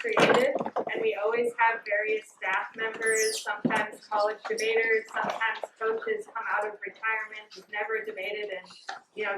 creative, and we always have various staff members, sometimes college debaters, sometimes coaches come out of retirement who've never debated in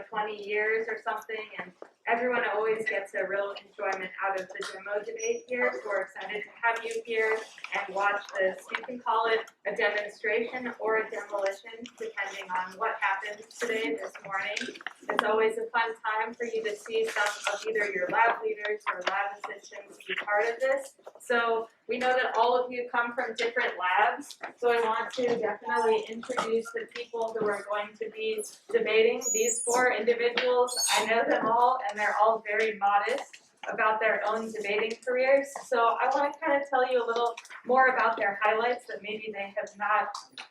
20 years or something, and everyone always gets a real enjoyment out of the demo debate here, so we're excited to have you here and watch this. You can call it a demonstration or a demolition, depending on what happens today, this morning. It's always a fun time for you to see some of either your lab leaders or lab assistants be part of this. So we know that all of you come from different labs, so I want to definitely introduce the people who are going to be debating. These 4 individuals, I know them all, and they're all very modest about their own debating careers. So I want to kind of tell you a little more about their highlights that maybe they have not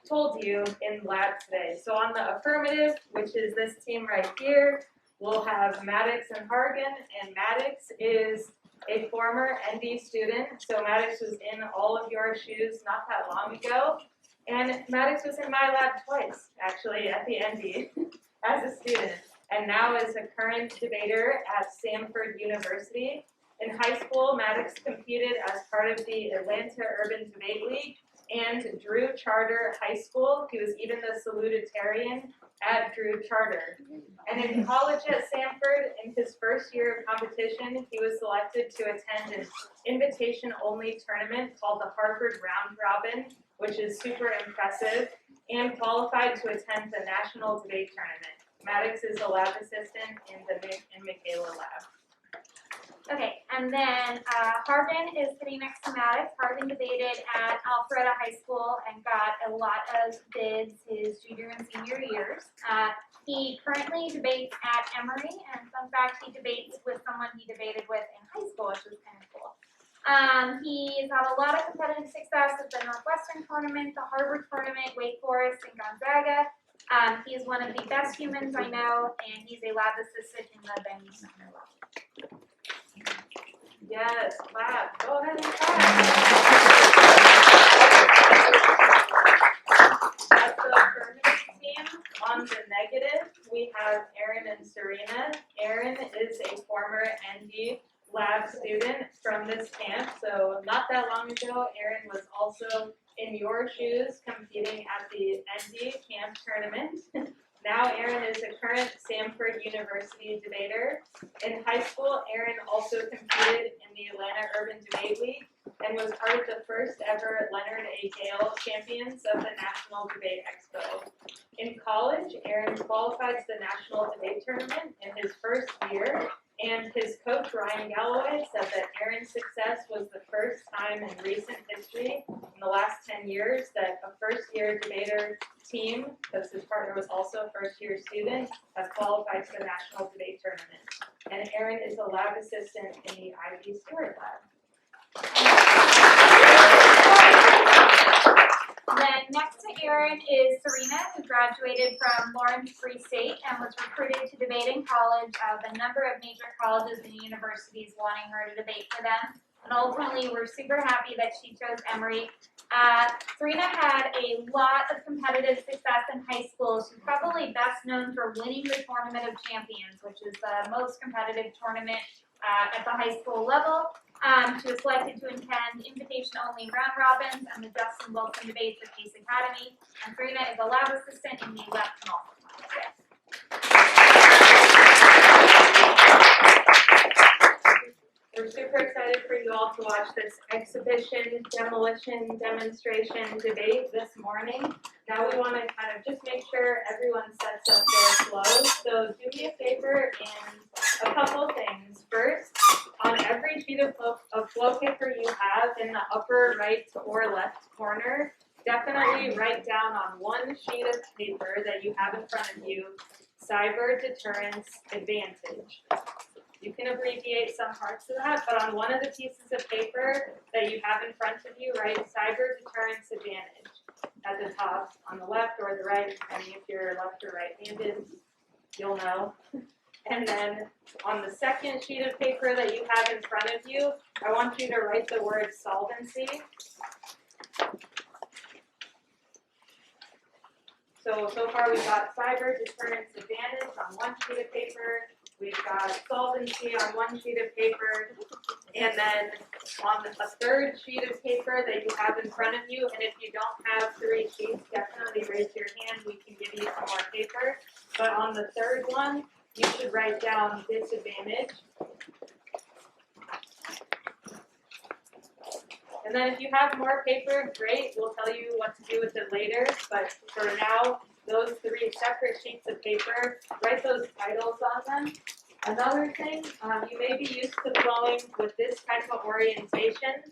told you in lab today. So on the affirmative, which is this team right here, we'll have Maddox and Hargan, and Maddox is a former ENDI student. So Maddox was in all of your shoes not that long ago. And Maddox was in my lab twice, actually, at the ENDI as a student, and now is a current debater at Samford University. In high school, Maddox competed as part of the Atlanta Urban Debate League and Drew Charter High School. He was even the salutatorian at Drew Charter. And in college at Samford, in his first year of competition, he was selected to attend an invitation-only tournament called the Harvard Round Robin, which is super impressive, and qualified to attend the National Debate Tournament. Maddox is a lab assistant in the Michaela lab. Okay, and then Hargan is sitting next to Maddox. Hargan debated at Alpharetta High School and got a lot of bids his junior and senior years. He currently debates at Emory, and fun fact, he debates with someone he debated with in high school, which is kind of cool. He's had a lot of competitive success at the Northwestern tournament, the Harvard tournament, Wake Forest, and Gonzaga. He is one of the best humans I know, and he's a lab assistant in the venue center lab. Yes, lab. Go ahead and clap. At the affirmative team, on the negative, we have Erin and Serena. Erin is a former ENDI lab student from this camp, so not that long ago, Erin was also in your shoes competing at the ENDI camp tournament. Now Erin is a current Samford University debater. In high school, Erin also competed in the Atlanta Urban Debate League and was part of the first ever Leonard A. Gale Champions of the National Debate Expo. In college, Erin qualified to the National Debate Tournament in his first year, and his coach, Ryan Galloway, said that Erin's success was the first time in recent history, in the last 10 years, that a first-year debater team, because his partner was also a first-year student, has qualified to the National Debate Tournament. And Erin is a lab assistant in the Ivy Stewart Lab. Then next to Erin is Serena, who graduated from Lawrence Free State and was recruited to debate in college of a number of major colleges and universities wanting her to debate for them. And ultimately, we're super happy that she chose Emory. Serena had a lot of competitive success in high school. She's probably best known for winning the Tournament of Champions, which is the most competitive tournament at the high school level. She was selected to attend invitation-only round robins and the Justin Wilson debates at Pace Academy. And Serena is a lab assistant in the lab canal. We're super excited for you all to watch this exhibition, demolition, demonstration, debate this morning. Now we want to kind of just make sure everyone sets up their flow. So do me a favor in a couple things. First, on every sheet of flow paper you have in the upper right or left corner, definitely write down on one sheet of paper that you have in front of you, Cyber Deterrence Advantage. You can abbreviate some parts of that, but on one of the pieces of paper that you have in front of you, write Cyber Deterrence Advantage at the top, on the left or the right, depending if you're left or right-handed, you'll know. And then on the second sheet of paper that you have in front of you, I want you to write the word solvency. So far we've got Cyber Deterrence Advantage on one sheet of paper. We've got solvency on one sheet of paper. And then on a third sheet of paper that you have in front of you, and if you don't have 3 sheets, definitely raise your hand, we can give you some more paper. But on the third one, you should write down disadvantage. And then if you have more paper, great, we'll tell you what to do with it later. But for now, those 3 separate sheets of paper, write those titles on them. Another thing, you may be used to flowing with this type of orientation.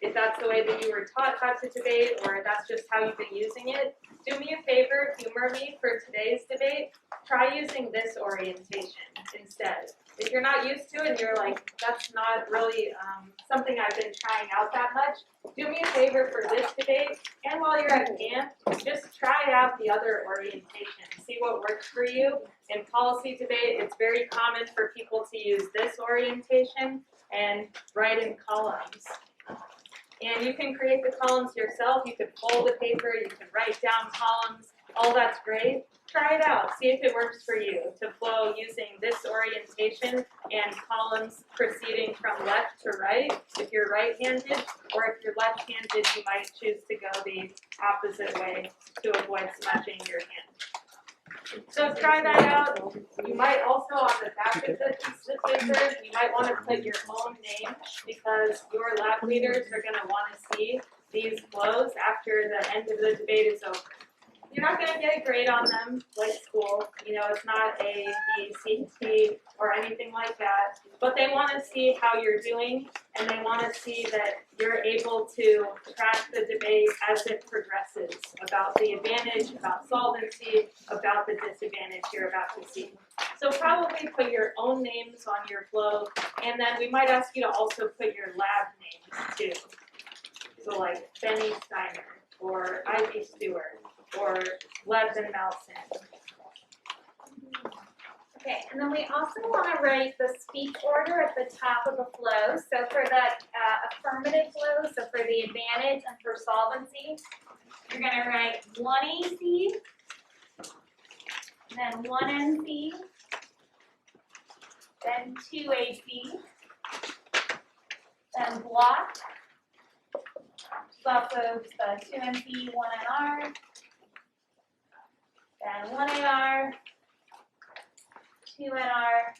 If that's the way that you were taught how to debate, or that's just how you've been using it, do me a favor, humor me for today's debate. Try using this orientation instead. If you're not used to it and you're like, that's not really something I've been trying out that much, do me a favor for this debate, and while you're at camp, just try out the other orientation. See what works for you. In policy debate, it's very common for people to use this orientation and write in columns. And you can create the columns yourself. You could fold the paper, you can write down columns, all that's great. Try it out, see if it works for you to flow using this orientation and columns proceeding from left to right if you're right-handed, or if you're left-handed, you might choose to go the opposite way to avoid smashing your hand. So try that out. You might also, on the back of the piece of paper, you might want to put your own name, because your lab leaders are going to want to see these flows after the end of the debate is over. You're not going to get a grade on them like school. You know, it's not A, B, C, T, or anything like that. But they want to see how you're doing, and they want to see that you're able to track the debate as it progresses about the advantage, about solvency, about the disadvantage you're about to see. So probably put your own names on your flow, and then we might ask you to also put your lab names too. So like Benny Steiner, or Ivy Stewart, or Lev and Malson. Okay, and then we also want to write the speech order at the top of the flow. So for that affirmative flow, so for the advantage and for solvency, you're going to write 1 AC, then 1 NC, then 2 AC, then block, which is also the 2 NC, 1 NR, then 1 AR, 2 NR,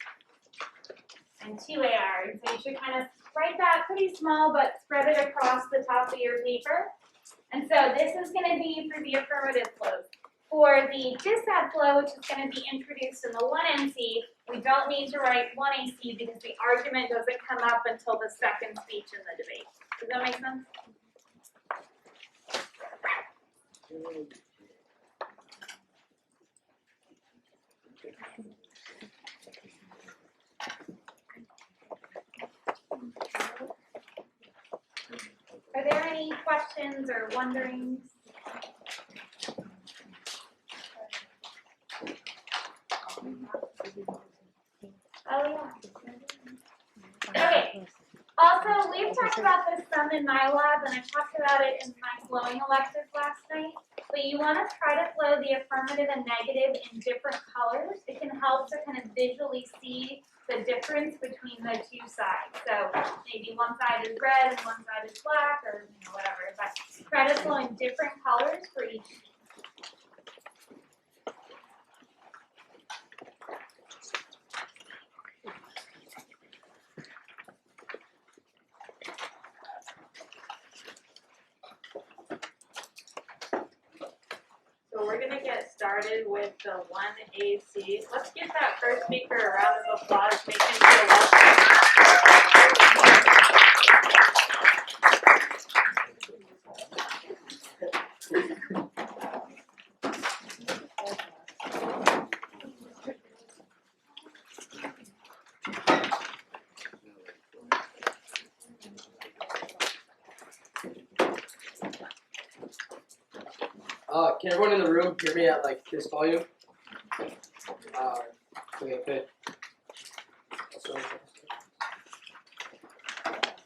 and 2 AR. So you should kind of write that pretty small, but spread it across the top of your paper. And so this is going to be for the affirmative flows. For the dissad flow, which is going to be introduced in the 1 NC, we don't need to write 1 AC because the argument doesn't come up until the second speech in the debate. Does that make sense? Are there any questions or wonderings? Oh, yeah. Okay. Also, we've talked about this some in my lab, and I talked about it in my flowing elective last night. But you want to try to flow the affirmative and negative in different colors. It can help to kind of visually see the difference between the two sides. So maybe one side is red and one side is black, or whatever. But try to flow in different colors for each. So we're going to get started with the 1 AC. Let's give that first speaker a round of applause. Make him feel welcome. Can everyone in the room hear me at like this volume? Okay.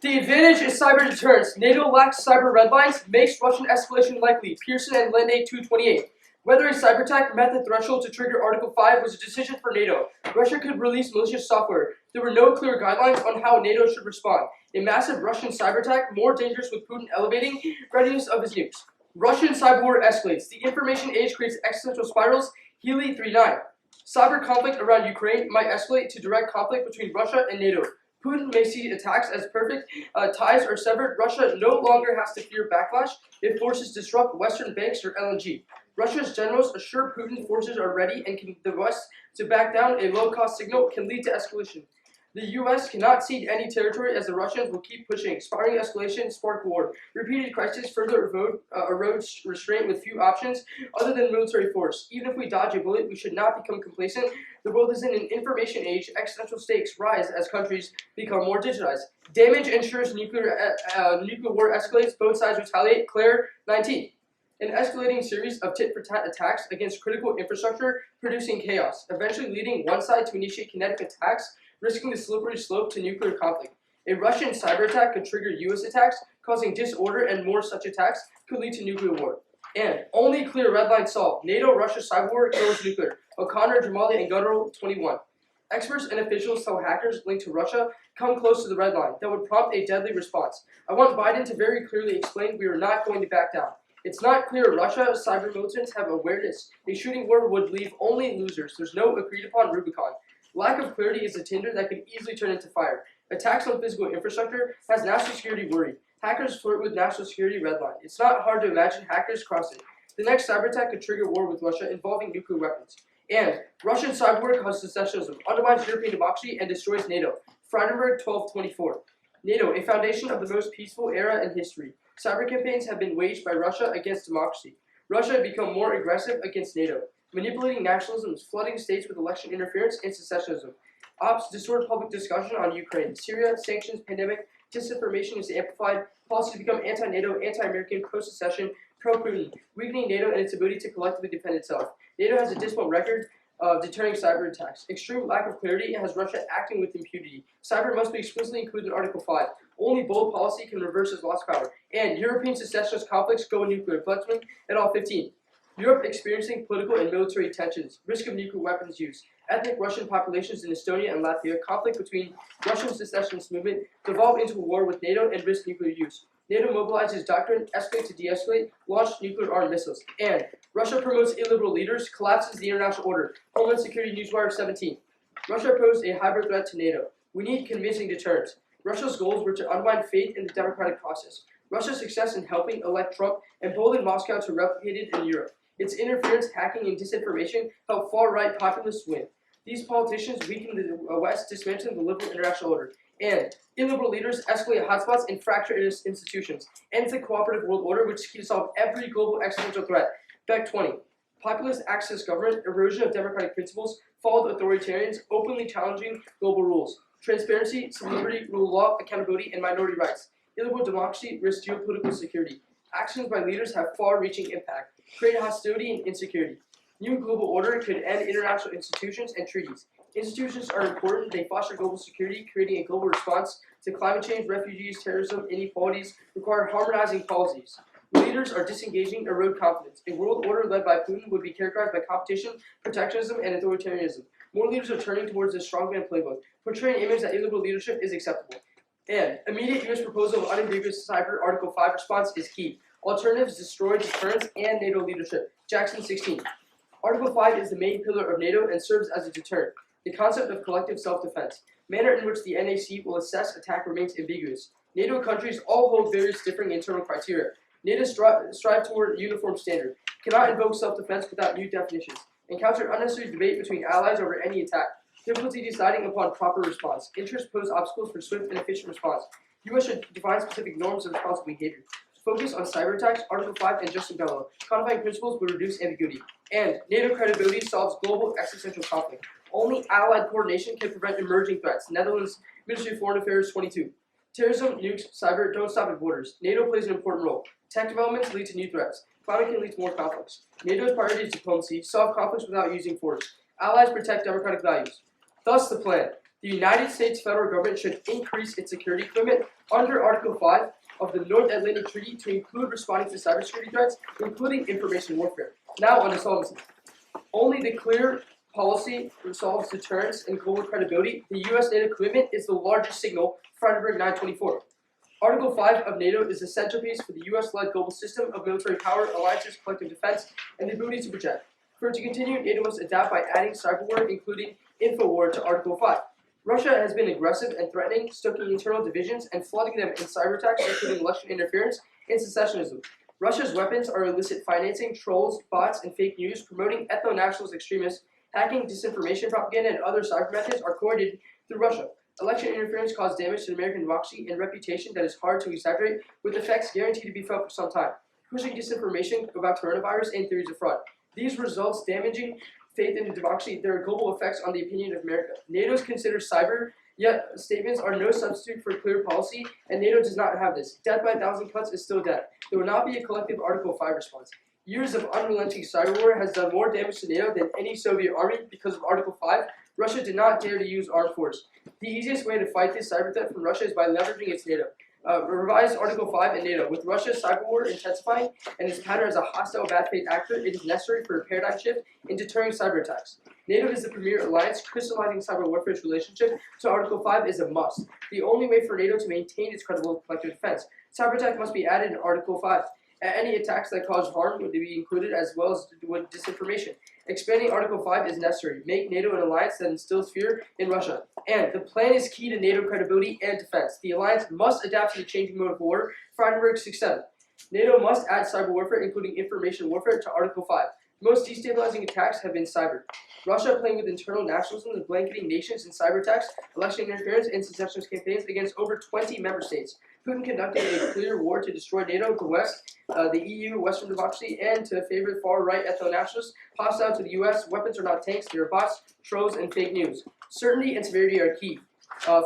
The advantage is cyber deterrence. NATO lacks cyber red lines, makes Russian escalation likely. Pearson and Lende 228. Whether a cyber attack met the threshold to trigger Article 5 was a decision for NATO. Russia could release malicious software. There were no clear guidelines on how NATO should respond. A massive Russian cyber attack, more dangerous with Putin elevating readiness of his nukes. Russian cyber war escalates. The information age creates existential spirals. Healy 3.9. Cyber conflict around Ukraine might escalate to direct conflict between Russia and NATO. Putin may see attacks as perfect. Ties are severed. Russia no longer has to fear backlash if forces disrupt Western banks or LNG. Russia's generals assure Putin forces are ready and can the West to back down. A low-cost signal can lead to escalation. The U.S. cannot cede any territory as the Russians will keep pushing. Sparring escalation spark war. Repeated crisis further erodes restraint with few options other than military force. Even if we dodge a bullet, we should not become complacent. The world is in an information age. Existential stakes rise as countries become more digitized. Damage ensures nuclear war escalates. Both sides retaliate. Claire 19. An escalating series of tit-for-tat attacks against critical infrastructure, producing chaos, eventually leading one side to initiate kinetic attacks, risking the slippery slope to nuclear conflict. A Russian cyber attack could trigger U.S. attacks, causing disorder, and more such attacks could lead to nuclear war. And only clear red line solved. NATO-Russia cyber war kills nuclear. O'Connor, Jamali, and Guttural 21. Experts and officials tell hackers linked to Russia come close to the red line that would prompt a deadly response. I want Biden to very clearly explain we are not going to back down. It's not clear Russia's cyber militants have awareness. A shooting war would leave only losers. There's no agreed upon Rubicon. Lack of clarity is a tinder that can easily turn into fire. Attacks on physical infrastructure has national security worried. Hackers flirt with national security red line. It's not hard to imagine hackers cross it. The next cyber attack could trigger war with Russia involving nuclear weapons. And Russian cyber war causes secessionism, undermines European democracy, and destroys NATO. Friedenberg 1224. NATO, a foundation of the most peaceful era in history. Cyber campaigns have been waged by Russia against democracy. Russia has become more aggressive against NATO, manipulating nationalism, flooding states with election interference and secessionism. Ops distort public discussion on Ukraine, Syria, sanctions, pandemic, disinformation is amplified, policies become anti-NATO, anti-American, pro-secession, pro-Putin, weakening NATO and its ability to collectively defend itself. NATO has a dismal record of deterring cyber attacks. Extreme lack of clarity has Russia acting with impunity. Cyber must be explicitly included in Article 5. Only bold policy can reverse its lost power. And European secessionist conflicts go nuclear. Fletchman et al. 15. Europe experiencing political and military tensions. Risk of nuclear weapons use. Ethnic Russian populations in Estonia and Latvia. Conflict between Russian secessionist movement. Devolve into a war with NATO and risk nuclear use. NATO mobilizes doctrine, escalate to de-escalate, launch nuclear-armed missiles. And Russia promotes illiberal leaders, collapses the international order. Homeland Security Newswire 17. Russia posed a hybrid threat to NATO. We need convincing deterrence. Russia's goals were to undermine faith in the democratic process. Russia's success in helping elect Trump emboldened Moscow to replicate it in Europe. Its interference, hacking, and disinformation helped far-right populists win. These politicians weakened the West, dismantling the liberal international order. And illiberal leaders escalate hotspots and fracture its institutions. Ends the cooperative world order, which is key to solve every global existential threat. Beck 20. Populist access government, erosion of democratic principles, fall of authoritarians, openly challenging global rules. Transparency, civil liberty, rule of law, accountability, and minority rights. Illiberal democracy risks geopolitical security. Actions by leaders have far-reaching impact. Create hostility and insecurity. New global order could end international institutions and treaties. Institutions are important. They foster global security, creating a global response to climate change, refugees, terrorism, inequalities, require harmonizing policies. Leaders are disengaging, erode confidence. A world order led by Putin would be characterized by competition, protectionism, and authoritarianism. More leaders are turning towards the strongman playbook, portraying an image that illiberal leadership is acceptable. And immediate U.S. proposal of unambiguous cyber Article 5 response is key. Alternatives destroy deterrence and NATO leadership. Jackson 16. Article 5 is the main pillar of NATO and serves as a deterrent. The concept of collective self-defense. Manner in which the NAC will assess attack remains ambiguous. NATO countries all hold various differing internal criteria. NATO strive toward a uniform standard. Cannot invoke self-defense without new definitions. Encounter unnecessary debate between allies over any attack. Difficulty deciding upon proper response. Interests pose obstacles for swift and efficient response. U.S. should define specific norms of responsible behavior. Focus on cyber attacks, Article 5, and Justin Bellow. Codifying principles would reduce ambiguity. And NATO credibility solves global existential conflict. Only allied coordination can prevent emerging threats. Netherlands Ministry of Foreign Affairs 22. Terrorism, nukes, cyber don't stop at borders. NATO plays an important role. Tech developments lead to new threats. Climate can lead to more conflicts. NATO's priority is diplomacy, solve conflicts without using force. Allies protect democratic values. Thus the plan. The United States federal government should increase its security commitment under Article 5 of the North Atlantic Treaty to include responding to cybersecurity threats, including information warfare. Now on diplomacy. Only the clear policy resolves deterrence and global credibility. The U.S. NATO commitment is the largest signal, Freiburg 924. Article 5 of NATO is the centerpiece for the U.S.-led global system of military power, alliances, collective defense, and the ability to project. For it to continue, NATO must adapt by adding cyber war, including info war, to Article 5. Russia has been aggressive and threatening, stoking internal divisions and flooding them in cyber attacks, including election interference and secessionism. Russia's weapons are illicit financing, trolls, bots, and fake news, promoting ethno-nationalist extremists. Hacking, disinformation, propaganda, and other cyber methods are coordinated through Russia. Election interference caused damage to American democracy and reputation that is hard to exaggerate, with effects guaranteed to be felt for some time. Pushing disinformation about coronavirus and theories of fraud. These results damaging faith in democracy. There are global effects on the opinion of America. NATO considers cyber, yet statements are no substitute for clear policy, and NATO does not have this. Death by 1,000 cuts is still death. There will not be a collective Article 5 response. Years of unrelenting cyber war has done more damage to NATO than any Soviet army. Because of Article 5, Russia did not dare to use armed force. The easiest way to fight this cyber threat from Russia is by leveraging its NATO. Revised Article 5 in NATO. With Russia's cyber war intensifying and its pattern as a hostile bad faith actor, it is necessary for a paradigm shift in deterring cyber attacks. NATO is the premier alliance. Crystallizing cyber warfare's relationship to Article 5 is a must. The only way for NATO to maintain its credible collective defense. Cyber attack must be added in Article 5. Any attacks that cause harm would be included, as well as with disinformation. Expanding Article 5 is necessary. Make NATO an alliance that instills fear in Russia. And the plan is key to NATO credibility and defense. The alliance must adapt to the changing mode of war. Freiburg 6-7. NATO must add cyber warfare, including information warfare, to Article 5. Most destabilizing attacks have been cyber. Russia playing with internal nationalism and blanketing nations in cyber attacks, election interference, and secessionist campaigns against over 20 member states. Putin conducted a clear war to destroy NATO, the West, the EU, Western democracy, and to favor far-right ethno-nationalists. Hostile to the U.S., weapons are not tanks, they are bots, trolls, and fake news. Certainty and severity are key.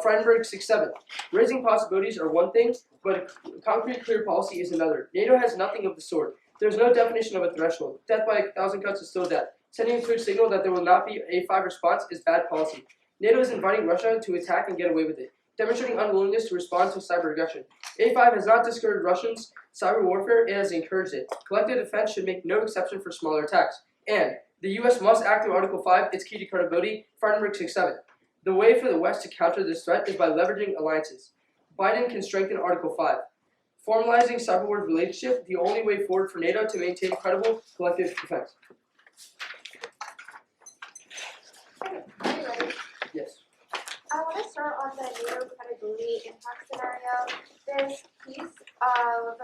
Freiburg 6-7. Raising possibilities are one thing, but concrete, clear policy is another. NATO has nothing of the sort. There is no definition of a threshold. Death by 1,000 cuts is still death. Sending a clear signal that there will not be a 5 response is bad policy. NATO is inviting Russia to attack and get away with it, demonstrating unwillingness to respond to cyber aggression. A5 has not discouraged Russians' cyber warfare, it has encouraged it. Collective defense should make no exception for smaller attacks. And the U.S. must act through Article 5, its key to credibility, Freiburg 6-7. The way for the West to counter this threat is by leveraging alliances. Biden can strengthen Article 5. Formalizing cyber war relationship, the only way forward for NATO to maintain credible collective defense. Okay, are you ready? Yes. I want to start on the NATO credibility impact scenario. This piece of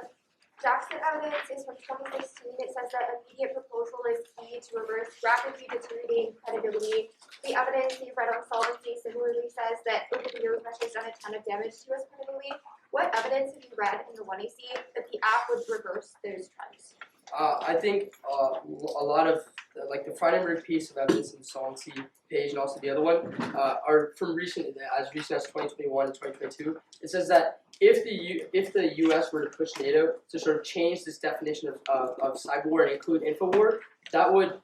Jackson evidence is from 2016. It says that immediate proposal is key to reverse rapidly deteriorating credibility. The evidence you've read on solvency similarly says that over the years, Russia has done a ton of damage to its credibility. What evidence have you read in the 1AC that the app would reverse those trends? I think a lot of like the Freiburg piece of evidence in the solvency page and also the other one are from recent as 2021 and 2022. It says that if the U.S. were to push NATO to sort of change this definition of cyber war and include info war, that would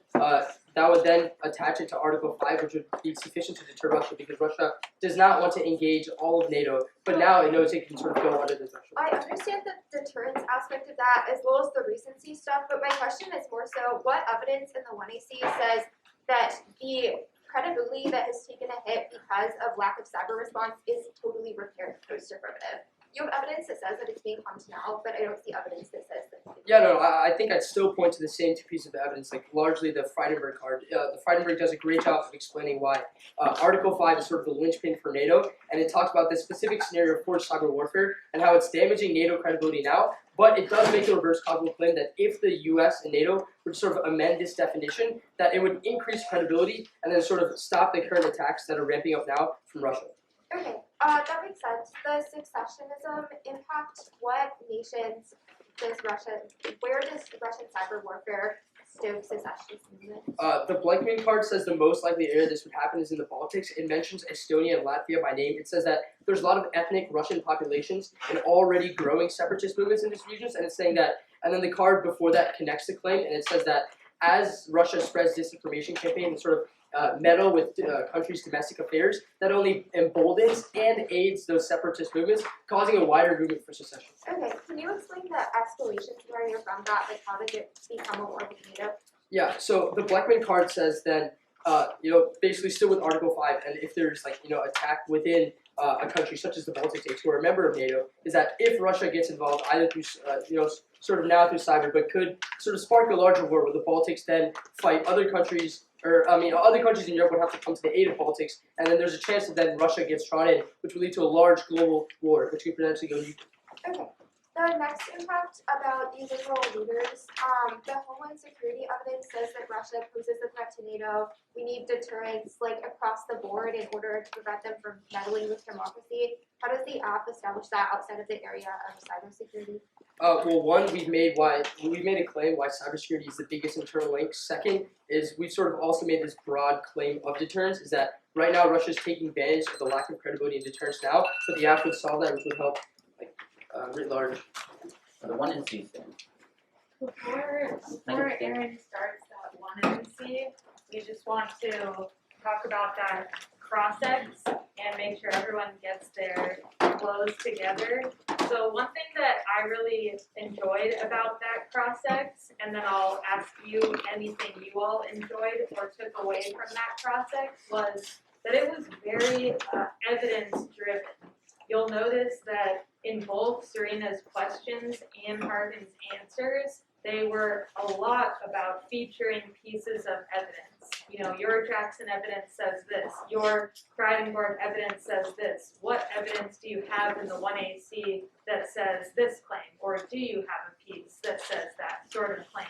then attach it to Article 5, which would be sufficient to deter Russia because Russia does not want to engage all of NATO, but now it knows it can sort of go under the threshold. I understand the deterrence aspect of that as well as the recency stuff, but my question is more so what evidence in the 1AC says that the credibility that has taken a hit because of lack of cyber response is totally repaired post-affirmative? You have evidence that says that it's being pumped now, but I don't see evidence that says that. Yeah, no, I think I'd still point to the same two pieces of evidence, like largely the Freiburg card. The Freiburg does a great job of explaining why Article 5 is sort of the linchpin for NATO, and it talks about this specific scenario for cyber warfare and how it's damaging NATO credibility now, but it does make a reverse causal claim that if the U.S. and NATO would sort of amend this definition, that it would increase credibility and then sort of stop the current attacks that are ramping up now from Russia. Okay, that makes sense. The secessionism impact, what nations does where does Russian cyber warfare stoke secessionist movement? The Blankman card says the most likely area this would happen is in the Baltics. It mentions Estonia and Latvia by name. It says that there's a lot of ethnic Russian populations and already growing separatist movements in these regions, and it's saying that, and then the card before that connects the claim, and it says that as Russia spreads disinformation campaign and sort of meddle with countries' domestic affairs, that only emboldens and aids those separatist movements, causing a wider movement for secession. Okay, can you explain the escalation scenario from that? Like, how did it become a war with NATO? Yeah, so the Blackman card says then, basically still with Article 5, and if there's attack within a country such as the Baltic states who are a member of NATO, is that if Russia gets involved either through, sort of now through cyber, but could sort of spark a larger war where the Baltics then fight other countries, other countries in Europe would have to come to the aid of Baltics, and then there's a chance that then Russia gets drawn in, which would lead to a large global war, which could potentially go nuclear. Okay. The next impact about these liberal leaders, the Homeland Security evidence says that Russia poses a threat to NATO. We need deterrence across the board in order to prevent them from meddling with democracy. How does the app establish that outside of the area of cybersecurity? Well, one, we've made a claim why cybersecurity is the biggest internal link. Second is we've sort of also made this broad claim of deterrence, is that right now Russia's taking advantage of the lack of credibility in deterrence now, but the app would solve that, which would help writ large. The one in C thing. Before Aaron starts that one NC, we just want to talk about that cross-ex and make sure everyone gets their flows together. So one thing that I really enjoyed about that cross-ex, and then I'll ask you anything you all enjoyed or took away from that cross-ex, was that it was very evidence-driven. You'll notice that in both Serena's questions and Harvin's answers, they were a lot about featuring pieces of evidence. Your Jackson evidence says this, your Freidenberg evidence says this. What evidence do you have in the 1AC that says this claim? Or do you have a piece that says that sort of claim?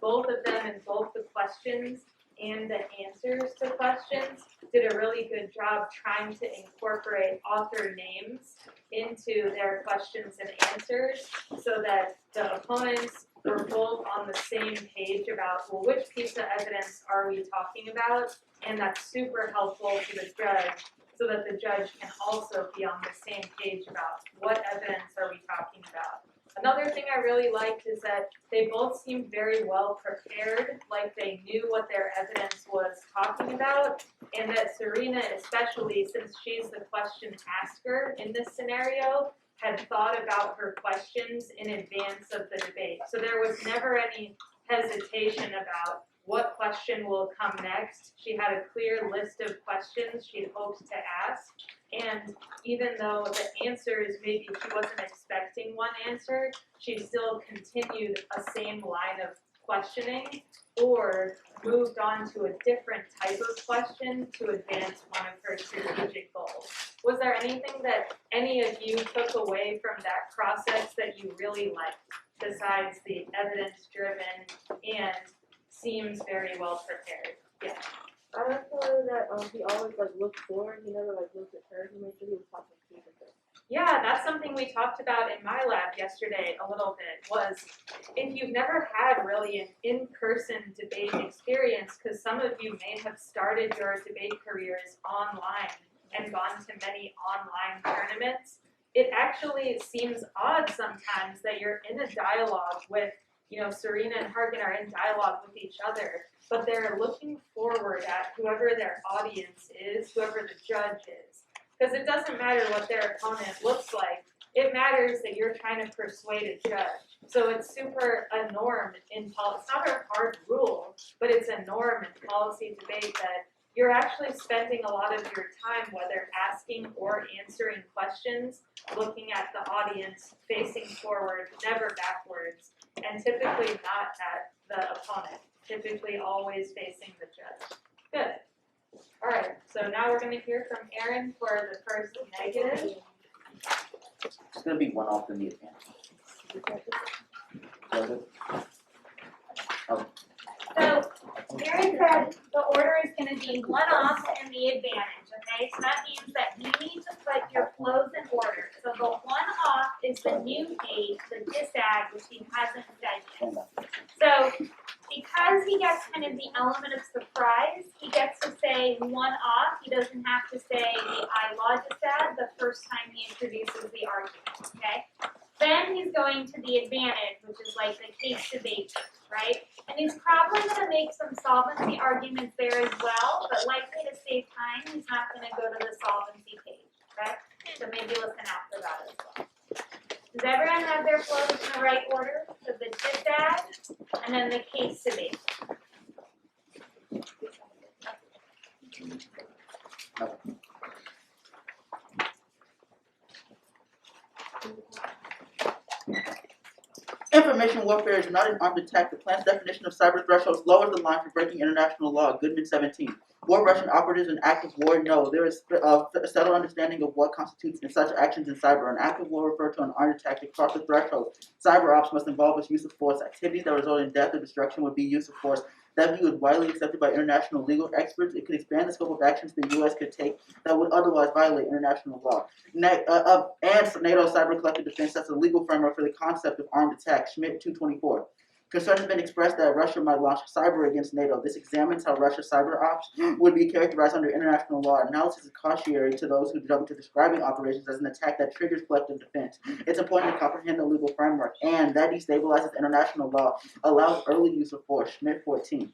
Both of them in both the questions and the answers to questions did a really good job trying to incorporate author names into their questions and answers so that the opponents were both on the same page about, well, which piece of evidence are we talking about? And that's super helpful to the judge so that the judge can also be on the same page about what evidence are we talking about. Another thing I really liked is that they both seemed very well prepared, like they knew what their evidence was talking about, and that Serena, especially since she's the question asker in this scenario, had thought about her questions in advance of the debate. So there was never any hesitation about what question will come next. She had a clear list of questions she hoped to ask. And even though the answers, maybe she wasn't expecting one answer, she still continued a same line of questioning or moved on to a different type of question to advance one of her strategic goals. Was there anything that any of you took away from that process that you really liked, besides the evidence-driven and seems very well prepared? Yeah. I like the way that he always looked forward. He never looked at her. He made sure he was talking to her. Yeah, that's something we talked about in my lab yesterday a little bit, was if you've never had really an in-person debate experience, because some of you may have started your debate careers online and gone to many online tournaments, it actually seems odd sometimes that you're in a dialogue with, Serena and Harkin are in dialogue with each other, but they're looking forward at whoever their audience is, whoever the judge is. Because it doesn't matter what their opponent looks like, it matters that you're trying to persuade a judge. So it's super a norm in policy. It's not a hard rule, but it's a norm in policy debate that you're actually spending a lot of your time, whether asking or answering questions, looking at the audience, facing forward, never backwards, and typically not at the opponent, typically always facing the judge. Good. All right, so now we're going to hear from Aaron for the first negative. It's going to be one off in the advance. So Aaron said the order is going to be one off and the advantage, okay? So that means that you need to put your flows in order. So the one off is the new page, the disag, which he hasn't said yet. So because he gets kind of the element of surprise, he gets to say one off. He doesn't have to say the I law disag the first time he introduces the argument, okay? Then he's going to the advantage, which is like the case debate, right? And he's probably going to make some solvency arguments there as well, but likely to save time, he's not going to go to the solvency page, okay? So maybe listen out for that as well. Does everyone have their flows in the right order? So the disag, and then the case debate. Information warfare is not an armed attack. The plan's definition of cyber thresholds lowers the line for breaking international law. Goodman 17. Were Russian operatives in active war? No. There is a settled understanding of what constitutes in such actions in cyber. An active war referred to an armed attack to cross the threshold. Cyber ops must involve its use of force. Activities that result in death or destruction would be use of force. That view is widely accepted by international legal experts. It could expand the scope of actions the U.S. could take that would otherwise violate international law. And NATO Cyber Collective Defense sets a legal framework for the concept of armed attack. Schmidt 224. Concern has been expressed that Russia might launch cyber against NATO. This examines how Russia's cyber ops would be characterized under international law. Analysis is cautionary to those who jump to describing operations as an attack that triggers collective defense. It's important to comprehend the legal framework, and that destabilizes international law, allows early use of force. Schmidt 14.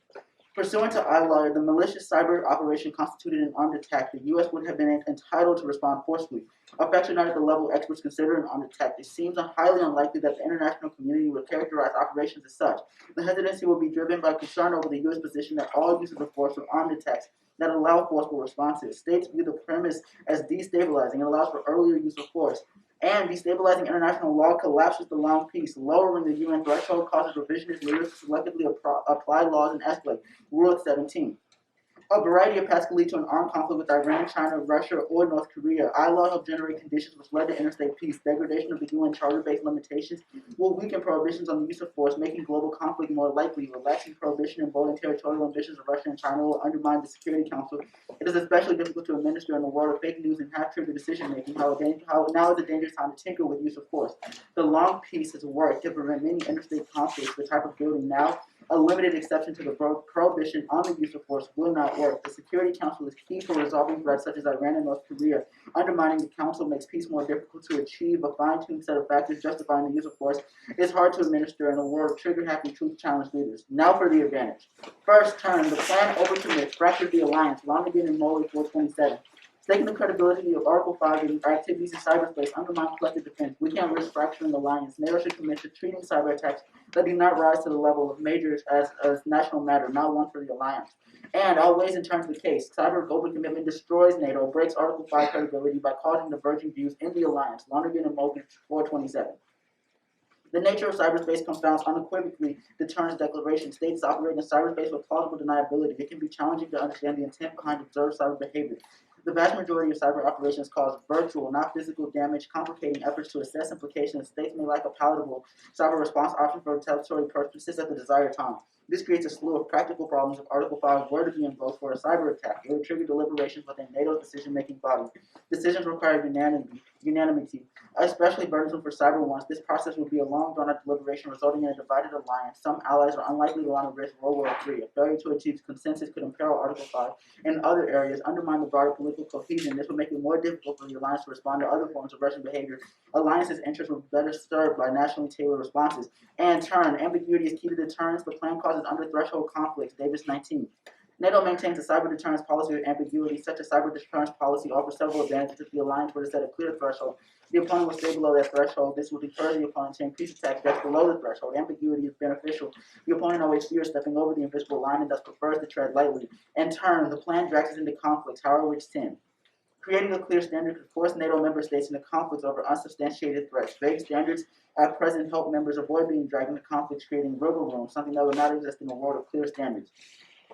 Pursuant to ILAW, the malicious cyber operation constituted an armed attack. The U.S. would have been entitled to respond forcefully. Effects are not at the level experts consider an armed attack. It seems highly unlikely that the international community would characterize operations as such. The hesitancy will be driven by concern over the U.S. position that all uses of force are armed attacks that allow forceful responses. States view the premise as destabilizing and allows for earlier use of force. And destabilizing international law collapses the long peace. Lowering the UN threshold causes revisionist leaders to selectively apply laws and escalate. Rule 17. A variety of paths can lead to an armed conflict with Iran, China, Russia, or North Korea. ILAW helped generate conditions which led to interstate peace. Degradation of the UN Charter-based limitations will weaken prohibitions on the use of force, making global conflict more likely. Relaxing prohibition and bold territorial ambitions of Russia and China will undermine the Security Council. It is especially difficult to administer in the world of fake news and half-trigger decision-making, how now is a dangerous time to tinker with use of force. The long peace has worked to prevent many interstate conflicts. The type of building now, a limited exception to the prohibition on the use of force, will not work. The Security Council is key for resolving threats such as Iran and North Korea. Undermining the Council makes peace more difficult to achieve. A fine-tuned set of factors justifying the use of force is hard to administer in a world of trigger-happy, truth-challenged leaders. Now for the advantage. First turn, the plan overcommits, fractured the alliance, Lonergan and Emory 427. Staking the credibility of Article 5 and our activities in cyberspace undermine collective defense. We can't risk fracturing the alliance. NATO should commit to treating cyber attacks that do not rise to the level of majors as national matter, not one for the alliance. And always in terms of the case, cyber open commitment destroys NATO, breaks Article 5 credibility by causing diverging views in the alliance. Lonergan and Mogan 427. The nature of cyberspace confounds unequivocally Deterrence Declaration. States operate in cyberspace with plausible deniability. It can be challenging to understand the intent behind observed cyber behavior. The vast majority of cyber operations cause virtual, not physical damage, complicating efforts to assess implications. States may lack a palatable cyber response option for retaliatory purposes at the desired time. This creates a slew of practical problems if Article 5 were to be invoked for a cyber attack. It would trigger deliberations within NATO's decision-making body. Decisions require unanimity, especially burdensome for cyber ones. This process would be a long, drawn-out deliberation resulting in a divided alliance. Some allies are unlikely to want to risk World War III. A failure to achieve consensus could imperil Article 5 and other areas, undermine the broader political cohesion. This would make it more difficult for the alliance to respond to other forms of Russian behavior. Alliances' interests would be better served by nationally tailored responses. And turn, ambiguity is key to deterrence. The plan causes under-threshold conflicts. Davis 19. NATO maintains a cyber deterrence policy with ambiguity. Such a cyber deterrence policy offers several advantages. If the alliance were to set a clear threshold, the opponent would stay below that threshold. This would encourage the opponent to increase attacks just below the threshold. Ambiguity is beneficial. The opponent always fears stepping over the invisible line and thus prefers to tread lightly. In turn, the plan drags us into conflicts, however it's 10. Creating a clear standard could force NATO member states into conflicts over unsubstantiated threats. Vague standards at present help members avoid being dragged into conflicts, creating wiggle room, something that would not exist in a world of clear standards.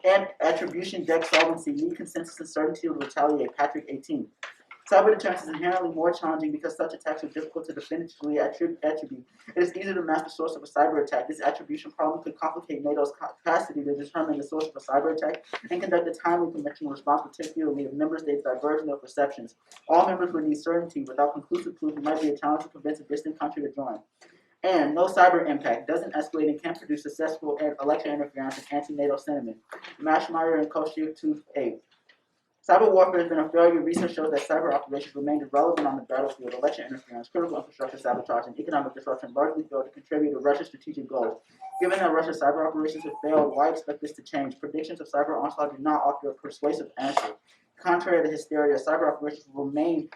And attribution deck solvency, need consensus and certainty to retaliate. Patrick 18. Cyber deterrence is inherently more challenging because such attacks are difficult to definitively attribute. It is easier to mask the source of a cyber attack. This attribution problem could complicate NATO's capacity to determine the source of a cyber attack and conduct a timely conventional response, particularly if member states diverge in their perceptions. All members would need certainty. Without conclusive proof, it might be a challenge to convince a distant country to join. And no cyber impact, doesn't escalate and can't produce successful election interference and anti-NATO sentiment. Mashmeyer and Koshik 2.8. Cyber warfare has been a failure. Research shows that cyber operations remained irrelevant on the battlefield. Election interference, critical infrastructure sabotage, and economic disruption largely failed to contribute to Russia's strategic goals. Given that Russia's cyber operations have failed, why expect this to change? Predictions of cyber onslaught do not offer a persuasive answer. Contrary to hysteria, cyber operations will remain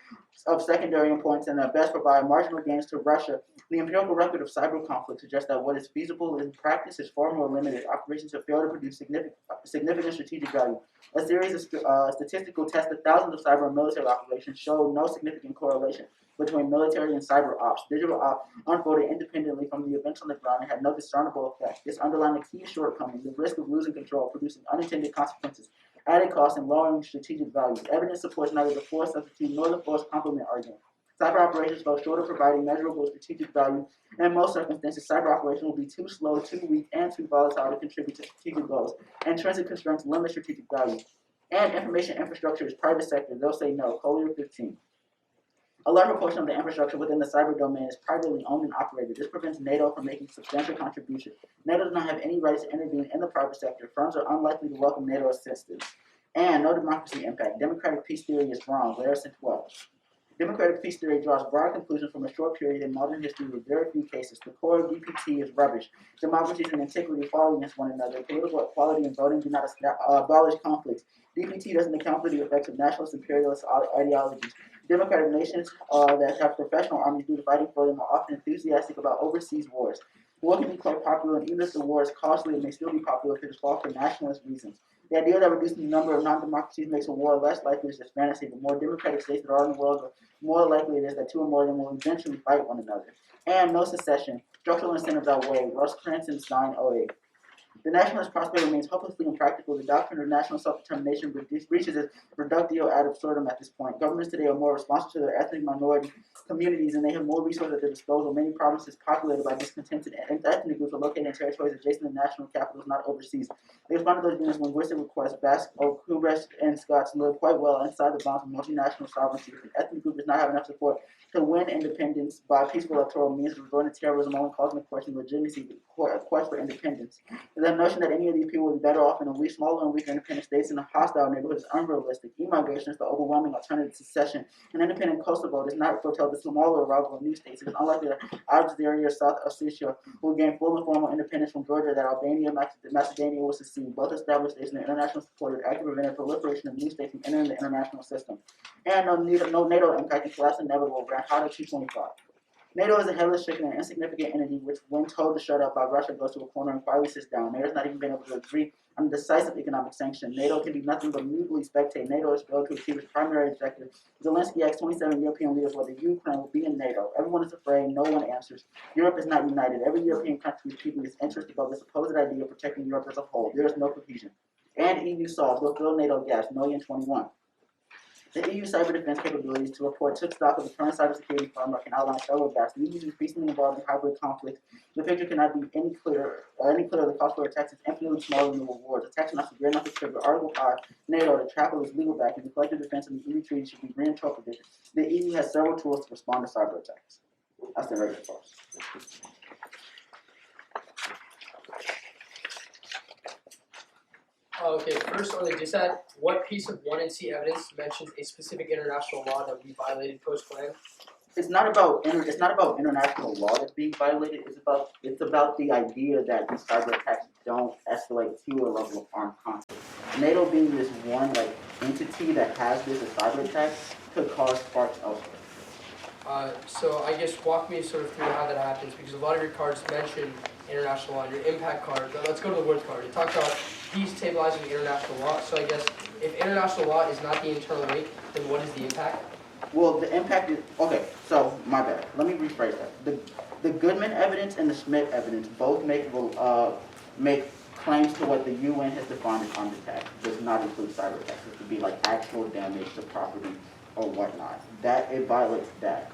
of secondary importance and at best provide marginal gains to Russia. The empirical record of cyber conflict suggests that what is feasible in practice is far more limited. Operations have failed to produce significant strategic value. A series of statistical tests of thousands of cyber and military operations showed no significant correlation between military and cyber ops. Digital ops unfolded independently from the events on the ground and had no discernible effect. This underlined a key shortcoming, the risk of losing control, producing unintended consequences, added costs, and lowering strategic value. Evidence supports neither the force substitute nor the force complement argument. Cyber operations fall short of providing measurable strategic value. In most circumstances, cyber operations will be too slow, too weak, and too volatile to contribute to strategic goals. Intrinsic constraints limit strategic value. And information infrastructure is private sector. They'll say no. Collier 15. A large proportion of the infrastructure within the cyber domain is privately owned and operated. This prevents NATO from making substantial contributions. NATO does not have any right to intervene in the private sector. Firms are unlikely to welcome NATO assistance. And no democracy impact. Democratic peace theory is wrong. Larison 12. Democratic peace theory draws broad conclusions from a short period in modern history with very few cases. The core of DPT is rubbish. Democracies and antiquity fall against one another. Political equality and voting do not abolish conflicts. DPT doesn't account for the effects of nationalist imperialist ideologies. Democratic nations that have professional armies due to fighting for them are often enthusiastic about overseas wars. War can be quite popular, and even if the war is costly, it may still be popular if it is fought for nationalist reasons. The idea that reducing the number of non-democracies makes a war less likely is just fantasy. The more democratic states there are in the world, the more likely it is that two or more of them will eventually fight one another. And no secession. Structural incentives outweigh. Ross Cranston's 908. The nationalist prospect remains hopelessly impractical. The doctrine of national self-determination reaches its reductio ad absurdum at this point. Governments today are more responsive to their ethnic minority communities, and they have more resources at their disposal. Many provinces populated by discontented ethnic groups are located in territories adjacent to national capitals, not overseas. They respond to those units' linguistic requests. Basque, Quebec, and Scots live quite well inside the bounds of multinational sovereignty. If an ethnic group does not have enough support to win independence by peaceful electoral means, resorting to terrorism only calls into question legitimacy, the quest for independence. The notion that any of these people would be better off in a smaller and weaker independent states in a hostile neighborhood is unrealistic. E-migration is the overwhelming alternative to secession. An independent Kosovo does not foretell the smaller arrival of new states. It is unlikely that Algeria or South Ossetia will gain full and formal independence from Georgia, that Albania and Macedonia will secede. Both established states and international support are actively preventing proliferation of new states from entering the international system. And no NATO impact and collapse inevitable. Ranhada 225. NATO is a headless chicken and insignificant entity which, when told to shut up by Russia, goes to a corner and quietly sits down. NATO has not even been able to agree on a decisive economic sanction. NATO can do nothing but mutely spectate. NATO has failed to achieve its primary objective. Zelensky asks 27 European leaders whether Ukraine will be in NATO. Everyone is afraid. No one answers. Europe is not united. Every European country is keeping its interest above the supposed idea of protecting Europe as a whole. There is no cohesion. And EU solves will fill NATO gaps. 21. The EU cyber defense capabilities to report took stock of the current cybersecurity framework and outlined several gaps. The EU is increasingly involved in hybrid conflicts. The picture cannot be any clearer. The cost for attacks is infinitely smaller than the rewards. Attacks are not severe enough to trigger Article 5 NATO to tackle its legal backing. The collective defense of the EU treaty should be reinterpreted. The EU has several tools to respond to cyber attacks. That's the regular course. Okay, first on the dissent, what piece of 1NC evidence mentions a specific international law that we violated post-Klan? It's not about international law that's being violated. It's about the idea that these cyber attacks don't escalate to a level of armed conflict. NATO being this one entity that has this cyber attack could cause sparks elsewhere. So I guess walk me sort of through how that happens, because a lot of your cards mention international law. Your impact card, let's go to the word card. It talks about destabilizing international law. So I guess if international law is not the internal link, then what is the impact? Well, the impact is okay. So my bad. Let me rephrase that. The Goodman evidence and the Schmidt evidence both make claims to what the UN has defined as armed attack. Does not include cyber attacks. It could be like actual damage to property or whatnot. That it violates that.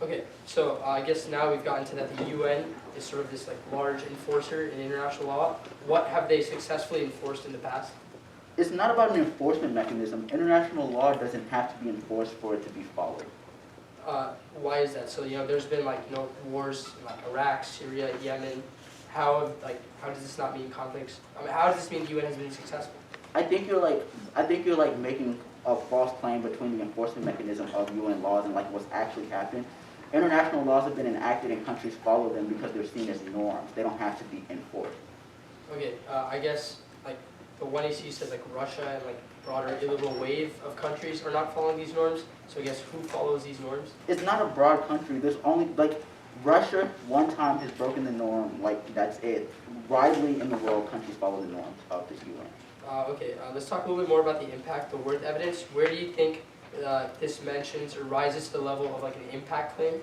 Okay, so I guess now we've gotten to that the UN is sort of this large enforcer in international law. What have they successfully enforced in the past? It's not about an enforcement mechanism. International law doesn't have to be enforced for it to be followed. Why is that? So there's been wars in Iraq, Syria, Yemen. How does this not mean conflicts? I mean, how does this mean the UN has been successful? I think you're making a false claim between the enforcement mechanism of UN laws and what's actually happened. International laws have been enacted and countries follow them because they're seen as norms. They don't have to be enforced. Okay, I guess the 1AC says like Russia and like broader illiberal wave of countries are not following these norms. So I guess who follows these norms? It's not a broad country. There's only like Russia one time has broken the norm. Like that's it. Widely in the world, countries follow the norms of the UN. Okay, let's talk a little bit more about the impact, the word evidence. Where do you think this mentions or rises to the level of like an impact claim?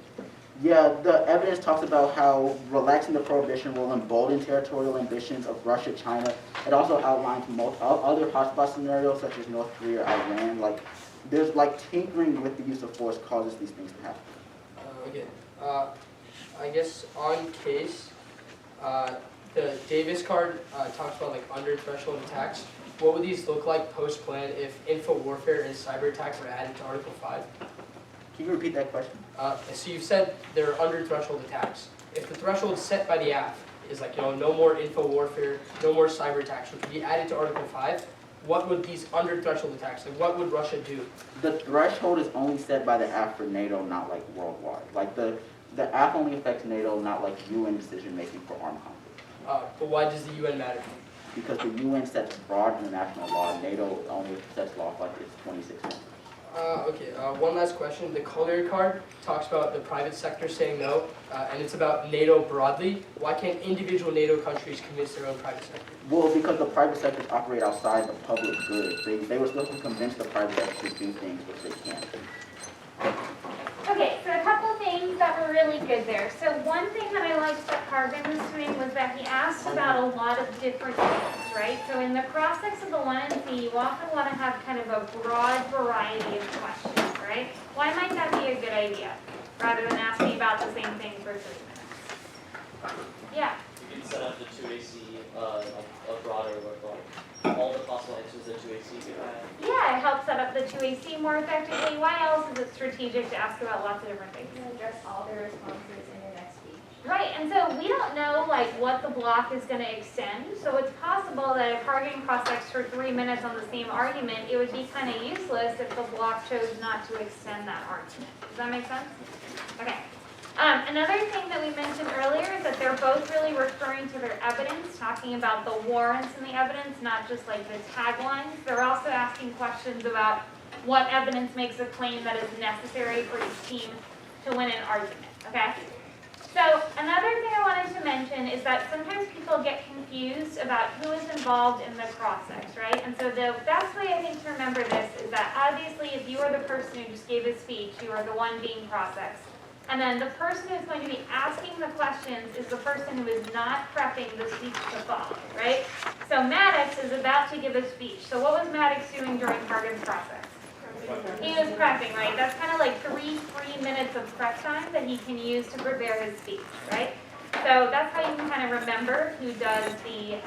Yeah, the evidence talks about how relaxing the prohibition will embolden territorial ambitions of Russia, China. It also outlines other hotspot scenarios such as North Korea, Iran. Like, there's like tinkering with the use of force causes these things to happen. Okay, I guess on case, the Davis card talks about like under threshold attacks. What would these look like post-plan if info warfare and cyber attacks were added to Article 5? Can you repeat that question? So you've said there are under threshold attacks. If the threshold set by the AF is like, no more info warfare, no more cyber attacks, which would be added to Article 5, what would these under threshold attacks, like what would Russia do? The threshold is only set by the AF for NATO, not like worldwide. Like the AF only affects NATO, not like UN decision making for armed conflict. But why does the UN matter? Because the UN sets broad international law, NATO only sets law like its 26 members. Okay, one last question. The Collier card talks about the private sector saying no, and it's about NATO broadly. Why can't individual NATO countries convince their own private sector? Well, because the private sectors operate outside the public good. They were supposed to convince the private sector to do things which they can't. Okay, so a couple things that were really good there. So one thing that I liked that Carvin was doing was that he asked about a lot of different things, right? So in the cross-sects of the 1NC, you often want to have kind of a broad variety of questions, right? Why might that be a good idea, rather than asking about the same thing for 3 minutes? Yeah? You can set up the 2AC, a broader look like all the possible answers that 2AC could have. Yeah, it helps set up the 2AC more effectively. Why else is it strategic to ask about lots of different things? address all their responses in your next speech. Right, and so we don't know like what the block is going to extend, so it's possible that if targeting cross-sects for 3 minutes on the same argument, it would be kind of useless if the block chose not to extend that argument. Does that make sense? Okay. Another thing that we mentioned earlier is that they're both really referring to their evidence, talking about the warrants in the evidence, not just like the taglines. They're also asking questions about what evidence makes a claim that is necessary for each team to win an argument, okay? So another thing I wanted to mention is that sometimes people get confused about who is involved in the cross-sects, right? And so the best way I think to remember this is that obviously if you are the person who just gave a speech, you are the one being cross-sexed. And then the person who's going to be asking the questions is the person who is not prepping the speech to follow, right? So Maddox is about to give a speech. So what was Maddox doing during Cargan's process? He was prepping, right? That's kind of like 3 free minutes of prep time that he can use to prepare his speech, right? So that's how you can kind of remember who does the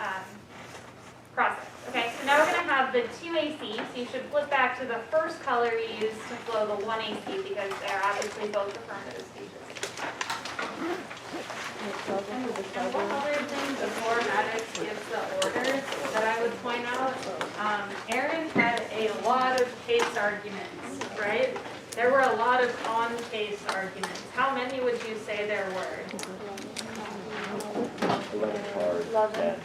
process. Okay, so now we're going to have the 2AC, so you should flip back to the first color you used to flow the 1AC because they're obviously both affirmative speeches. And one other thing before Maddox gives the orders that I would point out, Aaron had a lot of case arguments, right? There were a lot of on-case arguments. How many would you say there were? 11.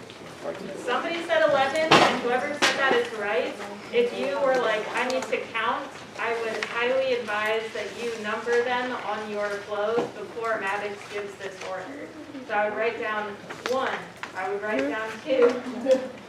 Somebody said 11, and whoever said that is right. If you were like, I need to count, I would highly advise that you number them on your flows before Maddox gives this order. So I would write down 1, I would write down 2,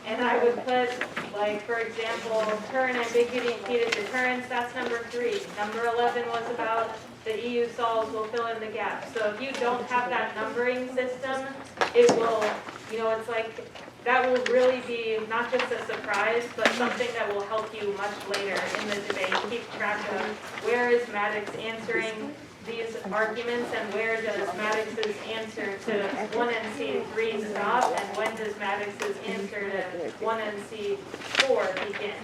and I would put, like, for example, current ambiguity impeded deterrence, that's number 3. Number 11 was about the EU sols will fill in the gaps. So if you don't have that numbering system, it will, it's like, that will really be not just a surprise, but something that will help you much later in the debate. Keep track of where is Maddox answering these arguments and where does Maddox's answer to 1NC3 stop and when does Maddox's answer to 1NC4 begin.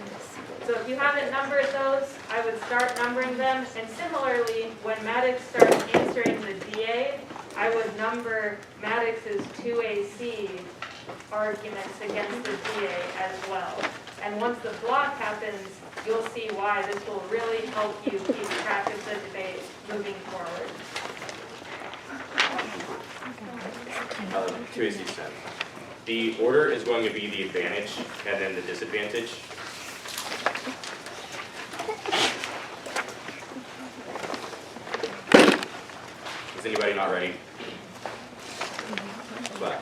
So if you haven't numbered those, I would start numbering them. And similarly, when Maddox starts answering the DA, I would number Maddox's 2AC arguments against the DA as well. And once the block happens, you'll see why this will really help you keep track of the debate moving forward. 2AC 7. The order is going to be the advantage and then the disadvantage. Is anybody not ready? But.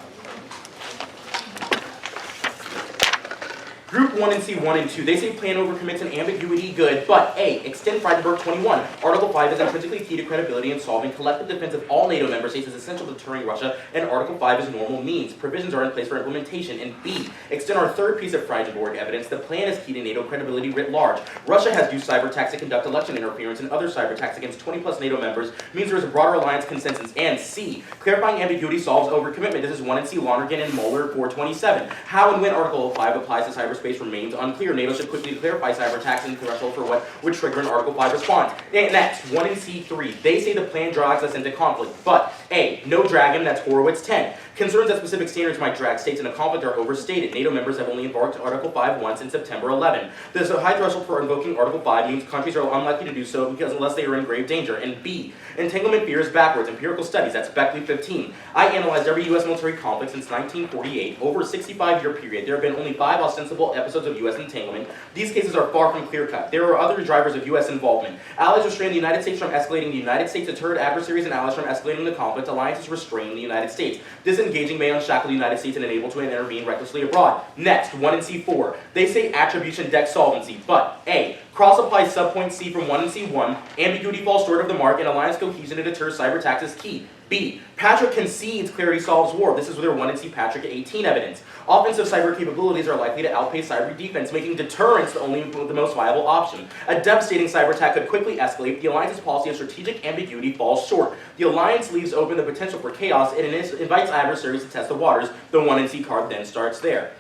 Group 1 and C1 and 2, they say plan overcommits an ambiguity good, but A, extend Freidenberg 21. Article 5 is intrinsically key to credibility in solving collective defense of all NATO member states is essential to deterring Russia, and Article 5 is normal means. Provisions are in place for implementation. And B, extend our third piece of Freidenberg evidence. The plan is key to NATO credibility writ large. Russia has used cyber attacks to conduct election interference, and other cyber attacks against 20 plus NATO members means there is a broader alliance consensus. And C, clarifying ambiguity solves overcommitment. This is 1 and C, Lonergan and Moeller 427. How and when Article 5 applies to cyberspace remains unclear. NATO should quickly clarify cyber attacks and threshold for what would trigger an Article 5 response. And next, 1 and C3. They say the plan drags us into conflict, but A, no dragon, that's Horowitz 10. Concerns that specific standards might drag states into conflict are overstated. NATO members have only invoked Article 5 once in September 11. There's a high threshold for invoking Article 5 means countries are unlikely to do so because unless they are in grave danger. And B, entanglement fear is backwards. Empirical studies, that's Barkley 15. I analyzed every U.S. military conflict since 1948. Over a 65-year period, there have been only 5 ostensible episodes of U.S. entanglement. These cases are far from clear-cut. There are other drivers of U.S. involvement. Allies restrain the United States from escalating. The United States deterred adversaries and allies from escalating the conflict. Alliances restrain the United States. Disengaging may unshackle the United States and enable to intervene recklessly abroad. Next, 1 and C4. They say attribution deck solvency, but A, cross-apply subpoint C from 1 and C1, ambiguity falls short of the mark, and alliance cohesion to deter cyber attacks is key. B, Patrick concedes clarity solves war. This is their 1 and C Patrick 18 evidence. Offensive cyber capabilities are likely to outpace cyber defense, making deterrence the most viable option. A devastating cyber attack could quickly escalate. The alliance's policy of strategic ambiguity falls short. The alliance leaves open the potential for chaos and invites adversaries to test the waters. The 1 and C card then starts there.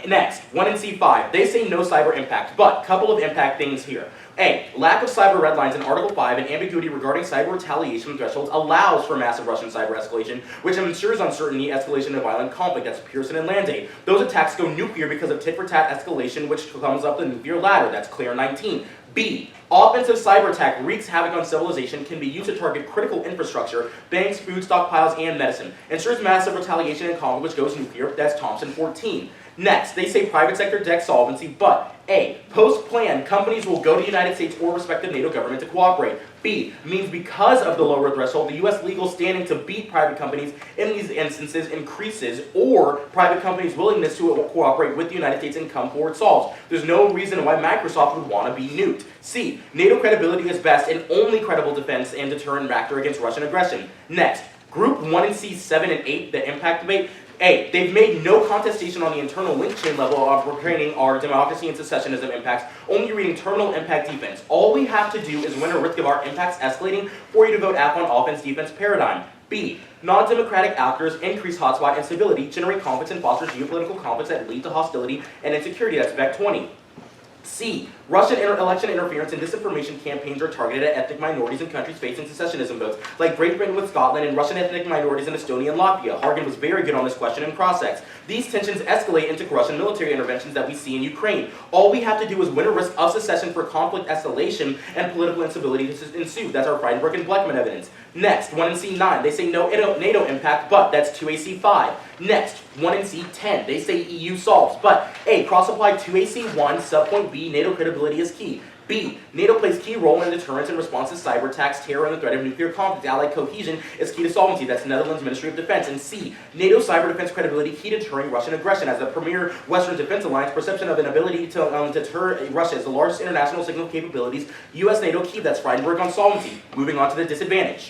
Next, 1 and C5. They say no cyber impact, but couple of impact things here. A, lack of cyber red lines in Article 5 and ambiguity regarding cyber retaliation thresholds allows for massive Russian cyber escalation, which ensures uncertainty, escalation, and violent conflict. That's Pearson and Landay. Those attacks go nuclear because of tit-for-tat escalation, which comes up the nuclear ladder. That's Claire 19. B, offensive cyber attack wreaks havoc on civilization, can be used to target critical infrastructure, banks, food stockpiles, and medicine. Ensures massive retaliation and conflict, which goes nuclear. That's Thompson 14. Next, they say private sector debt solvency, but A, post-plan, companies will go to the United States or respective NATO government to cooperate. B, means because of the lower threshold, the U.S. legal standing to beat private companies in these instances increases, or private companies' willingness to cooperate with the United States and come forward solves. There's no reason why Microsoft would want to be nuked. C, NATO credibility is best and only credible defense and deterrent factor against Russian aggression. Next, Group 1 and C 7 and 8, the impact debate. A, they've made no contestation on the internal link chain level of retaining our democracy and secessionism impacts, only reading terminal impact defense. All we have to do is win a risk of our impacts escalating for you to vote F on offense-defense paradigm. B, non-democratic actors increase hotspot instability, generate conflicts, and foster geopolitical conflicts that lead to hostility and insecurity. That's Beck 20. C, Russian election interference and disinformation campaigns are targeted at ethnic minorities in countries facing secessionism votes, like Great Britain with Scotland and Russian ethnic minorities in Estonia and Latvia. Hargan was very good on this question in Cross-Ex. These tensions escalate into Russian military interventions that we see in Ukraine. All we have to do is win a risk of secession for conflict escalation and political instability to ensue. That's our Freidenberg and Bleckman evidence. Next, 1 and C9, they say no NATO impact, but that's 2AC5. Next, 1 and C10, they say EU solves, but A, cross-apply 2AC1, subpoint B, NATO credibility is key. B, NATO plays key role in deterrence in response to cyber attacks, terror, and the threat of nuclear conflict. Allied cohesion is key to solvency. That's Netherlands Ministry of Defense. And C, NATO cyber defense credibility key to deterring Russian aggression. As the premier Western defense alliance, perception of an ability to deter Russia as the largest international signal capabilities, U.S. NATO key. That's Freidenberg on solvency. Moving on to the disadvantage.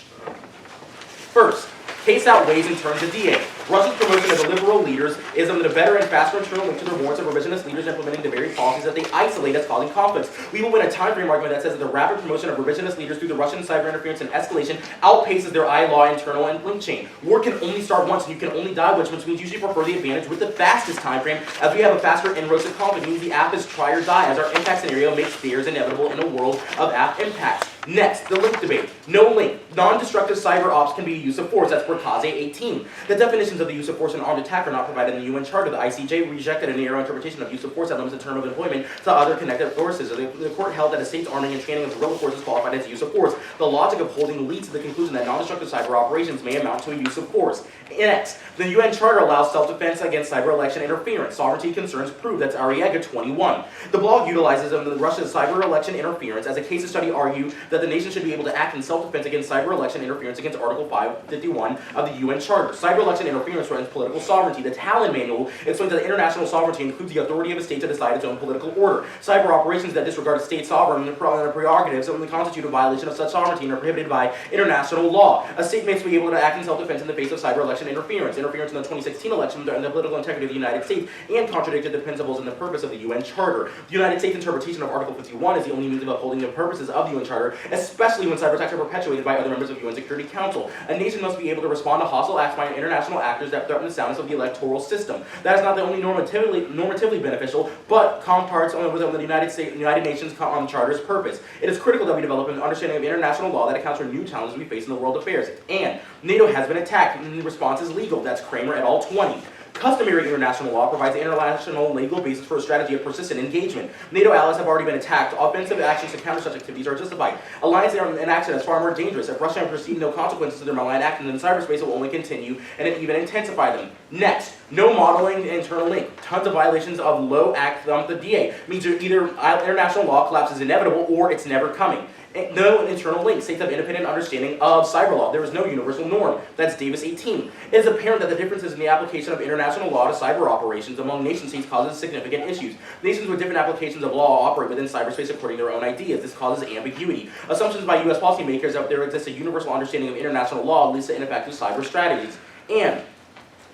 First, case outweighs in terms of DA. Russia's promotion of the liberal leaders is of the better and faster internal link to the rewards of revisionist leaders implementing the very policies that they isolate as causing conflicts. We will win a time frame argument that says that the rapid promotion of revisionist leaders through the Russian cyber interference and escalation outpaces their law internal and link chain. War can only start once and you can only die once, which means you usually prefer the advantage with the fastest time frame, as we have a faster inroads to conflict. It means the app is try or die, as our impact scenario makes fears inevitable in a world of app impacts. Next, the link debate. No link. Non-destructive cyber ops can be a use of force. That's Barkley 18. The definitions of the use of force and armed attack are not provided in the UN Charter. The ICJ rejected a narrow interpretation of use of force that limits the term of employment to other connected forces. The court held that a state's arming and training of guerrilla forces qualified as use of force. The logic of holding leads to the conclusion that non-destructive cyber operations may amount to a use of force. Next, the UN Charter allows self-defense against cyber election interference. Sovereignty concerns prove. That's Ariega 21. The blog utilizes Russia's cyber election interference as a case study argue that the nation should be able to act in self-defense against cyber election interference against Article 551 of the UN Charter. Cyber election interference threatens political sovereignty. The Tallinn Manual explains that international sovereignty includes the authority of a state to decide its own political order. Cyber operations that disregard a state's sovereign prerogatives only constitute a violation of such sovereignty and are prohibited by international law. A state must be able to act in self-defense in the face of cyber election interference. Interference in the 2016 election and the political integrity of the United States and contradicted the principles and the purpose of the UN Charter. The United States interpretation of Article 51 is the only means of upholding the purposes of the UN Charter, especially when cyber attacks are perpetuated by other members of UN Security Council. A nation must be able to respond to hostile acts by international actors that threaten the soundness of the electoral system. That is not only normatively beneficial, but comparts with the United Nations Charter's purpose. It is critical that we develop an understanding of international law that accounts for new challenges we face in the world affairs. And NATO has been attacked, and the response is legal. That's Kramer et al. 20. Customary international law provides the international legal basis for a strategy of persistent engagement. NATO allies have already been attacked. Offensive actions to counter such activities are justified. Alliance in action is far more dangerous. If Russia perceives no consequences to their malign actions in cyberspace, it will only continue and even intensify them. Next, no modeling internal link. Tons of violations of low act thump the DA. Means either international law collapse is inevitable or it's never coming. No internal link. States have independent understanding of cyber law. There is no universal norm. That's Davis 18. It is apparent that the differences in the application of international law to cyber operations among nation states causes significant issues. Nations with different applications of law operate within cyberspace according to their own ideas. This causes ambiguity. Assumptions by U.S. policymakers that there exists a universal understanding of international law leads to ineffective cyber strategies. And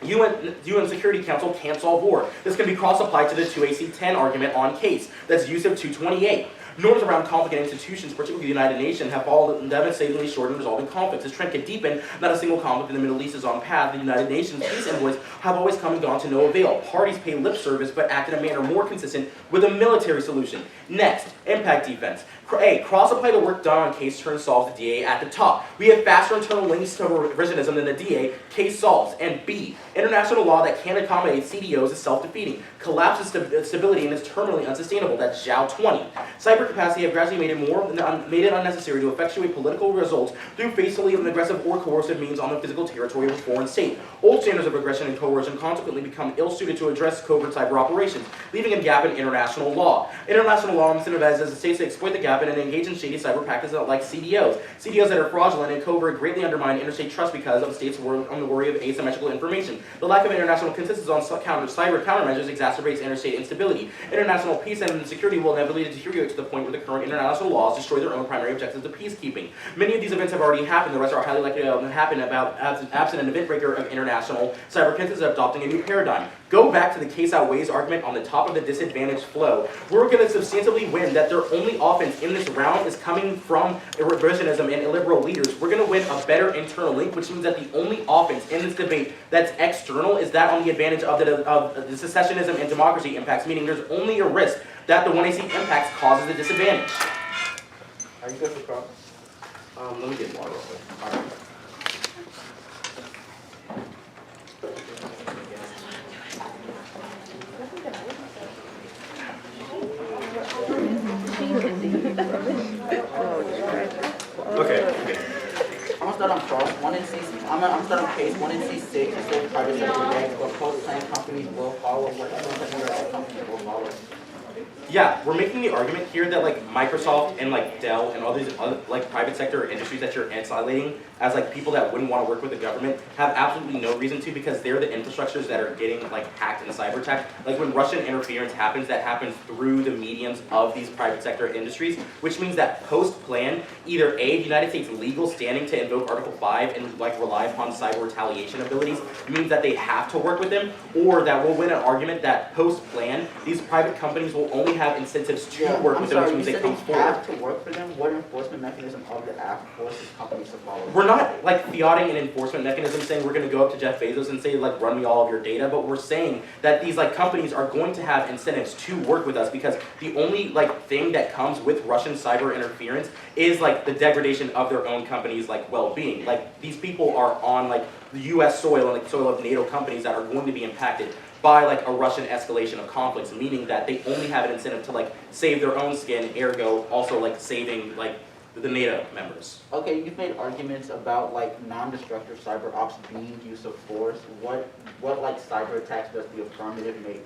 UN Security Council can't solve war. This can be cross-applied to the 2AC10 argument on case. That's use of 228. Norms around complicated institutions, particularly the United Nations, have fallen devastatingly short in resolving conflicts. This trend could deepen. Not a single conflict in the Middle East is on path. The United Nations peace envoys have always come and gone to no avail. Parties pay lip service but act in a manner more consistent with a military solution. Next, impact defense. A, cross-apply the work done on case turn solves the DA at the top. We have faster internal links to revisionism than the DA, case solves. And B, international law that can't accommodate CDOs is self-defeating, collapses stability, and is terminally unsustainable. That's Zhao 20. Cyber capacity have gradually made it unnecessary to effectuate political results through faithfully and aggressive or coercive means on the physical territory of a foreign state. Old standards of aggression and coercion consequently become ill-suited to address covert cyber operations, leaving a gap in international law. International law incentivizes the states to exploit the gap and engage in shady cyber practices like CDOs. CDOs that are fraudulent and covert greatly undermine interstate trust because of states on the worry of asymmetrical information. The lack of international consensus on cyber countermeasures exacerbates interstate instability. International peace and security will inevitably deteriorate to the point where the current international laws destroy their own primary objectives of peacekeeping. Many of these events have already happened. The rest are highly likely to happen absent an event breaker of international cyber consensus adopting a new paradigm. Go back to the case outweighs argument on the top of the disadvantaged flow. We're going to substantially win that their only offense in this round is coming from revisionism and illiberal leaders. We're going to win a better internal link, which means that the only offense in this debate that's external is that on the advantage of the secessionism and democracy impacts, meaning there's only a risk that the 1AC impacts causes a disadvantage. Are you good for cross? Let me get water real quick. All right. Okay. I'm gonna start on cross. I'm gonna start on case 1 in C6. It says private sector banks or post-plan companies will follow. What companies will follow? Yeah, we're making the argument here that like Microsoft and like Dell and all these other like private sector industries that you're isolating as like people that wouldn't want to work with the government have absolutely no reason to, because they're the infrastructures that are getting like hacked in a cyber attack. Like when Russian interference happens, that happens through the mediums of these private sector industries, which means that post-plan, either A, the United States legal standing to invoke Article 5 and like rely upon cyber retaliation abilities means that they have to work with them, or that we'll win an argument that post-plan, these private companies will only have incentives to Yeah, work I'm with them, sorry, which you means they said come they forward. have to work for them. What enforcement mechanism of the app forces companies to follow? We're not like fiating an enforcement mechanism saying we're going to go up to Jeff Bezos and say like run me all of your data, but we're saying that these like companies are going to have incentives to work with us because the only like thing that comes with Russian cyber interference is like the degradation of their own companies' like well-being. Like these people are on like the U.S. soil and like soil of NATO companies that are going to be impacted by like a Russian escalation of conflicts, meaning that they only have an incentive to like save their own skin, ergo also like saving like the NATO members. Okay, you've made arguments about like non-destructive cyber ops being use of force. What like cyber attacks does the affirmative make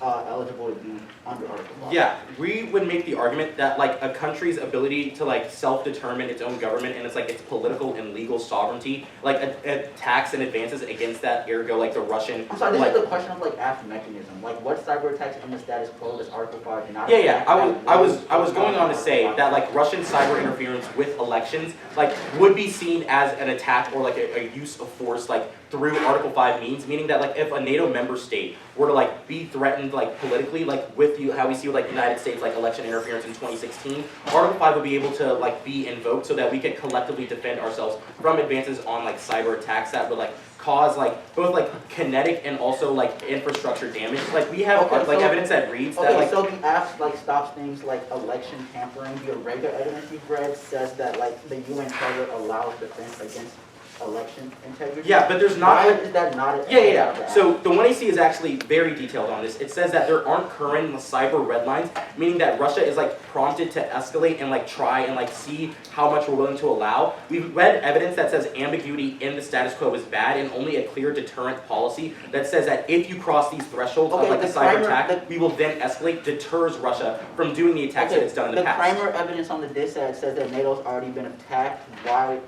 eligible to be under Article 5? Yeah, we would make the argument that like a country's ability to like self-determine its own government and it's like its political and legal sovereignty, like attacks and advances against that, ergo like the Russian. I'm sorry, this like, is the question of like app mechanism. Like what cyber attacks in the status quo does Article 5 not? Yeah, I was going on to say that like Russian cyber interference with elections like would be seen as an attack or like a use of force like through Article 5 means, meaning that like if a NATO member state were to like be threatened like politically, like with you how we see with like the United States like election interference in 2016, Article 5 would be able to like be invoked so that we could collectively defend ourselves from advances on like cyber attacks that would like cause like both like kinetic and also like infrastructure damage. Like we have Okay, like so- evidence that reads that Okay, like so the app like stops things like election tampering. The irregular evidence you've read says that like the UN Charter allows defense against election integrity. yeah, but there's not Why is that not? Yeah. So the 1AC is actually very detailed on this. It says that there aren't current cyber red lines, meaning that Russia is like prompted to escalate and like try and like see how much we're willing to allow. We've read evidence that says ambiguity in the status quo is bad and only a clear deterrent policy that says that if you cross these thresholds of Okay, like a the cyber primer- attack, we will then escalate, deters Russia from doing the attacks that it's done in the past. primer evidence on the DISAD says that NATO's already been attacked. Why,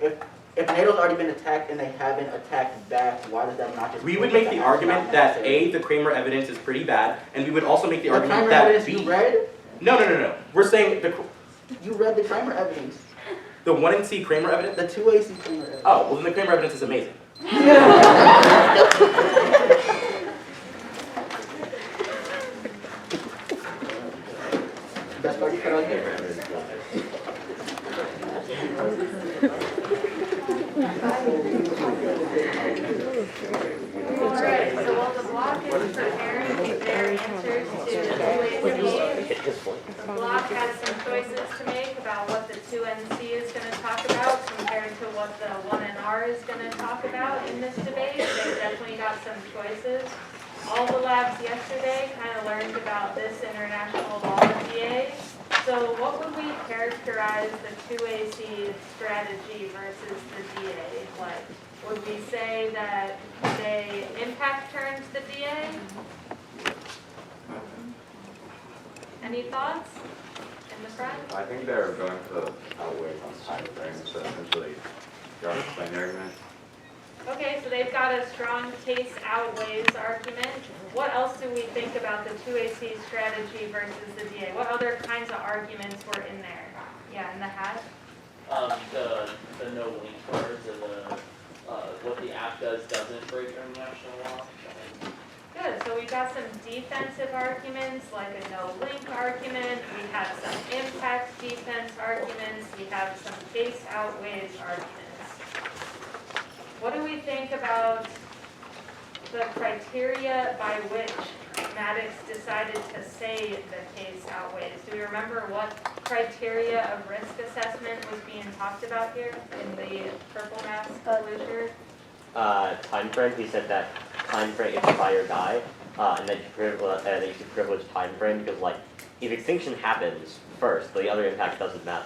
if NATO's already been attacked and they haven't attacked back, why does that not just? We prove would make that the that's argument not that necessary? the Kramer evidence is pretty bad, and we would also make the The argument primer that evidence you read? No. We're saying You read the Kramer evidence. the 1NC Kramer evidence. The 2AC Kramer evidence. Oh, well then the Kramer evidence is amazing. Best part you put on here. Alright, so while the block is preparing their answers to the two ACs, the block has some choices to make about what the 2NC is gonna talk about compared to what the 1NR is gonna talk about in this debate. They've definitely got some choices. All the labs yesterday kind of learned about this international law DA. So what would we characterize the 2AC strategy versus the DA like? Would we say that they impact turns the DA? Any thoughts in the front? I think they're going to outweigh on time frame, so essentially, you already explained the argument. Okay, so they've got a strong case outweighs argument. What else do we think about the 2AC strategy versus the DA? What other kinds of arguments were in there? Yeah, in the hat? The no link words and the, what the app doesn't break international law. Good, so we got some defensive arguments, like a no link argument. We have some impact defense arguments. We have some case outweighs arguments. What do we think about the criteria by which Maddox decided to say the case outweighs? Do we remember what criteria of risk assessment was being talked about here in the purple mask literature? Time frame. He said that time frame is buy or die, and then you should privilege time frame because like if extinction happens first, the other impact doesn't matter.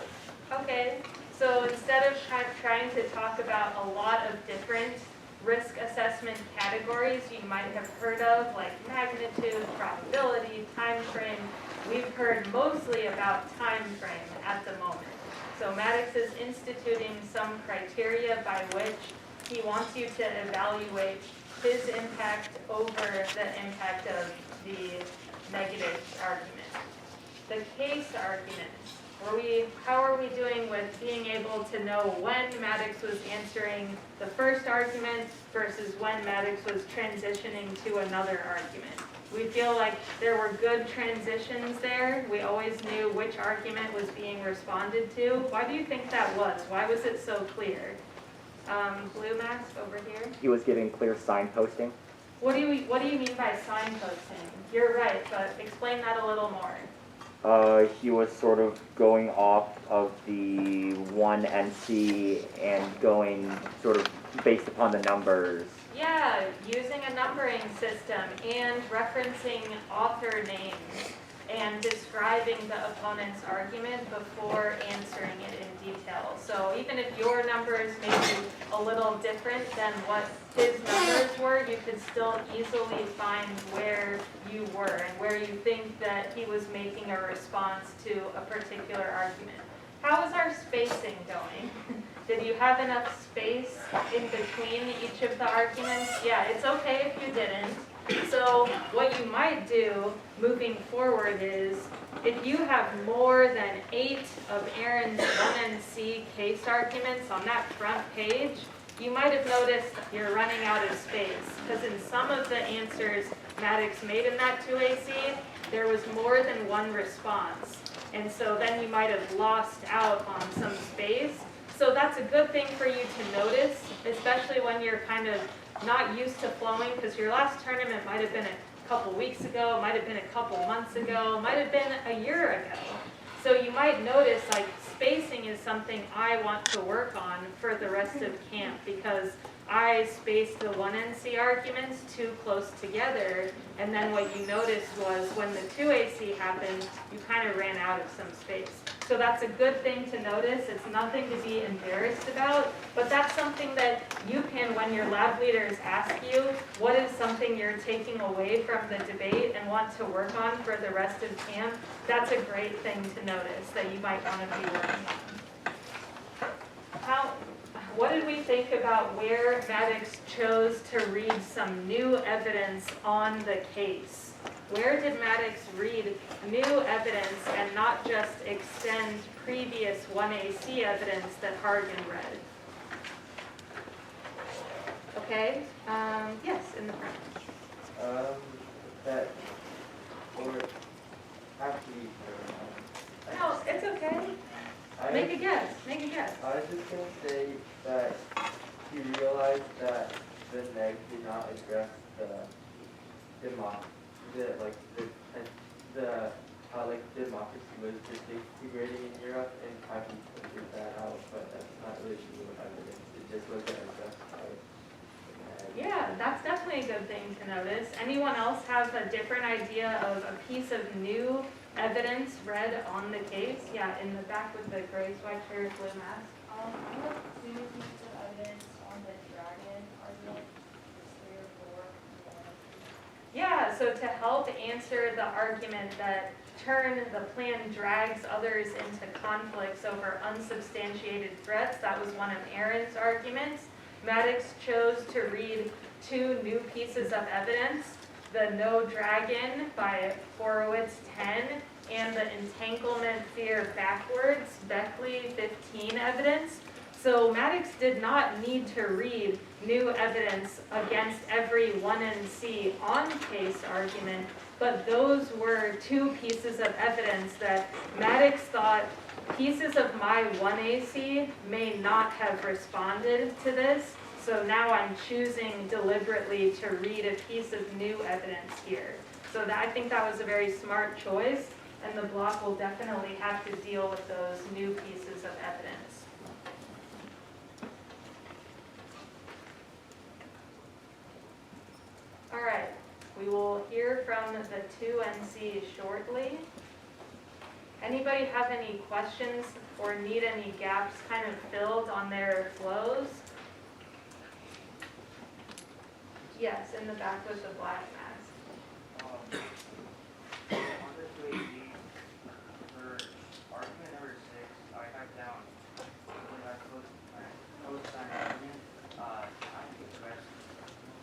Okay, so instead of trying to talk about a lot of different risk assessment categories you might have heard of, like magnitude, probability, time frame, we've heard mostly about time frame at the moment. So Maddox is instituting some criteria by which he wants you to evaluate his impact over the impact of the negative argument. The case arguments. How are we doing with being able to know when Maddox was answering the first argument versus when Maddox was transitioning to another argument? We feel like there were good transitions there. We always knew which argument was being responded to. Why do you think that was? Why was it so clear? Blue mask over here. He was giving clear signposting. What do you mean by signposting? You're right, but explain that a little more. He was sort of going off of the one NC and going sort of based upon the numbers. Yeah, using a numbering system and referencing author names and describing the opponent's argument before answering it in detail. So even if your numbers may be a little different than what his numbers were, you could still easily find where you were and where you think that he was making a response to a particular argument. How is our spacing going? Did you have enough space in between each of the arguments? Yeah, it's okay if you didn't. So what you might do moving forward is, if you have more than 8 of Aaron's 1NC case arguments on that front page, you might have noticed you're running out of space, because in some of the answers Maddox made in that 2AC, there was more than one response. And so then you might have lost out on some space. So that's a good thing for you to notice, especially when you're kind of not used to flowing, because your last tournament might have been a couple weeks ago, might have been a couple months ago, might have been a year ago. So you might notice, like, spacing is something I want to work on for the rest of camp, because I spaced the 1NC arguments too close together, and then what you noticed was when the 2AC happened, you kind of ran out of some space. So that's a good thing to notice. It's nothing to be embarrassed about, but that's something that you can, when your lab leaders ask you, what is something you're taking away from the debate and want to work on for the rest of camp, that's a great thing to notice that you might want to be working on. What did we think about where Maddox chose to read some new evidence on the case? Where did Maddox read new evidence and not just extend previous 1AC evidence that Hargan read? Okay, yes, in the front. That, or actually, No, it's okay. Make a guess, make a guess. I was just gonna say that he realized that the neg did not address democracy was disintegrating in Europe, and how he figured that out, but that's not really new evidence. It just wasn't addressed by the neg. Yeah, that's definitely a good thing to notice. Anyone else have a different idea of a piece of new evidence read on the case? Yeah, in the back with the gray sweatshirt, blue mask. I have 2 pieces of evidence on the dragon argument, 3 or 4. Yeah, so to help answer the argument that the plan drags others into conflicts over unsubstantiated threats, that was one of Aaron's arguments. Maddox chose to read 2 new pieces of evidence, the no dragon by Horowitz 10 and the entanglement fear backwards, Barkley 15 evidence. So Maddox did not need to read new evidence against every 1NC on case argument, but those were 2 pieces of evidence that Maddox thought pieces of my 1AC may not have responded to this. So now I'm choosing deliberately to read a piece of new evidence here. So I think that was a very smart choice, and the block will definitely have to deal with those new pieces of evidence. All right, we will hear from the 2NC shortly. Anybody have any questions or need any gaps kind of filled on their flows? Yes, in the back with the black mask. On the 2AC, for argument number 6, I have down when I post-time argument, I think the rest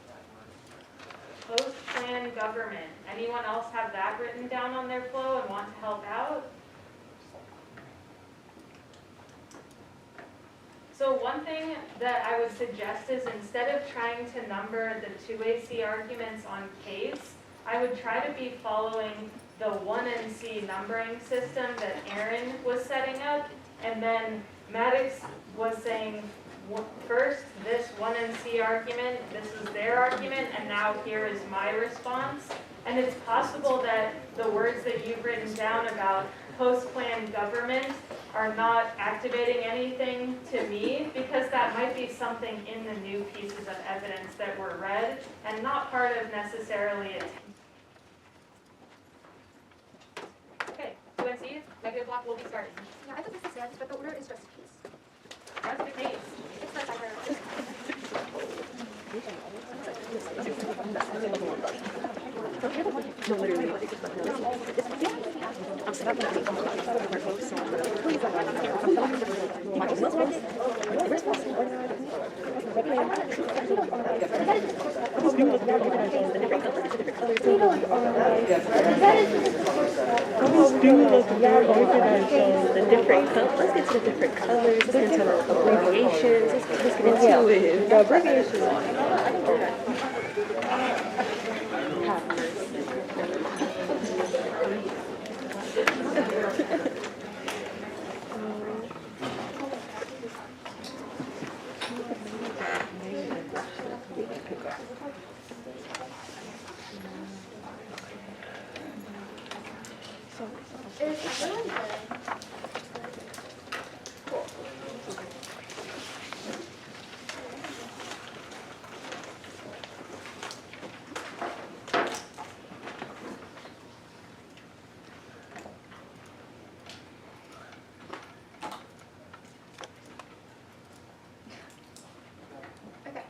that works. Post-plan government. Anyone else have that written down on their flow and want to help out? So one thing that I would suggest is, instead of trying to number the 2AC arguments on case, I would try to be following the 1NC numbering system that Aaron was setting up, and then Maddox was saying, first, this 1NC argument, this is their argument, and now here is my response. And it's possible that the words that you've written down about post-plan government are not activating anything to me, because that might be something in the new pieces of evidence that were read, and not part of necessarily it. Okay, UNC, negative block will be starting. Yeah, I think this is it, but the order is just a case. That's the case. It's the cyber. The different colors. Let's get to the different colors. Let's get to the abbreviations. Let's get into it. The abbreviations. Is everyone good? Cool. Okay.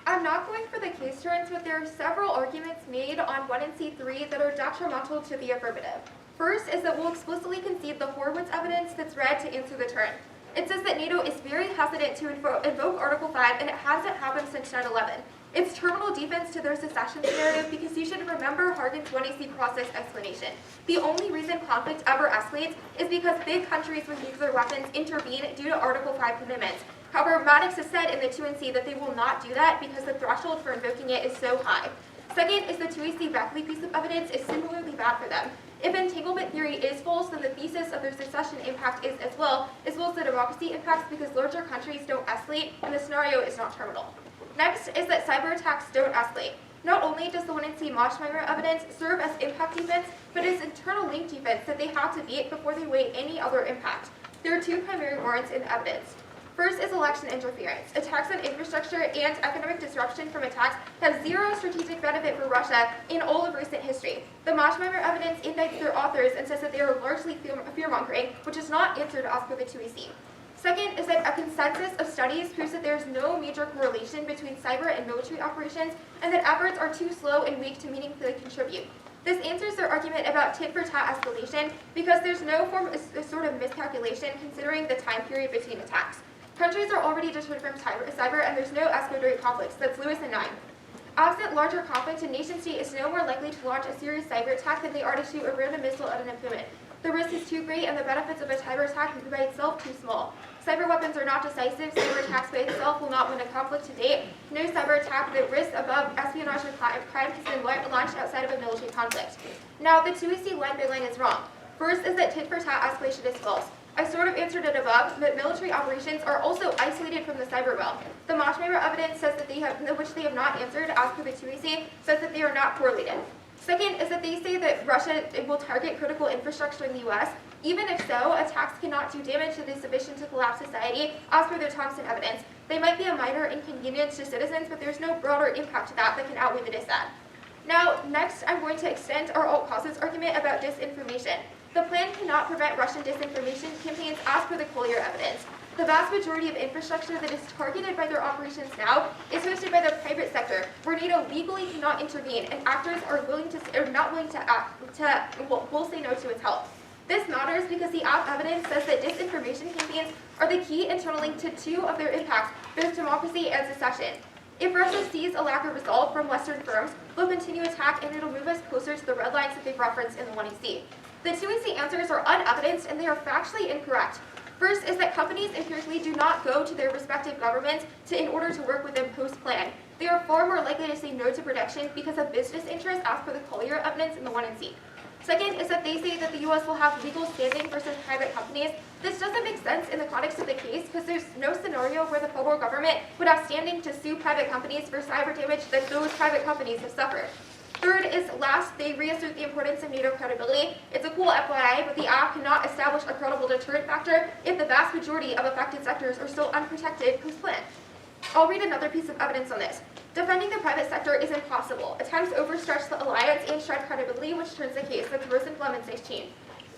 I'm not going for the case turns, but there are several arguments made on 1NC3 that are detrimental to the affirmative. First is that we'll explicitly concede the Horwitz evidence that's read to answer the turn. It says that NATO is very hesitant to invoke Article 5, and it hasn't happened since 9/11. It's terminal defense to their secession narrative, because you should remember Hargan's 1AC process explanation. The only reason conflict ever escalates is because big countries with nuclear weapons intervene due to Article 5 commitments. However, Maddox has said in the 2NC that they will not do that because the threshold for invoking it is so high. Second is the 2AC Barkley piece of evidence is similarly bad for them. If entanglement theory is false, then the thesis of their secession impact is as well as the democracy impacts, because larger countries don't escalate and the scenario is not terminal. Next is that cyber attacks don't escalate. Not only does the 1NC Moschmeyer evidence serve as impact defense, but it's internal link defense that they have to beat before they weigh any other impact. There are two primary warrants in the evidence. First is election interference. Attacks on infrastructure and economic disruption from attacks have zero strategic benefit for Russia in all of recent history. The Moschmeyer evidence indicts their authors and says that they are largely fear-mongering, which is not answered as per the 2AC. Second is that a consensus of studies proves that there is no major correlation between cyber and military operations, and that efforts are too slow and weak to meaningfully contribute. This answers their argument about tit-for-tat escalation, because there's no sort of miscalculation considering the time period between attacks. Countries are already deterred from cyber, and there's no escalatory conflicts. That's Lewis and 9. Absent larger conflict, a nation-state is no more likely to launch a serious cyber attack than they are to shoot a random missile at an opponent. The risk is too great, and the benefits of a cyber attack by itself too small. Cyber weapons are not decisive. Cyber attacks by itself will not win a conflict to date. No cyber attack that risks above espionage or crime has been launched outside of a military conflict. Now, the 2AC line by line is wrong. First is that tit-for-tat escalation is false. I sort of answered it above, but military operations are also isolated from the cyber realm. The Moschmeyer evidence says that which they have not answered, as per the 2AC, says that they are not correlated. Second is that they say that Russia will target critical infrastructure in the US. Even if so, attacks cannot do damage that is sufficient to collapse society, as per their Thompson evidence. They might be a minor inconvenience to citizens, but there's no broader impact to that can outweigh the dissad. Now, next, I'm going to extend our alt causes argument about disinformation. The plan cannot prevent Russian disinformation campaigns, as per the Collier evidence. The vast majority of infrastructure that is targeted by their operations now is hosted by the private sector, where NATO legally cannot intervene, and actors are not willing to will say no to its help. This matters because the evidence says that disinformation campaigns are the key internal link to two of their impacts, both democracy and secession. If Russia sees a lack of resolve from Western firms, they'll continue attack, and it'll move us closer to the red lines that they've referenced in the 1EC. The 2EC answers are unevidenced, and they are factually incorrect. First is that companies empirically do not go to their respective governments in order to work with them post-plan. They are far more likely to say no to protection because of business interests as per the Collier evidence in the 1 and C. Second is that they say that the U.S. will have legal standing versus private companies. This doesn't make sense in the context of the case because there's no scenario where the federal government would have standing to sue private companies for cyber damage that those private companies have suffered. Third is last, they reassert the importance of NATO credibility. It's a cool FYI, but the act cannot establish a credible deterrent factor if the vast majority of affected sectors are still unprotected post-plan. I'll read another piece of evidence on this. Defending the private sector is impossible. Attempts overstretch the alliance and shred credibility, which turns the case. That's Rosenblum and 16.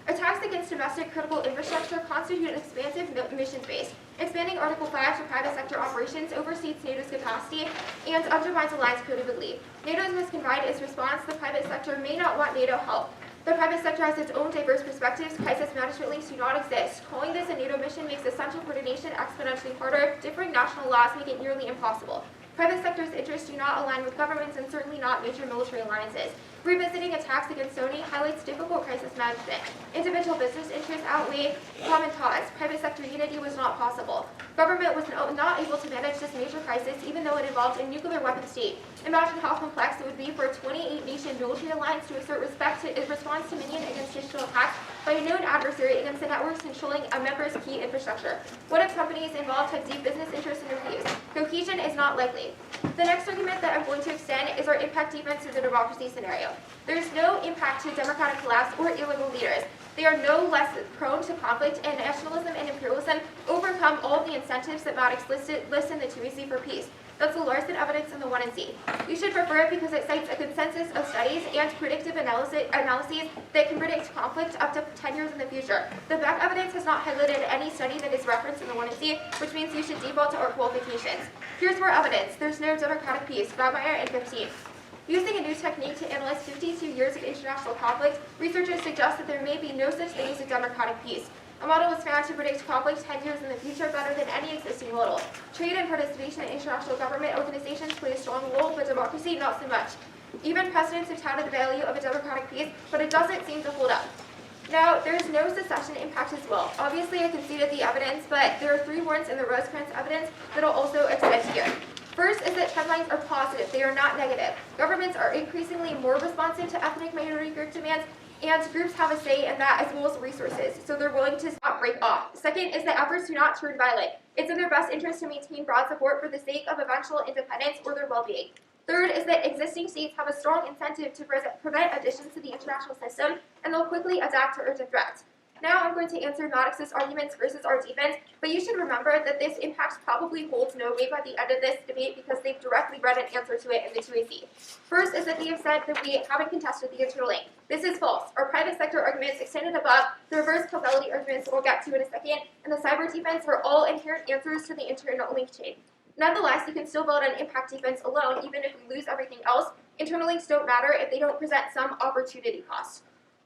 Attacks against domestic critical infrastructure constitute an expansive mission space. Expanding Article 5 to private sector operations overstates NATO's capacity and undermines alliance credibility. NATO must confide its response. The private sector may not want NATO help. The private sector has its own diverse perspectives. Crisis management links do not exist. Calling this a NATO mission makes essential coordination exponentially harder. Differing national laws make it nearly impossible. Private sector's interests do not align with governments and certainly not major military alliances. Revisiting attacks against Sony highlights difficult crisis management. Individual business interests outweigh common cause. Private sector unity was not possible. Government was not able to manage this major crisis even though it involved a nuclear weapon state. Imagine how complex it would be for a 28-nation military alliance to assert response to minion against digital attacks by a known adversary against the networks controlling a member's key infrastructure. What if companies involved have deep business interests and refuse? Cohesion is not likely. The next argument that I'm going to extend is our impact defense to the democracy scenario. There is no impact to democratic collapse or illegal leaders. They are no less prone to conflict, and nationalism and imperialism overcome all of the incentives that Maddox lists in the 2AC for peace. That's the Larson evidence in the 1 and C. You should prefer it because it cites a consensus of studies and predictive analyses that can predict conflict up to 10 years in the future. The Beck evidence has not highlighted any study that is referenced in the 1 and C, which means you should default to our qualifications. Here's more evidence. There's no democratic peace. Grabmeyer and 15. Using a new technique to analyze 52 years of international conflict, researchers suggest that there may be no such thing as a democratic peace. A model was found to predict conflict 10 years in the future better than any existing model. Trade and participation in international government organizations play a strong role, but democracy not so much. Even presidents have touted the value of a democratic peace, but it doesn't seem to hold up. Now, there's no secession impact as well. Obviously, I conceded the evidence, but there are 3 warrants in the Rosecrans evidence that I'll also extend here. First is that trend lines are positive, they are not negative. Governments are increasingly more responsive to ethnic minority group demands, and groups have a say in that as well as resources, so they're willing to not break off. Second is that efforts do not turn violent. It's in their best interest to maintain broad support for the sake of eventual independence or their well-being. Third is that existing states have a strong incentive to prevent additions to the international system, and they'll quickly adapt to urgent threats. Now I'm going to answer Maddox's arguments versus our defense, but you should remember that this impact probably holds no weight by the end of this debate because they've directly read an answer to it in the 2AC. First is that they have said that we haven't contested the internal link. This is false. Our private sector arguments extended above, the reverse causality arguments we'll get to in a second, and the cyber defense are all inherent answers to the internal link chain. Nonetheless, you can still build an impact defense alone even if we lose everything else. Internal links don't matter if they don't present some opportunity cost.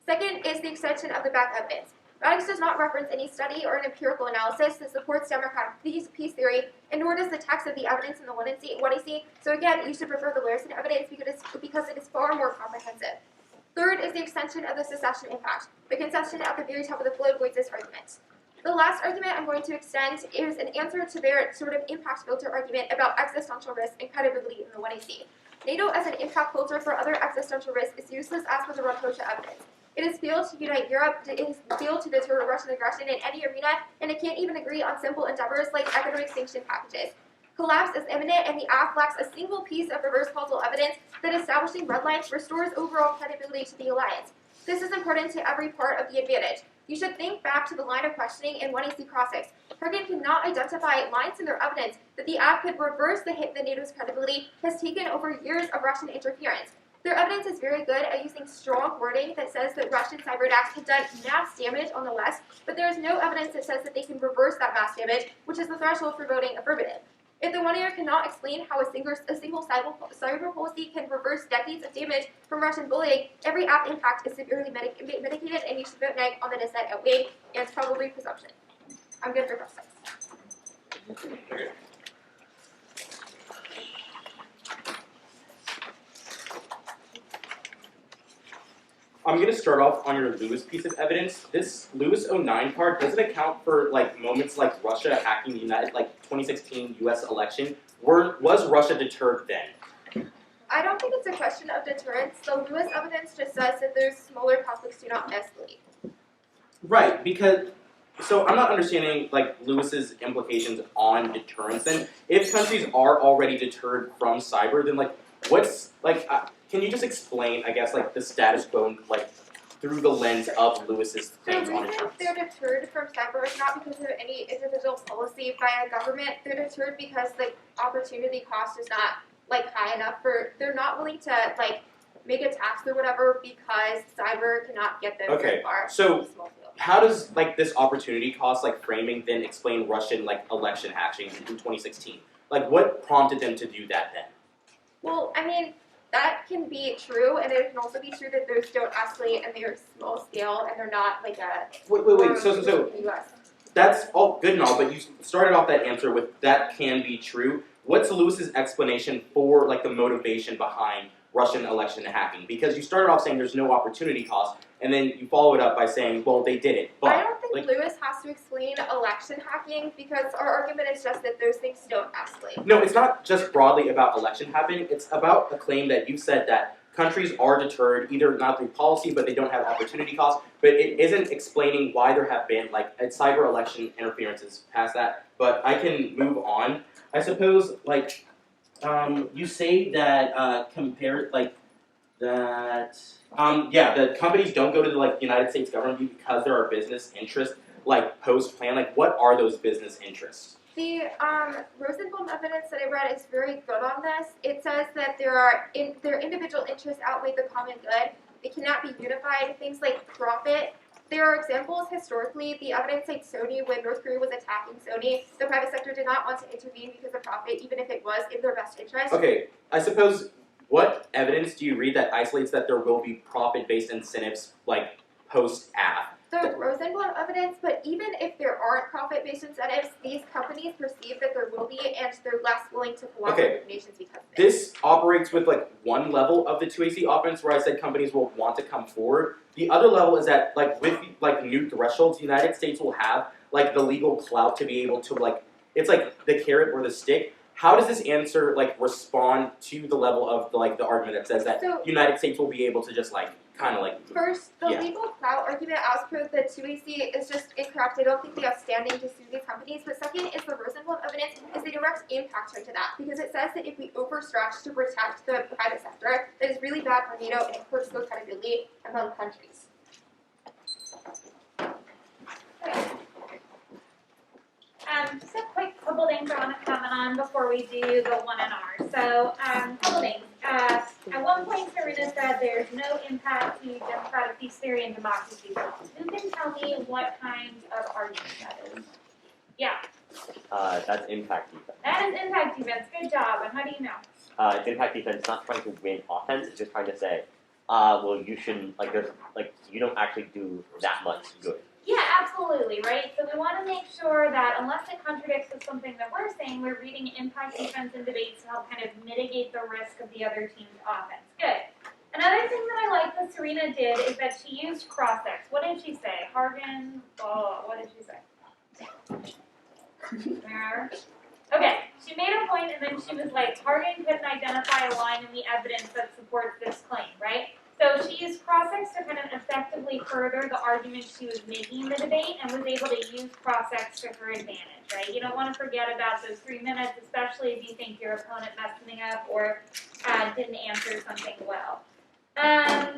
Second is the extension of the back evidence. Maddox does not reference any study or an empirical analysis that supports democratic peace theory, and nor does the text of the evidence in the 1AC. So again, you should prefer the Larson evidence because it is far more comprehensive. Third is the extension of the secession impact. The concession at the very top of the flow avoids this argument. The last argument I'm going to extend is an answer to their sort of impact filter argument about existential risk and credibility in the 1AC. NATO as an impact filter for other existential risks is useless as per the Rapprocha evidence. It has failed to unite Europe, it has failed to deter Russian aggression in any arena, and it can't even agree on simple endeavors like economic sanction packages. Collapse is imminent, and the AF lacks a single piece of reverse causal evidence that establishing red lines restores overall credibility to the alliance. This is important to every part of the advantage. You should think back to the line of questioning in 1AC Crossix. Hergen cannot identify lines in their evidence that the AF could reverse the hit that NATO's credibility has taken over years of Russian interference. Their evidence is very good at using strong wording that says that Russian cyber attacks have done mass damage on the West, but there is no evidence that says that they can reverse that mass damage, which is the threshold for voting affirmative. If the one-year cannot explain how a single cyber policy can reverse decades of damage from Russian bullying, every app impact is severely mitigated, and you should vote neg on the dissent outweigh and probably presumption. I'm good for process. I'm gonna start off on your Lewis piece of evidence. This Lewis 09 card doesn't account for like moments like Russia hacking the 2016 U.S. election. Was Russia deterred then? I don't think it's a question of deterrence. The Lewis evidence just says that those smaller conflicts do not escalate. Right, because so I'm not understanding like Lewis's implications on deterrence. Then, if countries are already deterred from cyber, then like what's like? Can you just explain, I guess, like the status quo, like through the lens of Lewis's The claims on reason deterrence? they're deterred from cyber is not because of any individual policy by a government. They're deterred because the opportunity cost is not like high enough for. They're not willing to like make attacks or whatever because cyber cannot get them very far. So how does like this opportunity cost like framing then explain Russian like election hacking in 2016? Like what prompted them to do that then? Well, I mean, that can be true, and it can also be true that those don't escalate and they're small scale and they're not like a. Wait. So US. that's all good and all, but you started off that answer with that can be true. What's Lewis's explanation for like the motivation behind Russian election hacking? Because you started off saying there's no opportunity cost, and then you follow it up by saying, well, they did it. But I don't think Lewis has to explain election hacking because our argument is just that those things don't escalate. no, it's not just broadly about election happening. It's about a claim that you said that countries are deterred either not through policy, but they don't have opportunity costs. But it isn't explaining why there have been like cyber election interferences past that. But I can move on. I suppose like you say that compare like that. The companies don't go to the like United States government because there are business interests like post-plan. Like, what are those business interests? The Rosenblum evidence that I read is very good on this. It says that their individual interests outweigh the common good. They cannot be unified. Things like profit. There are examples historically. The evidence cites Sony when North Korea was attacking Sony. The private sector did not want to intervene because of profit, even if it was in their best interest. Okay, I suppose. What evidence do you read that isolates that there will be profit-based incentives like post-AF? The Rosenblum evidence, but even if there aren't profit-based incentives, these companies perceive that there will be, and they're less willing to cooperate with nations because of it. This operates with like one level of the 2AC offense where I said companies will want to come forward. The other level is that like with like new thresholds, the United States will have like the legal clout to be able to like, it's like the carrot or the stick. How does this answer like respond to the level of the argument that says that the United States will be able to just like kind of like first, the legal clout argument as per the 2AC is just incorrect. I don't think they have standing to sue these companies. But second is the Rosenblum evidence is the direct impact into that because it says that if we overstretch to protect the private sector, that is really bad for NATO and it hurts the credibility among countries. Just a quick couple things I want to comment on before we do the 1NR. So, couple things. At one point, Serena said there's no impact to democratic peace theory and democracy. Who can tell me what kind of argument that is? Yeah. That's impact defense. That is impact defense. Good job. And how do you know? It's impact defense, not trying to win offense. It's just trying to say, well, you shouldn't you don't actually do that much good. Yeah, absolutely, right? So we want to make sure that unless it contradicts with something that we're saying, we're reading impact defense and debates to help kind of mitigate the risk of the other team's offense. Good. Another thing that I like that Serena did is that she used cross-ex. What did she say? Hargan, what did she say? There. Okay, she made a point and then she was like, Hargan couldn't identify a line in the evidence that supports this claim, right? So she used cross-ex to kind of effectively further the argument she was making in the debate and was able to use cross-ex to her advantage, right? You don't want to forget about those 3 minutes, especially if you think your opponent messed something up or didn't answer something well. Let's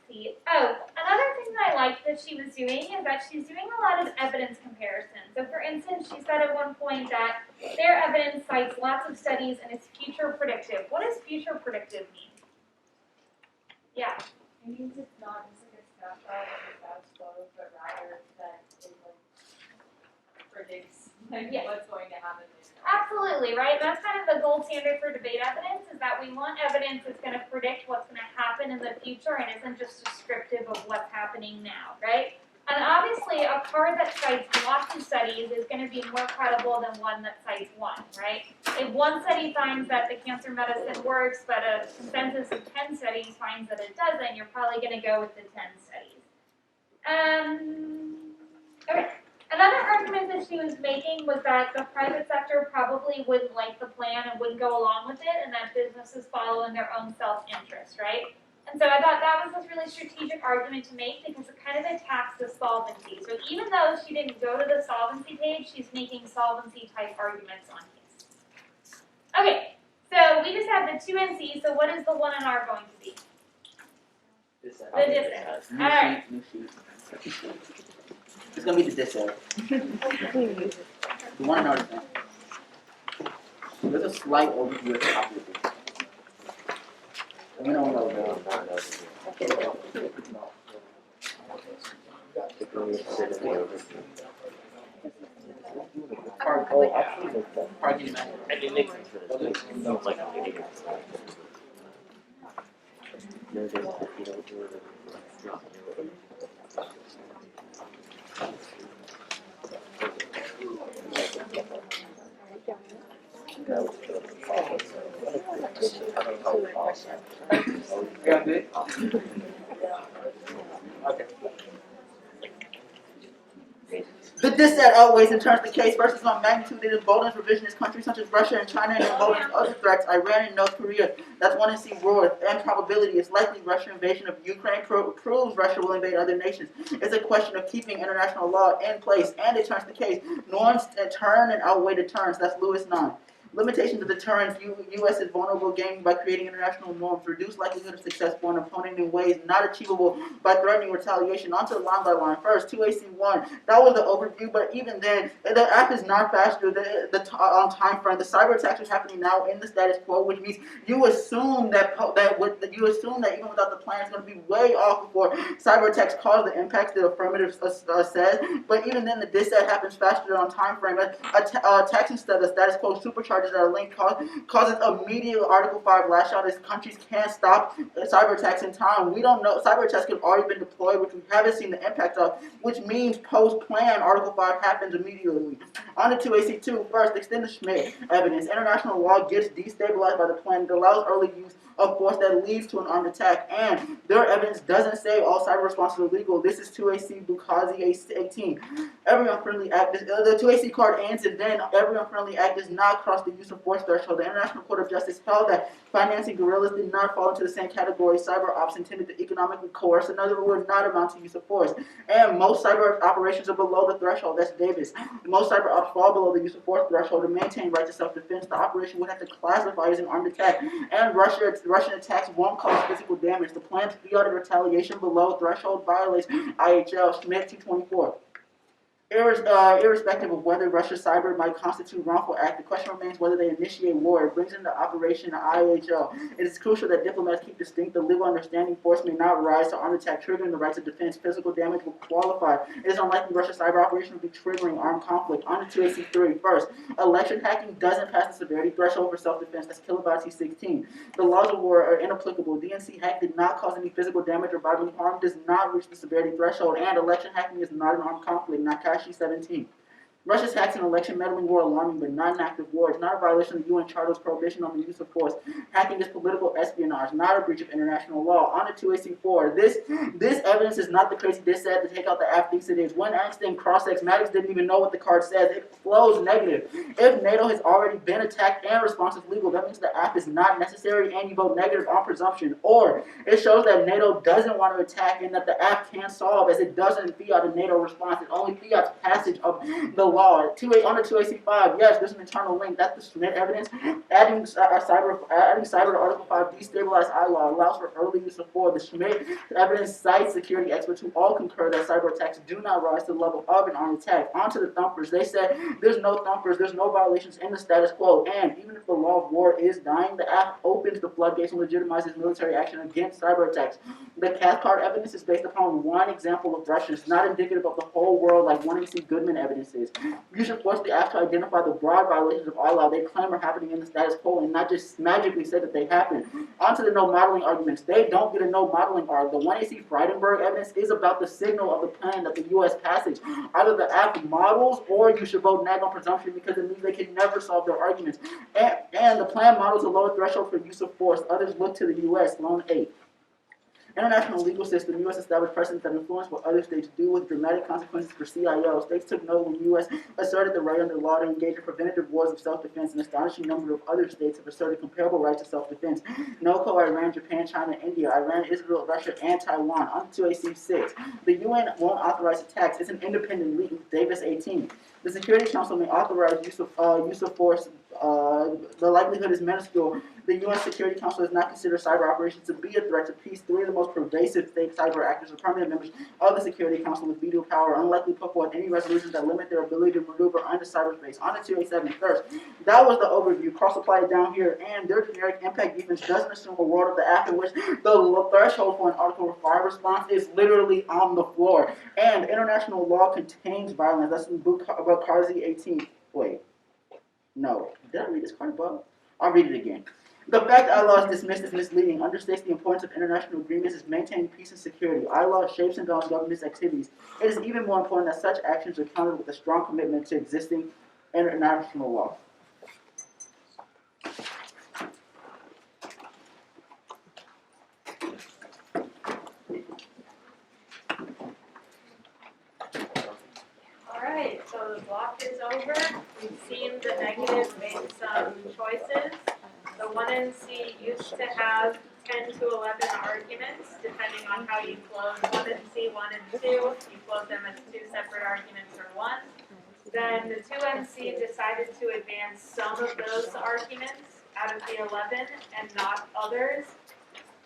see. Oh, another thing that I liked that she was doing is that she's doing a lot of evidence comparison. So for instance, she said at one point that their evidence cites lots of studies and is future predictive. What does future predictive mean? Yeah. It means it's not just like a snapshot of the status quo, but rather that it like predicts what's going to happen later. Absolutely, right? That's kind of the gold standard for debate evidence is that we want evidence that's going to predict what's going to happen in the future and isn't just descriptive of what's happening now, right? And obviously, a card that cites lots of studies is going to be more credible than one that cites one, right? If one study finds that the cancer medicine works, but a consensus of 10 studies finds that it doesn't, you're probably going to go with the 10 studies. Okay. Another argument that she was making was that the private sector probably wouldn't like the plan and wouldn't go along with it, and that businesses follow in their own self-interest, right? And so I thought that was a really strategic argument to make because it kind of attacks the solvency. So even though she didn't go to the solvency page, she's making solvency type arguments on case. Okay, so we just have the 2 NC, so what is the 1 NR going to be? The dissent. Alright. It's gonna be the dissent. The 1 and R. There's a slight overview of the top of it. We don't know Yeah, good. Okay. The dissent outweighs in terms of the case versus on magnitude. It emboldens revisionist countries such as Russia and China and emboldens other threats, Iran and North Korea. That's 1 NC worth and probability. It's likely Russian invasion of Ukraine proves Russia will invade other nations. It's a question of keeping international law in place, and it turns the case. Norms turn and outweigh deterrence. That's Lewis 9. Limitations of deterrence. U.S. is vulnerable gaming by creating international norms. Reduced likelihood of success for an opponent in ways not achievable by threatening retaliation. Onto line by line. First, 2AC1. That was the overview, but even then, the app is not faster on time frame. The cyber attacks are happening now in the status quo, which means you assume that even without the plan, it's going to be way off before cyber attacks cause the impacts the affirmative says. But even then, the dissent happens faster on time frame. Attacks instead of status quo supercharges that are linked causes immediate Article 5 lash out as countries can't stop cyber attacks in time. We don't know. Cyber attacks have already been deployed, which we haven't seen the impact of, which means post-plan Article 5 happens immediately. On to 2AC2. First, extend the Schmidt evidence. International law gets destabilized by the plan. It allows early use of force that leads to an armed attack, and their evidence doesn't say all cyber responses are legal. This is 2AC Bukazi 18. Every unfriendly act, the 2AC card ends, and then every unfriendly act does not cross the use of force threshold. The International Court of Justice held that financing guerrillas did not fall into the same category. Cyber ops intended to economically coerce, in other words, not amount to use of force. And most cyber operations are below the threshold. That's Davis. Most cyber ops fall below the use of force threshold to maintain right to self-defense. The operation would have to classify as an armed attack, and Russian attacks won't cause physical damage. The planned field of retaliation below threshold violates IHL Schmidt 224. Irrespective of whether Russia's cyber might constitute wrongful act, the question remains whether they initiate war. It brings into operation the IHL. It is crucial that diplomats keep distinct. The legal understanding force may not rise to armed attack, triggering the rights of defense. Physical damage will qualify. It is unlikely Russia's cyber operation will be triggering armed conflict. On to 2AC3. First, election hacking doesn't pass the severity threshold for self-defense. That's kilobytes 16. The laws of war are inapplicable. DNC hack did not cause any physical damage or bodily harm, does not reach the severity threshold, and election hacking is not an armed conflict. Nakashi 17. Russia's hacks and election meddling were alarming, but not an act of war. It's not a violation of the UN Charter's prohibition on the use of force. Hacking is political espionage, not a breach of international law. On to 2AC4. This evidence is not the crazy dissent to take out the app thinks it is. When asked in cross-ex, Maddox didn't even know what the card says. It flows negative. If NATO has already been attacked and response is legal, that means the app is not necessary and you vote negative on presumption. Or it shows that NATO doesn't want to attack and that the app can solve, as it doesn't fiat a NATO response. It only fiats passage of the law. On to 2AC5, yes, there's an internal link. That's the Schmidt evidence. Adding cyber to Article 5 destabilized law allows for early use of force. The Schmidt evidence cites security experts who all concur that cyber attacks do not rise to the level of an armed attack. On to the thumpers. They said there's no thumpers, there's no violations in the status quo, and even if the law of war is dying, the app opens the floodgates and legitimizes military action against cyber attacks. The Cathcart evidence is based upon one example of Russia. It's not indicative of the whole world like 1AC Goodman evidence is. You should force the act to identify the broad violations of all law they claim are happening in the status quo and not just magically say that they happen. On to the no modeling arguments. They don't get a no modeling arg. The 1AC Frydenberg evidence is about the signal of the plan that the U.S. passage. Either the act models or you should vote nag on presumption because it means they can never solve their arguments. And the plan models a lower threshold for use of force. Others look to the U.S. Lone 8. International legal system, U.S. established precedents that influence what other states do with dramatic consequences for CIO. States took note when U.S. asserted the right under law to engage in preventative wars of self-defense. An astonishing number of other states have asserted comparable rights to self-defense. NOCO, Iran, Japan, China, India, Iran, Israel, Russia, and Taiwan. On to AC 6. The UN won't authorize attacks. It's an independent league. Davis 18. The Security Council may authorize use of force. The likelihood is minuscule. The UN Security Council does not consider cyber operations to be a threat to peace. 3 of the most pervasive state cyber actors are permanent members of the Security Council with veto power, unlikely to put forth any resolutions that limit their ability to maneuver under cyberspace. On to 287 first. That was the overview. Cross-apply it down here, and their generic impact defense doesn't assume a world of the after which the threshold for an Article 5 response is literally on the floor. And international law contains violence. That's in Barkley 18. Wait. No. Did I read this part above? I'll read it again. The fact that ILAW is dismissed as misleading understates the importance of international agreements as maintaining peace and security. ILAW shapes and governs government's activities. It is even more important that such actions are countered with a strong commitment to existing international law. Alright, so the block is over. We've seen the negative make some choices. The 1NC used to have 10 to 11 arguments, depending on how you flowed 1NC, 1 and 2. You flowed them as 2 separate arguments or 1. Then the 2NC decided to advance some of those arguments out of the 11 and not others.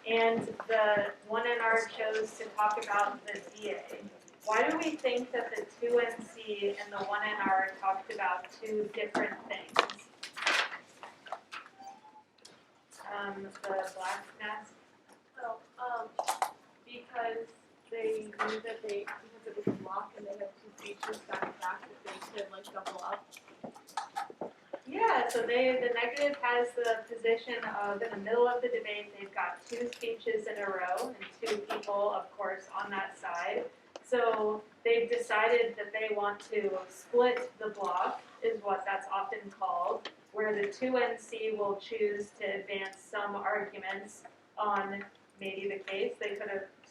And the 1NR chose to talk about the DA. Why do we think that the 2NC and the 1NR talked about 2 different things? The black mask? Because they knew that because it was a block and they had 2 features back to back that they could like double up. Yeah, so the negative has the position of in the middle of the debate, they've got 2 speeches in a row and 2 people, of course, on that side. So they've decided that they want to split the block, is what that's often called, where the 2NC will choose to advance some arguments on maybe the case.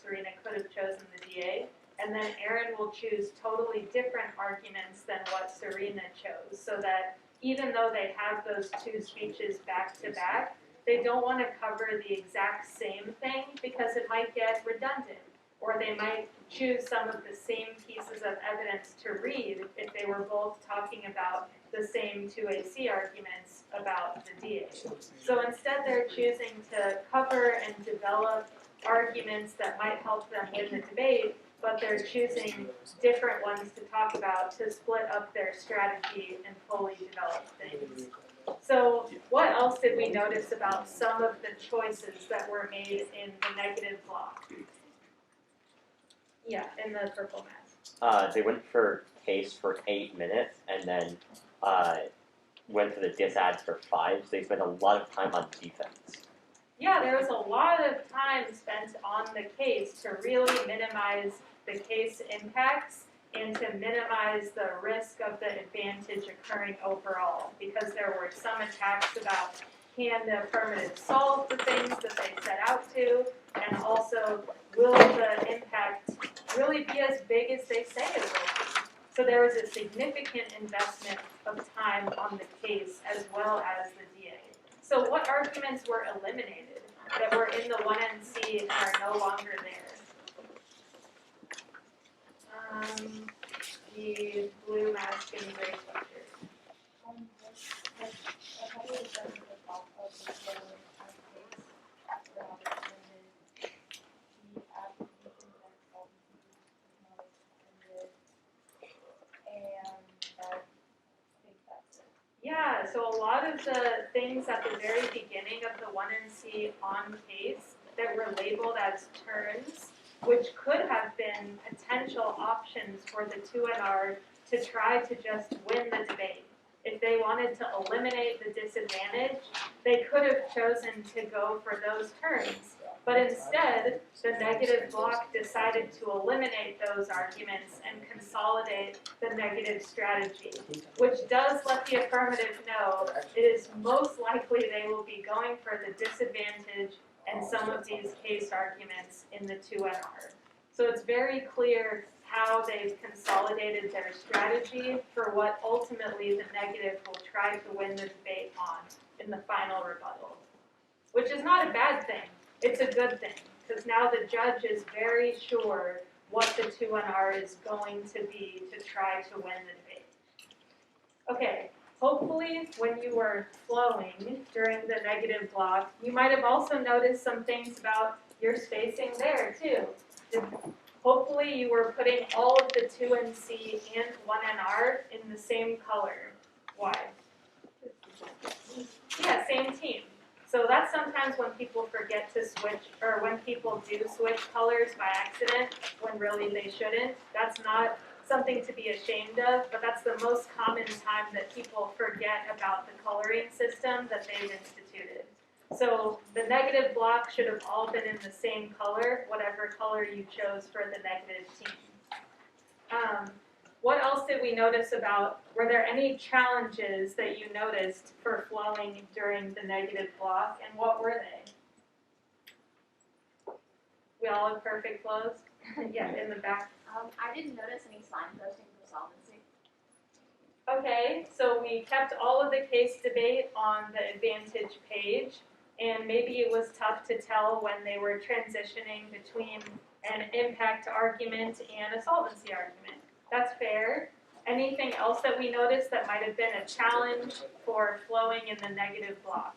Serena could have chosen the DA. And then Aaron will choose totally different arguments than what Serena chose, so that even though they have those 2 speeches back to back, they don't want to cover the exact same thing because it might get redundant. Or they might choose some of the same pieces of evidence to read if they were both talking about the same 2AC arguments about the DA. So instead they're choosing to cover and develop arguments that might help them win the debate, but they're choosing different ones to talk about to split up their strategy and fully develop things. So what else did we notice about some of the choices that were made in the negative block? Yeah, in the purple mask. They went for case for 8 minutes and then went for the disads for 5, so they spent a lot of time on defense. Yeah, there was a lot of time spent on the case to really minimize the case impacts and to minimize the risk of the advantage occurring overall, because there were some attacks about can the affirmative solve the things that they set out to, and also will the impact really be as big as they say it will be. So there was a significant investment of time on the case as well as the DA. So what arguments were eliminated that were in the 1NC and are no longer there? The blue mask and gray sweatshirt. Yeah, so a lot of the things at the very beginning of the 1NC on case that were labeled as turns, which could have been potential options for the 2NR to try to just win the debate. If they wanted to eliminate the disadvantage, they could have chosen to go for those terms. But instead, the negative bloc decided to eliminate those arguments and consolidate the negative strategy, which does let the affirmative know it is most likely they will be going for the disadvantage and some of these case arguments in the 2NR. So it's very clear how they've consolidated their strategy for what ultimately the negative will try to win the debate on in the final rebuttal, which is not a bad thing. It's a good thing, because now the judge is very sure what the 2NR is going to be to try to win the debate. Okay, hopefully when you were flowing during the negative block, you might have also noticed some things about your spacing there too. Hopefully you were putting all of the 2NC and 1NR in the same color. Why? Yeah, same team. So that's sometimes when people forget to switch, or when people do switch colors by accident, when really they shouldn't. That's not something to be ashamed of, but that's the most common time that people forget about the coloring system that they've instituted. So the negative block should have all been in the same color, whatever color you chose for the negative team. What else did we notice about, were there any challenges that you noticed for flowing during the negative block, and what were they? We all have perfect flows? Yeah, in the back. I didn't notice any signposting for solvency. Okay, so we kept all of the case debate on the advantage page, and maybe it was tough to tell when they were transitioning between an impact argument and a solvency argument. That's fair. Anything else that we noticed that might have been a challenge for flowing in the negative block?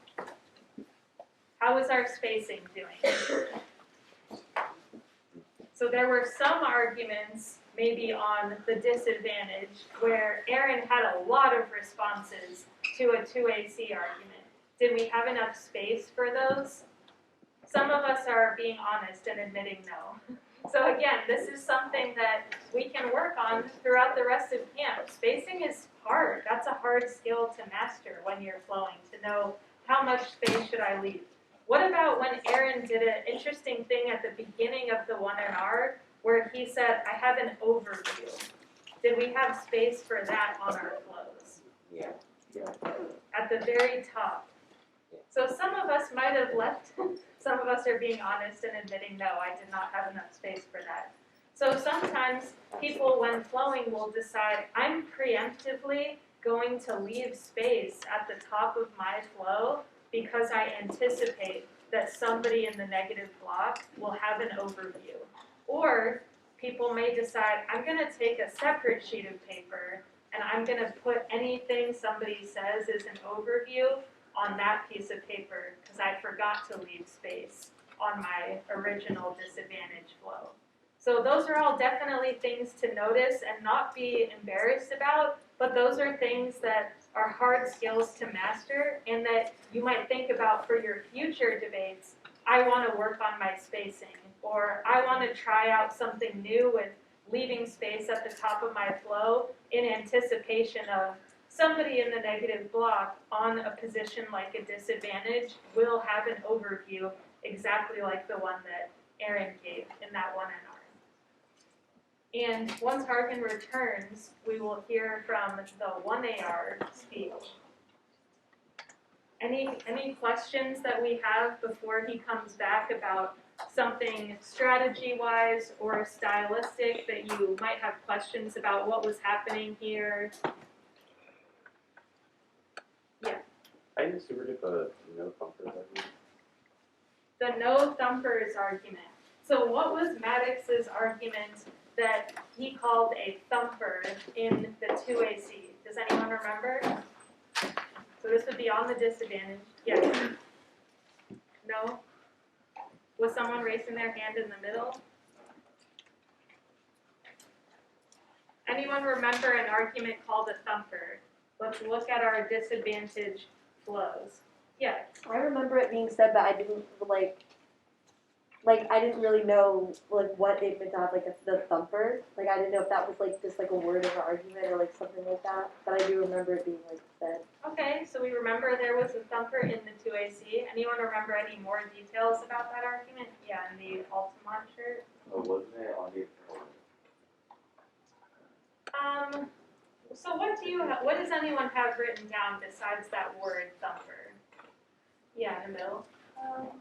How is our spacing doing? So there were some arguments, maybe on the disadvantage, where Aaron had a lot of responses to a 2AC argument. Did we have enough space for those? Some of us are being honest and admitting no. So again, this is something that we can work on throughout the rest of camp. Spacing is hard. That's a hard skill to master when you're flowing, to know how much space should I leave. What about when Aaron did an interesting thing at the beginning of the 1NR where he said, I have an overview? Did we have space for that on our flows? Yeah. At the very top. So some of us might have left. Some of us are being honest and admitting, no, I did not have enough space for that. So sometimes people, when flowing, will decide, I'm preemptively going to leave space at the top of my flow because I anticipate that somebody in the negative block will have an overview. Or people may decide, I'm going to take a separate sheet of paper and I'm going to put anything somebody says is an overview on that piece of paper because I forgot to leave space on my original disadvantage flow. So those are all definitely things to notice and not be embarrassed about, but those are things that are hard skills to master and that you might think about for your future debates. I want to work on my spacing, or I want to try out something new with leaving space at the top of my flow in anticipation of somebody in the negative block on a position like a disadvantage will have an overview exactly like the one that Aaron gave in that 1NR. And once Harkin returns, we will hear from the 1AR speech. Any questions that we have before he comes back about something strategy-wise or stylistic that you might have questions about what was happening here? Yeah. I didn't super get the no thumpers argument. The no thumpers argument. So what was Maddox's argument that he called a thumper in the 2AC? Does anyone remember? So this would be on the disadvantage. Yes. No? Was someone raising their hand in the middle? Anyone remember an argument called a thumper? Let's look at our disadvantage flows. Yeah. I remember it being said that I didn't, like, like I didn't really know like what it meant to have like the thumper. Like I didn't know if that was like just like a word in the argument or like something like that. But I do remember it being like said. Okay, so we remember there was a thumper in the 2AC. Anyone remember any more details about that argument? Yeah, in the Altamont shirt. Wasn't it on the So what does anyone have written down besides that word thumper? Yeah, in the middle.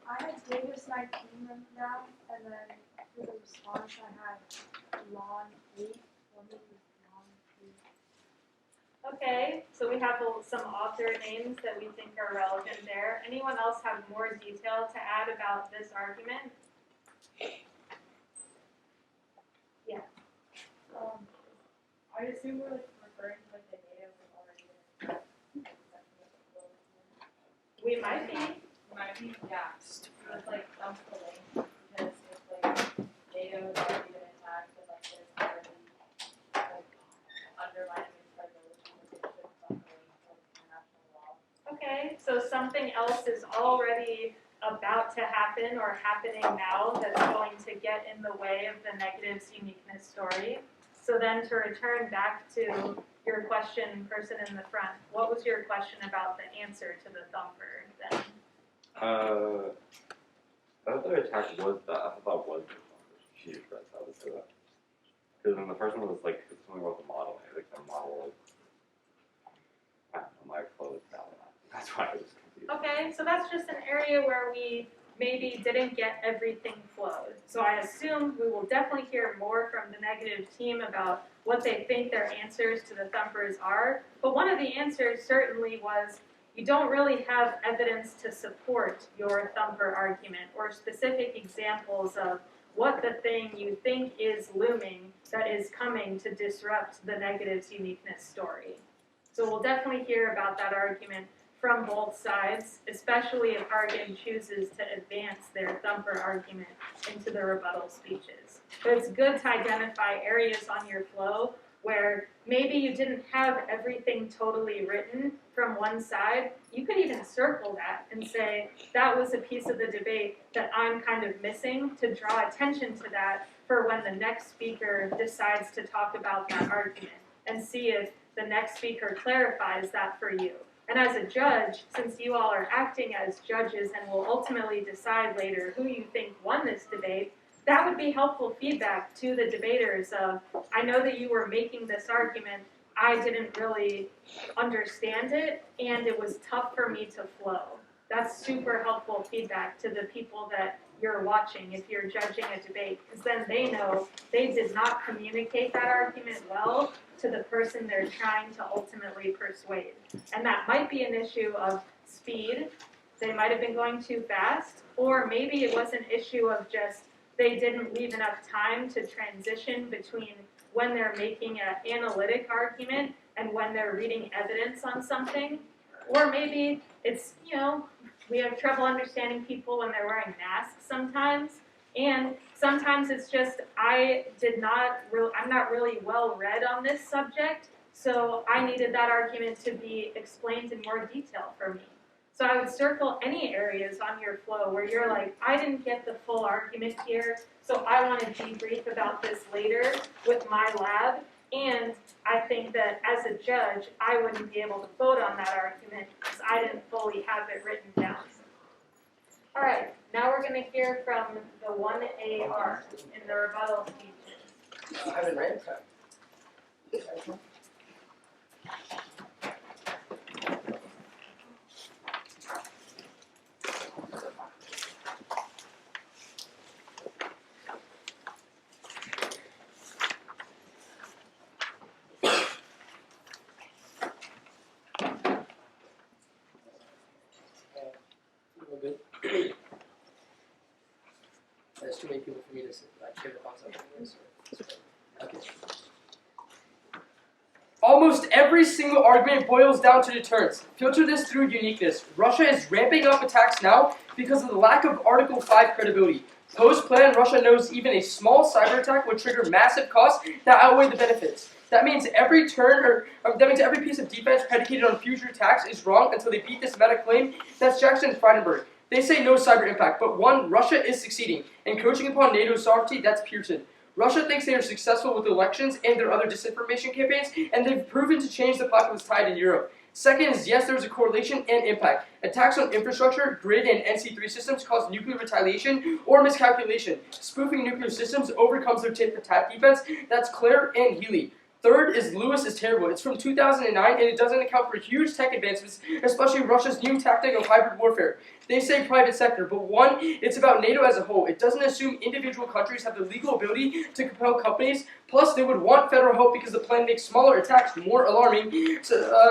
I had Davis 19 written down, and then for the response I had lawn 8. Okay, so we have some author names that we think are relevant there. Anyone else have more detail to add about this argument? Yeah. I assume we're like referring to like the data we've already been. We might be. Yeah. It's like dump the link because if like data has already been attacked and like there's already like undermining its credibility, like it should dump the link for international law. Okay, so something else is already about to happen or happening now that's going to get in the way of the negatives uniqueness story. So then to return back to your question, person in the front, what was your question about the answer to the thumper then? I thought the attack was that. I thought it was the she expressed how to say that. Because then the first one was like something about the model. Like the model, like, I don't know, my clothes down. That's why I was confused. Okay, so that's just an area where we maybe didn't get everything flowed. So I assume we will definitely hear more from the negative team about what they think their answers to the thumpers are. But one of the answers certainly was you don't really have evidence to support your thumper argument or specific examples of what the thing you think is looming that is coming to disrupt the negative's uniqueness story. So we'll definitely hear about that argument from both sides, especially if Hargan chooses to advance their thumper argument into the rebuttal speeches. But it's good to identify areas on your flow where maybe you didn't have everything totally written from one side. You could even circle that and say, that was a piece of the debate that I'm kind of missing, to draw attention to that for when the next speaker decides to talk about that argument, and see if the next speaker clarifies that for you. And as a judge, since you all are acting as judges and will ultimately decide later who you think won this debate, that would be helpful feedback to the debaters of, I know that you were making this argument, I didn't really understand it, and it was tough for me to flow. That's super helpful feedback to the people that you're watching if you're judging a debate, because then they know they did not communicate that argument well to the person they're trying to ultimately persuade. And that might be an issue of speed. They might have been going too fast, or maybe it was an issue of just they didn't leave enough time to transition between when they're making an analytic argument and when they're reading evidence on something. Or maybe it's, we have trouble understanding people when they're wearing masks sometimes. And sometimes it's just I'm not really well read on this subject, so I needed that argument to be explained in more detail for me. So I would circle any areas on your flow where you're like, I didn't get the full argument here, so I want to debrief about this later with my lab. And I think that as a judge, I wouldn't be able to vote on that argument because I didn't fully have it written down. All right, now we're going to hear from the 1AR in the rebuttal speeches. I haven't read that. Good. There's too many people for me to share the concept of this. Okay. Almost every single argument boils down to deterrence. Filter this through uniqueness. Russia is ramping up attacks now because of the lack of Article 5 credibility. Post-plan, Russia knows even a small cyber attack would trigger massive costs that outweigh the benefits. That means every piece of defense predicated on future attacks is wrong until they beat this meta claim. That's Jackson and Friedenberg. They say no cyber impact, but one, Russia is succeeding, and coaching upon NATO's sovereignty, that's Pearson. Russia thinks they are successful with elections and their other disinformation campaigns, and they've proven to change the populist tide in Europe. Second is, yes, there's a correlation and impact. Attacks on infrastructure, grid, and NC3 systems cause nuclear retaliation or miscalculation. Spoofing nuclear systems overcomes their tit-for-tat defense. That's Claire and Healy. Third is Lewis is terrible. It's from 2009 and it doesn't account for huge tech advancements, especially Russia's new tactic of hybrid warfare. They say private sector, but one, it's about NATO as a whole. It doesn't assume individual countries have the legal ability to compel companies. Plus, they would want federal help because the plan makes smaller attacks more alarming.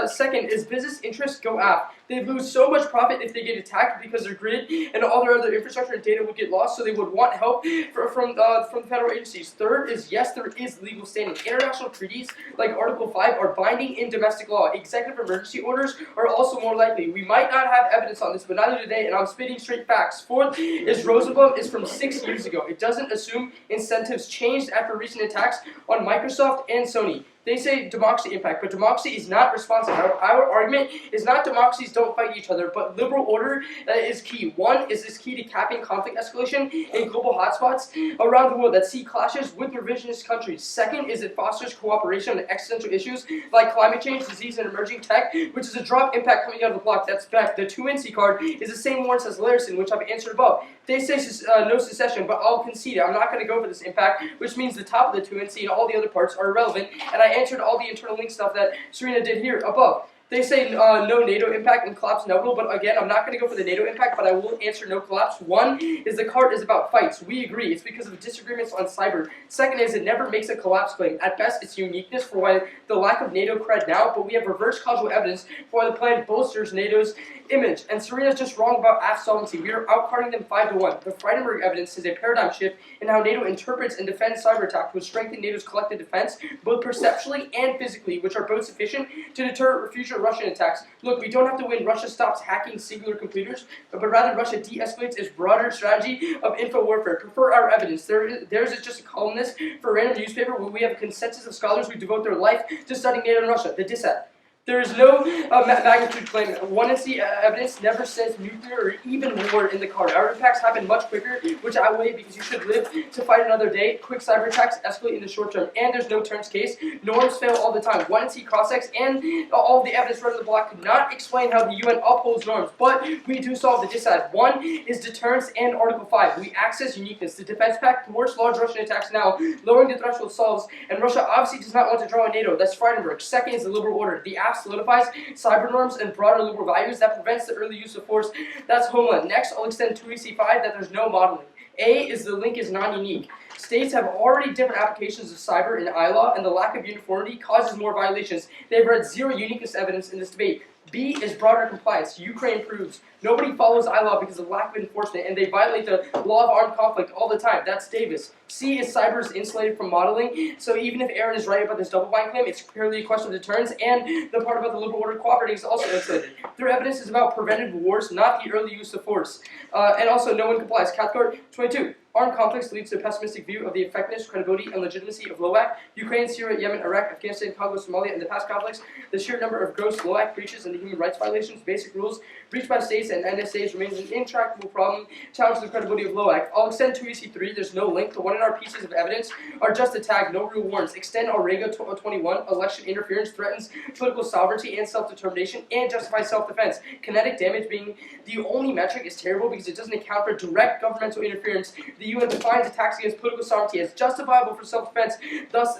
Second is business interests go aft. They lose so much profit if they get attacked because their grid and all their other infrastructure and data would get lost, so they would want help from federal agencies. Third is, yes, there is legal standing. International treaties like Article 5 are binding in domestic law. Executive emergency orders are also more likely. We might not have evidence on this, but neither do they, and I'm spitting straight facts. Fourth is Rosenblum is from 6 years ago. It doesn't assume incentives changed after recent attacks on Microsoft and Sony. They say democracy impact, but democracy is not responsive. Our argument is not democracies don't fight each other, but liberal order is key. One is this key to capping conflict escalation in global hotspots around the world that see clashes with revisionist countries. Second is it fosters cooperation on existential issues like climate change, disease, and emerging tech, which is a drop impact coming out of the block. That's back. The 2 NC card is the same warrants as Larison, which I've answered above. They say no secession, but I'll concede it. I'm not going to go for this impact, which means the top of the 2 NC and all the other parts are irrelevant, and I answered all the internal link stuff that Serena did here above. They say no NATO impact and collapse inevitable, but again, I'm not going to go for the NATO impact, but I will answer no collapse. One is the card is about fights. We agree. It's because of disagreements on cyber. Second is it never makes a collapse claim. At best, it's uniqueness for why the lack of NATO cred now, but we have reverse causal evidence for why the plan bolsters NATO's image. And Serena's just wrong about aft solvency. We are outcarding them 5-1. The Friedenberg evidence is a paradigm shift in how NATO interprets and defends cyber attacks, which strengthen NATO's collective defense, both perceptually and physically, which are both sufficient to deter future Russian attacks. Look, we don't have to win. Russia stops hacking singular computers, but rather Russia de-escalates its broader strategy of info warfare. Prefer our evidence. Theirs is just a columnist for a random newspaper where we have a consensus of scholars who devote their life to studying NATO and Russia, the DISAT. There is no magnitude claim. 1 NC evidence never says nuclear or even war in the card. Our impacts happen much quicker, which I weigh because you should live to fight another day. Quick cyber attacks escalate in the short term, and there's no turns case. Norms fail all the time. 1 NC cross-checks and all of the evidence right on the block could not explain how the UN upholds norms, but we do solve the dissad. One is deterrence and Article 5. We access uniqueness. The defense pact thwarts large Russian attacks now, lowering the threshold solves, and Russia obviously does not want to draw on NATO. That's Friedenberg. Second is the liberal order. The solidifies cyber norms and broader liberal values that prevents the early use of force. That's Homeland. Next, I'll extend 2EC5 that there's no modeling. A is the link is non-unique. States have already different applications of cyber in ILAW, and the lack of uniformity causes more violations. They've read zero uniqueness evidence in this debate. B is broader compliance. Ukraine proves. Nobody follows ILAW because of lack of enforcement, and they violate the law of armed conflict all the time. That's Davis. C is cyber is insulated from modeling, so even if Aaron is right about this double-blind claim, it's purely a question of deterrence, and the part about the liberal order cooperating is also insulated. Their evidence is about preventive wars, not the early use of force. And also, no one complies. Cathcart 22. Armed conflicts leads to a pessimistic view of the effectiveness, credibility, and legitimacy of LOAC. Ukraine, Syria, Yemen, Iraq, Afghanistan, Congo, Somalia, and the past conflicts, the sheer number of gross LOAC breaches and the human rights violations, basic rules, breached by states and NSAs remains an intractable problem, challenge the credibility of LOAC. I'll extend 2EC3, there's no link. The one in our pieces of evidence are just a tag, no real warrants. Extend Orega 21, election interference threatens political sovereignty and self-determination, and justifies self-defense. Kinetic damage being the only metric is terrible because it doesn't account for direct governmental interference. The UN defines attacks against political sovereignty as justifiable for self-defense. Thus,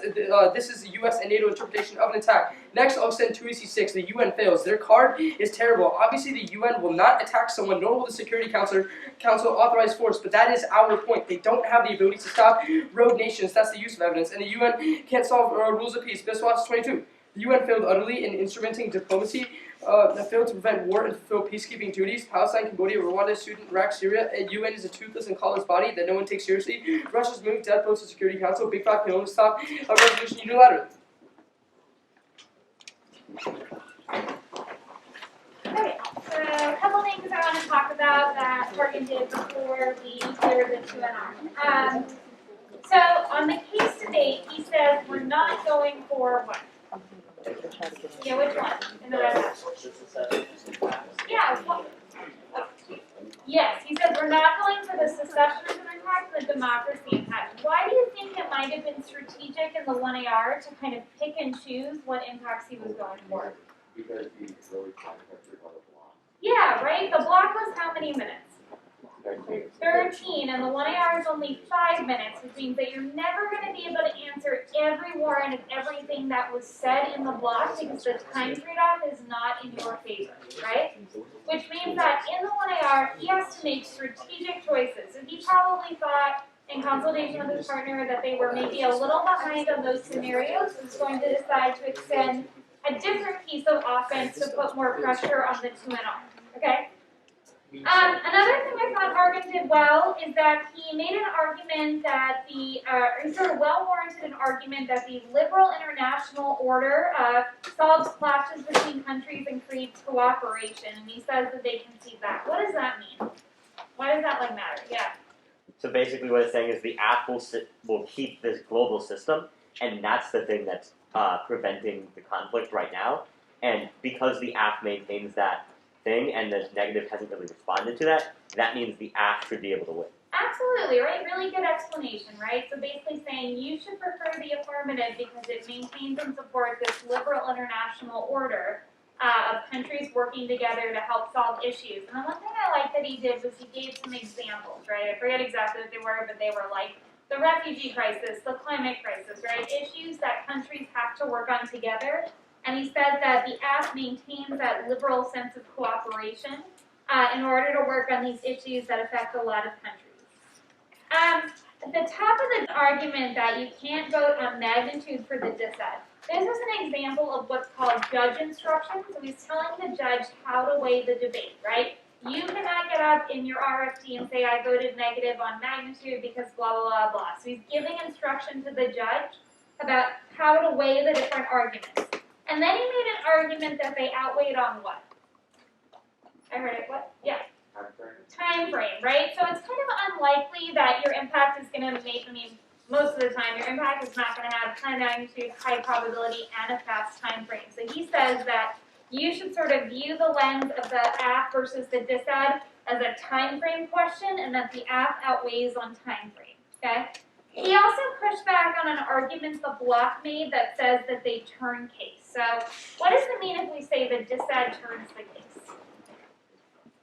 this is the US and NATO interpretation of an attack. Next, I'll extend 2EC6. The UN fails. Their card is terrible. Obviously, the UN will not attack someone, nor will the Security Council authorize force, but that is our point. They don't have the ability to stop rogue nations. That's the use of evidence. And the UN can't solve rules of peace. Biswas 22. The UN failed utterly in instrumenting diplomacy, that failed to prevent war and fulfill peacekeeping duties. Palestine, Cambodia, Rwanda, Sudan, Iraq, Syria. And UN is a toothless and colorless body that no one takes seriously. Russia's moved dead post to Security Council. Big Five can only stop a resolution unilaterally. Okay, so a couple things I want to talk about that Morgan did before we clear the 2NR. So on the case debate, he says we're not going for what? Yeah, which one? In the red box. Yeah, what? Yes, the 1AR to kind of pick and choose what impacts he was going for. Because he really concentrated on the block. Yeah, right? The block was how many minutes? 13, and the 1AR is only 5 minutes, which means that you're never going to be able to answer every warrant of everything that was said in the block because the time trade-off is not in your favor, right? Which means that in the 1AR, he has to make strategic choices. And he probably thought, in consultation with his partner, that they were maybe a little behind on those scenarios, and was going to decide to extend a different piece of offense to put more pressure on the 2NR, okay? Another thing I thought Arvin did well is that he made an argument that he sort of well-warranted an argument that the liberal international order solves clashes between countries and creates cooperation, and he says that they concede that. What does that mean? Why does that matter? Yeah. So basically what it's saying is the app will keep this global system, and that's the thing that's preventing the conflict right now. And because the app maintains that thing and the negative hasn't really responded to that, that means the app should be able to win. Absolutely, right? Really good explanation, right? So basically saying you should prefer the affirmative because it maintains and supports this liberal international order of countries working together to help solve issues. And the one thing I liked that he did was he gave some examples, right? I forget exactly what they were, but they were like the refugee crisis, the climate crisis, right? Issues that countries have to work on together. And he said that the app maintains that liberal sense of cooperation in order to work on these issues that affect a lot of countries. At the top of the argument that you can't vote on magnitude for the dissent. This is an example of what's called judge instruction. So he's telling the judge how to weigh the debate, right? You cannot get up in your RFT and say, I voted negative on magnitude because blah, blah, blah, blah. So he's giving instruction to the judge about how to weigh the different arguments. And then he made an argument that they outweighed on what? I heard it, what? Yeah. Time frame, right? So it's kind of unlikely that your impact is going to most of the time, your impact is not going to have high magnitude, high probability, and a fast time frame. So he says that you should sort of view the lens of the app versus the disad as a time frame question, and that the app outweighs on time frame, okay? He also pushed back on an argument the block made that says that they turn case. So what does it mean if we say the disad turns the case?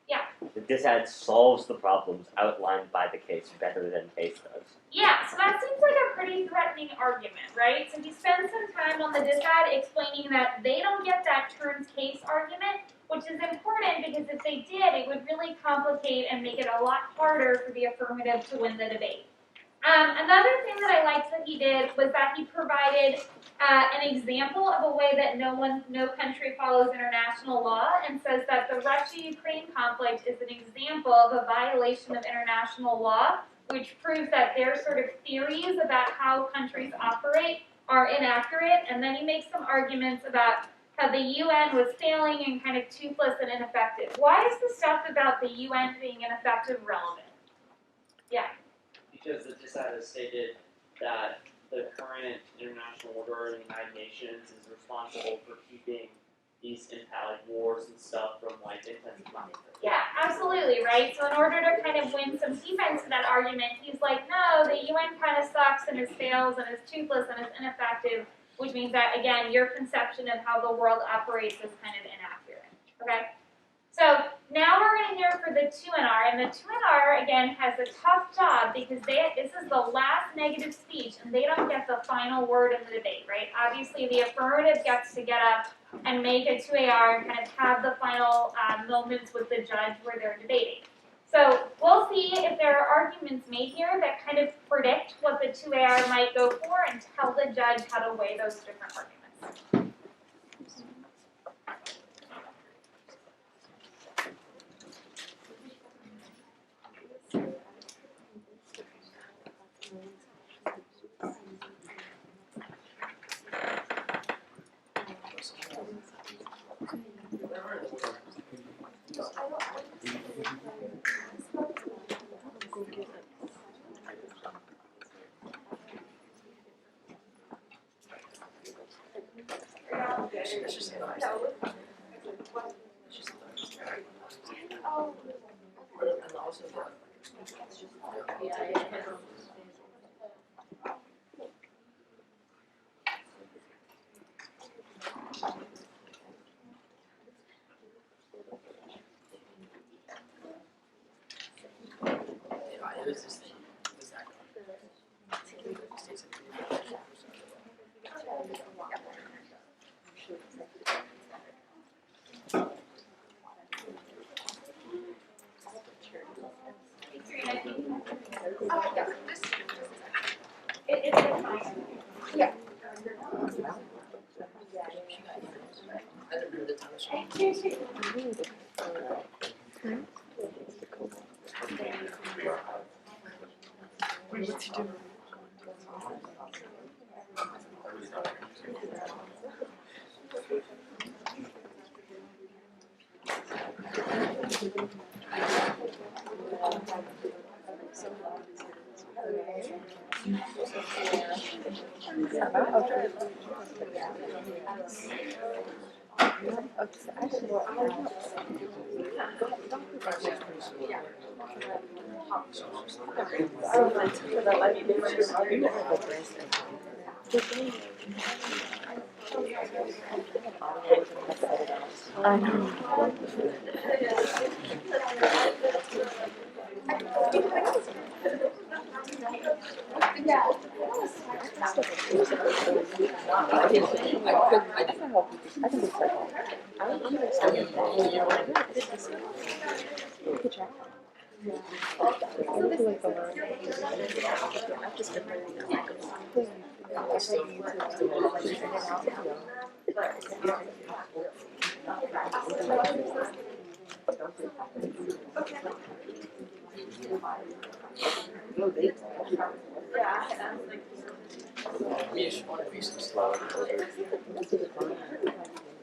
Yeah. The disad solves the problems outlined by the case better than case does. Yeah, so that seems like a pretty threatening argument, right? So he spends some time on the disad explaining that they don't get that turns case argument, which is important because if they did, it would really complicate and make it a lot harder for the affirmative to win the debate. Another thing that I liked that he did was that he provided an example of a way that no country follows international law, and says that the Russia-Ukraine conflict is an example of a violation of international law, which proves that their sort of theories about how countries operate are inaccurate. And then he makes some arguments about how the UN was failing and kind of toothless and ineffective. Why is the stuff about the UN being ineffective relevant? Yeah. Because the dissent has stated that the current international order in the United Nations is responsible for keeping these wars and stuff from intensifying. Yeah, absolutely, right? So in order to kind of win some defense to that argument, he's like, no, the UN kind of sucks and is fails and is toothless and is ineffective, which means that, again, your conception of how the world operates is kind of inaccurate, okay? So now we're going to hear for the 2NR, and the 2NR, again, has a tough job because this is the last negative speech, and they don't get the final word in the debate, right? Obviously, the affirmative gets to get up and make a 2AR and kind of have the final moments with the judge where they're debating. So we'll see if there are arguments made here that kind of predict what the 2AR might go for and tell the judge how to weigh those different arguments.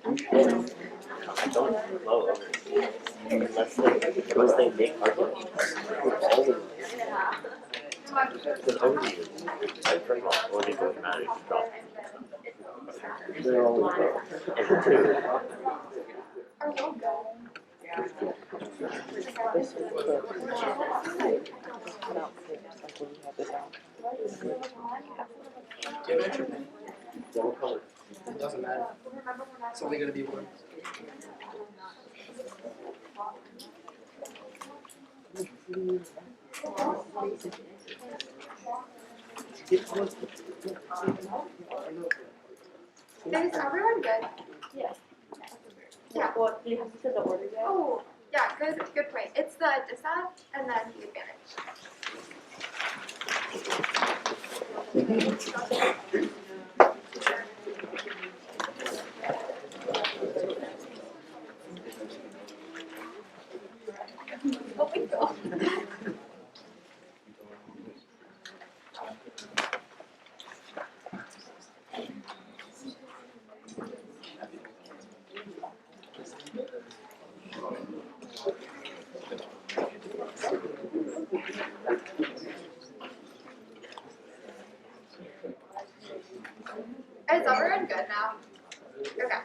I don't flow over unless they make arguments. Because always like first of all, only goes matters to drop. And two, Do you have an extra pen? double color. It doesn't matter. It's only gonna be one. Is everyone good? Yeah. Yeah. Well, do you have to set the order yet? Oh, yeah, good point. It's the disad and then the advantage. Oh my god. Is everyone good now? Okay.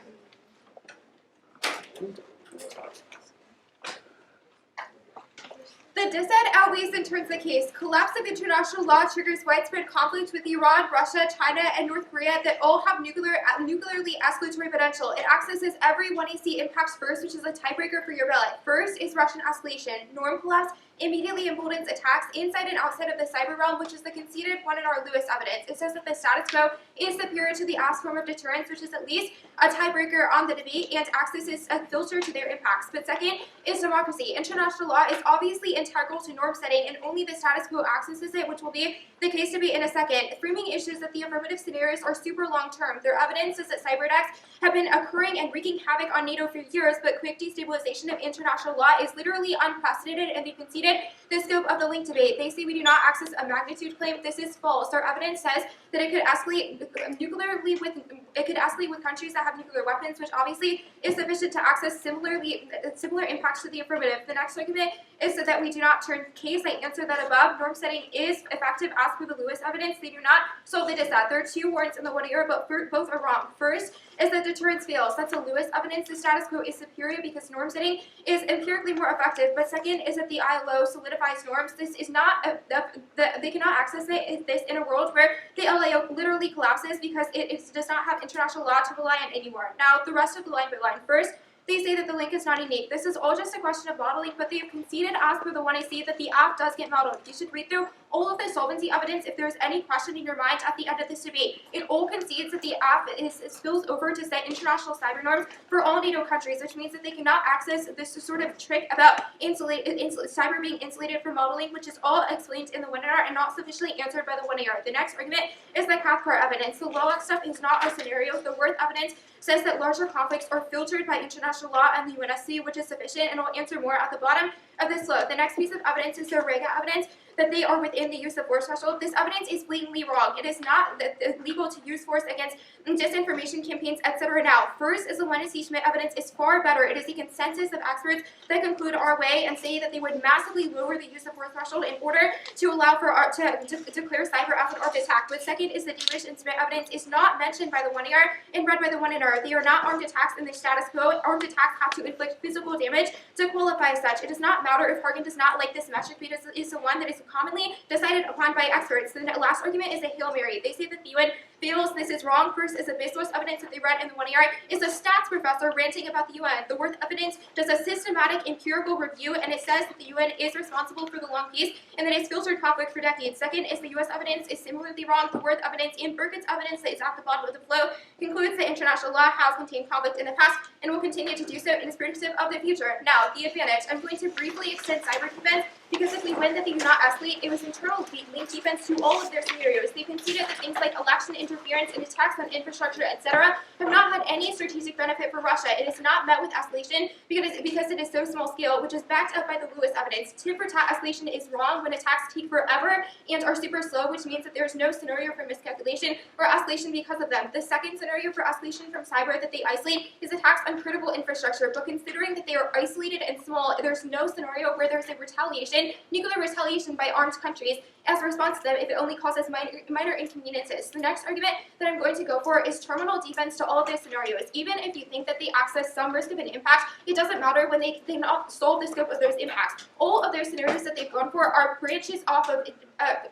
The dissent outweighs and turns the case. Collapse of international law triggers widespread conflict with Iran, Russia, China, and North Korea that all have nuclearly escalatory potential. It accesses every 1AC impacts first, which is a tiebreaker for your ballot. First is Russian escalation. Norm collapse immediately emboldens attacks inside and outside of the cyber realm, which is the conceded one in our Lewis evidence. It says that the status quo is superior to the asked form of deterrence, which is at least a tiebreaker on the debate and accesses a filter to their impacts. But second is democracy. International law is obviously integral to norm setting, and only the status quo accesses it, which will be the case to be in a second. Framing issues that the affirmative scenarios are super long term. Their evidence is that cyber attacks have been occurring and wreaking havoc on NATO for years, but quick destabilization of international law is literally unprecedented, and they conceded the scope of the link debate. They say we do not access a magnitude claim. This is false. Their evidence says that it could escalate with countries that have nuclear weapons, which obviously is sufficient to access similar impacts to the affirmative. The next argument is that we do not turn case. I answered that above. Norm setting is effective as per the Lewis evidence. They do not solve the dissent. There are two warrants in the one error, but both are wrong. First is that deterrence fails. That's a Lewis evidence. The status quo is superior because norm setting is empirically more effective. But second is that the ILO solidifies norms. This is not they cannot access this in a world where the LAO literally collapses because it does not have international law to rely on anymore. Now, the rest of the line by line. First, they say that the link is not unique. This is all just a question of modeling, but they have conceded as per the one I see that the app does get modeled. You should read through all of the solvency evidence, if there's any question in your mind at the end of this debate, it all concedes that the app spills over to set international cyber norms for all NATO countries, which means that they cannot access this sort of trick about cyber being insulated from modeling, which is all explained in the webinar and not sufficiently answered by the webinar. The next argument is the Cathcart evidence. The LOAC stuff is not a scenario. The Worth evidence says that larger conflicts are filtered by international law and the UNSC, which is sufficient, and I'll answer more at the bottom of this slide. The next piece of evidence is the Rega evidence that they are within the use of force threshold. This evidence is blatantly wrong. It is not legal to use force against disinformation campaigns, etc. Now, first is the Lennon C. Schmidt evidence is far better. It is the consensus of experts that conclude our way and say that they would massively lower the use of force threshold in order to allow for to declare cyber as an armed attack. But second is the Dewish and Schmidt evidence is not mentioned by the 1AR and read by the 1NR. They are not armed attacks in the status quo. Armed attacks have to inflict physical damage to qualify as such. It does not matter if Harkin does not like this metric because it is the one that is commonly decided upon by experts. The last argument is a Hail Mary. They say that the UN fails. This is wrong. First is the Bezos evidence that they read in the 1AR is a stats professor ranting about the UN. The Worth evidence does a systematic empirical review, and it says that the UN is responsible for the long peace and that it's filtered conflict for decades. Second is the US evidence is similarly wrong. The Worth evidence and Burkett's evidence that is at the bottom of the flow concludes that international law has contained conflict in the past and will continue to do so and is predictive of the future. Now, the advantage. I'm going to briefly extend cyber defense because if we win that they do not escalate, it was internal link defense to all of their scenarios. They conceded that things like election interference and attacks on infrastructure, etc., have not had any strategic benefit for Russia. It is not met with escalation because it is so small scale, which is backed up by the Lewis evidence. Tit for tat escalation is wrong when attacks take forever and are super slow, which means that there is no scenario for miscalculation or escalation because of them. The second scenario for escalation from cyber that they isolate is attacks on critical infrastructure, but considering that they are isolated and small, there's no scenario where there's a retaliation, nuclear retaliation by armed countries as a response to them if it only causes minor inconveniences. The next argument that I'm going to go for is terminal defense to all of these scenarios. Even if you think that they access some risk of an impact, it doesn't matter when they cannot solve the scope of those impacts. All of their scenarios that they've gone for are branches off of,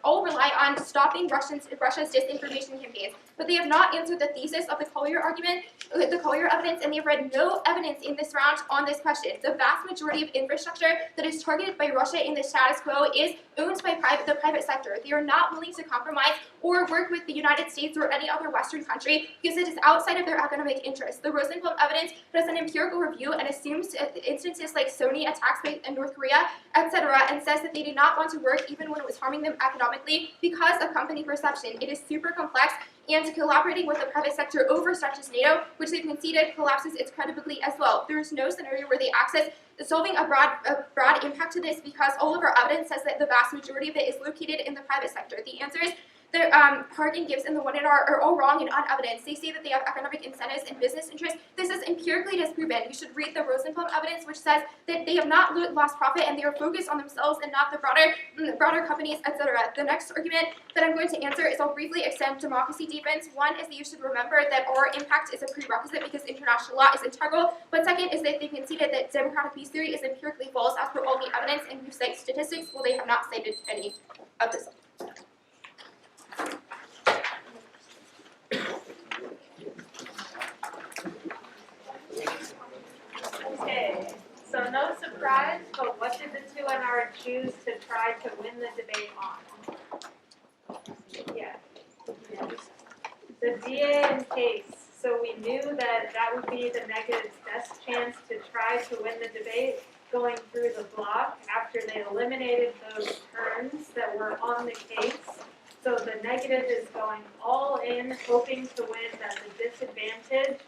all rely on stopping Russia's disinformation campaigns. But they have not answered the thesis of the Collier argument, the Collier evidence, and they have read no evidence in this round on this question. The vast majority of infrastructure that is targeted by Russia in the status quo is owned by the private sector. They are not willing to compromise or work with the United States or any other Western country because it is outside of their economic interests. The Rosenblum evidence does an empirical review and assumes instances like Sony attacks by North Korea, etc., and says that they did not want to work even when it was harming them economically because of company perception. It is super complex, and collaborating with the private sector overstretches NATO, which they've conceded collapses its credibility as well. There is no scenario where they access solving a broad impact to this because all of our evidence says that the vast majority of it is located in the private sector. The answer is that Harkin gives and the 1NR are all wrong and unevidenced. They say that they have economic incentives and business interests. This is empirically disproven. You should read the Rosenblum evidence, which says that they have not lost profit and they are focused on themselves and not the broader companies, etc. The next argument that I'm going to answer is I'll briefly extend democracy defense. One is that you should remember that our impact is a prerequisite because international law is integral. But second is that they conceded that democratic peace theory is empirically false as per all the evidence, and you cite statistics. Well, they have not cited any of this. Okay, so no surprise, but what did the 2NR choose to try to win the debate on? Yeah. The DA and case. So we knew that that would be the negative's best chance to try to win the debate going through the block after they eliminated those terms that were on the case. So the negative is going all in, hoping to win that the disadvantage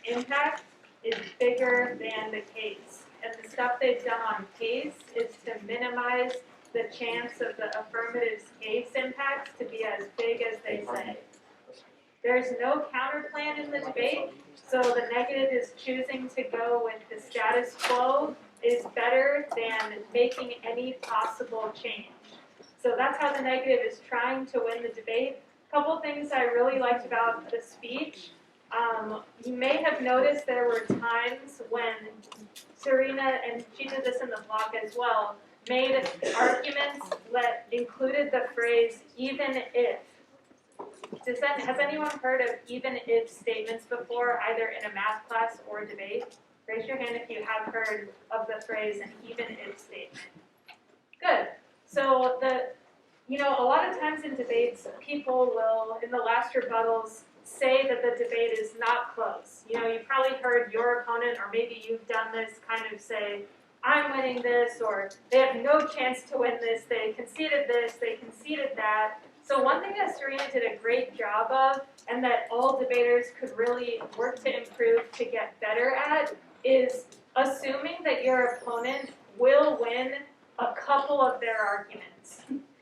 impact is bigger than the case. And the stuff they've done on case is to minimize the chance of the affirmative's case impacts to be as big as they say. There's no counter plan in the debate, so the negative is choosing to go with the status quo is better than making any possible change. So that's how the negative is trying to win the debate. A couple things I really liked about the speech. You may have noticed there were times when Serena, and she did this in the block as well, made arguments that included the phrase, even if. Has anyone heard of even if statements before, either in a math class or a debate? Raise your hand if you have heard of the phrase an even if statement. Good. So a lot of times in debates, people will, in the last rebuttals, say that the debate is not close. You probably heard your opponent, or maybe you've done this, kind of say, I'm winning this, or they have no chance to win this, they conceded that. So one thing that Serena did a great job of, and that all debaters could really work to improve to get better at, is assuming that your opponent will win a couple of their arguments.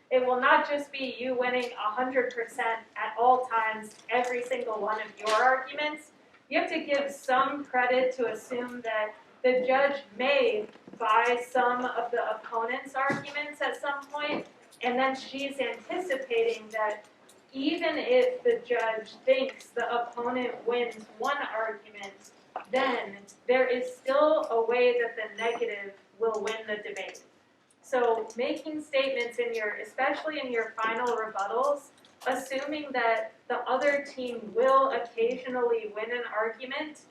It will not just be you winning 100% at all times, every single one of your arguments. You have to give some credit to assume that the judge may buy some of the opponent's arguments at some point, and then she's anticipating that even if the judge thinks the opponent wins one argument, then there is still a way that the negative will win the debate. So making statements especially in your final rebuttals, assuming that the other team will occasionally win an argument,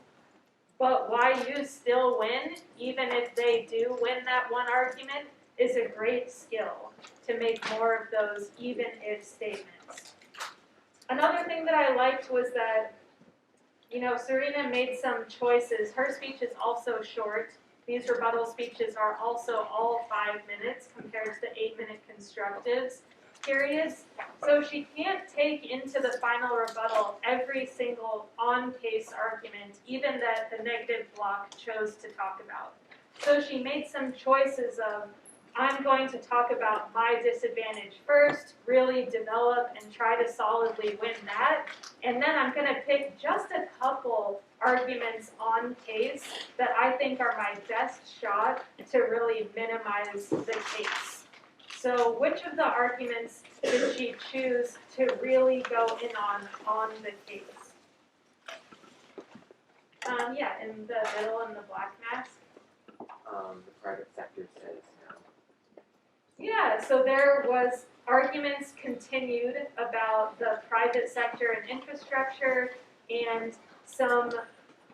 but why you still win, even if they do win that one argument, is a great skill to make more of those even if statements. Another thing that I liked was that, Serena made some choices. Her speech is also short. These rebuttal speeches are also all 5 minutes compared to the 8-minute constructives periods. So she can't take into the final rebuttal every single on-case argument, even that the negative block chose to talk about. So she made some choices of, I'm going to talk about my disadvantage first, really develop and try to solidly win that, and then I'm going to pick just a couple arguments on case that I think are my best shot to really minimize the case. So which of the arguments did she choose to really go in on the case? In the middle in the black mask. The private sector says no. Yeah, so there was arguments continued about the private sector and infrastructure, and some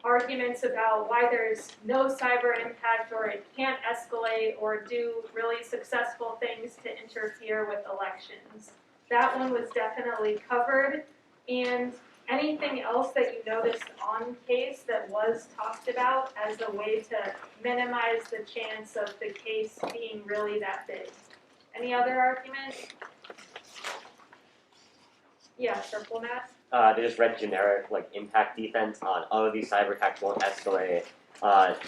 arguments about why there's no cyber impact, or it can't escalate or do really successful things to interfere with elections. That one was definitely covered, and anything else that you noticed on case that was talked about as a way to minimize the chance of the case being really that big. Any other arguments? Yeah, purple mask. They just read generic impact defense on these cyber attacks won't escalate.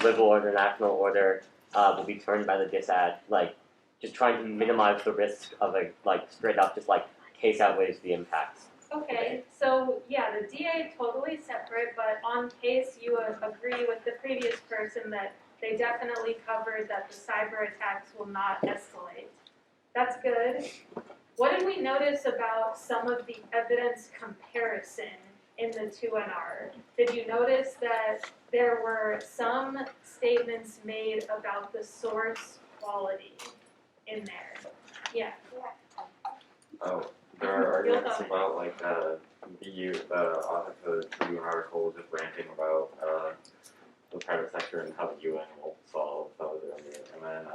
Liberal order, national order will be turned by the disad. Just trying to minimize the risk of a straight up just case outweighs the impacts. Okay, so yeah, the DA totally separate, but on case you agree with the previous person that they definitely covered that the cyber attacks will not escalate. That's good. What did we notice about some of the evidence comparison in the 2NR? Did you notice that there were some statements made about the source quality in there? Yeah. Oh, there are arguments about the author for the UN article was just ranting about the private sector and how the UN will solve those, and then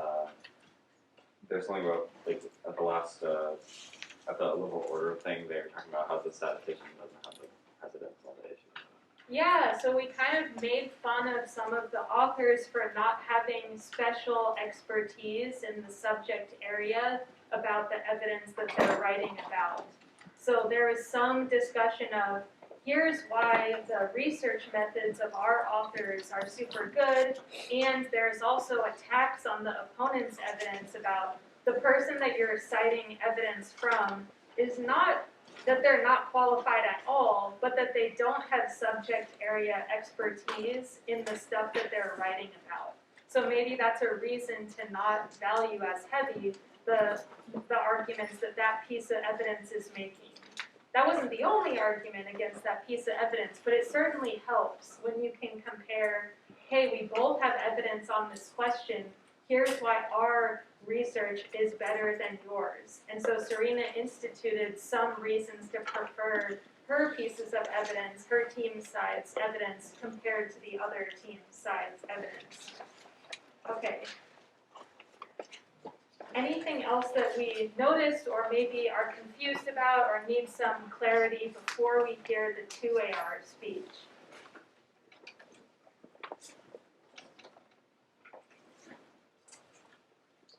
there's something about at the last at the liberal order thing they were talking about how the statistician doesn't have the precedence on the issue. Yeah, so we kind of made fun of some of the authors for not having special expertise in the subject area about the evidence that they're writing about. So there was some discussion of, here's why the research methods of our authors are super good, and there's also attacks on the opponent's evidence about the person that you're citing evidence from is not that they're not qualified at all, but that they don't have subject area expertise in the stuff that they're writing about. So maybe that's a reason to not value as heavy the arguments that piece of evidence is making. That wasn't the only argument against that piece of evidence, but it certainly helps when you can compare, hey, we both have evidence on this question, here's why our research is better than yours. And so Serena instituted some reasons to prefer her pieces of evidence, her team side's evidence, compared to the other team side's evidence. Okay. Anything else that we noticed or maybe are confused about or need some clarity before we hear the 2AR speech?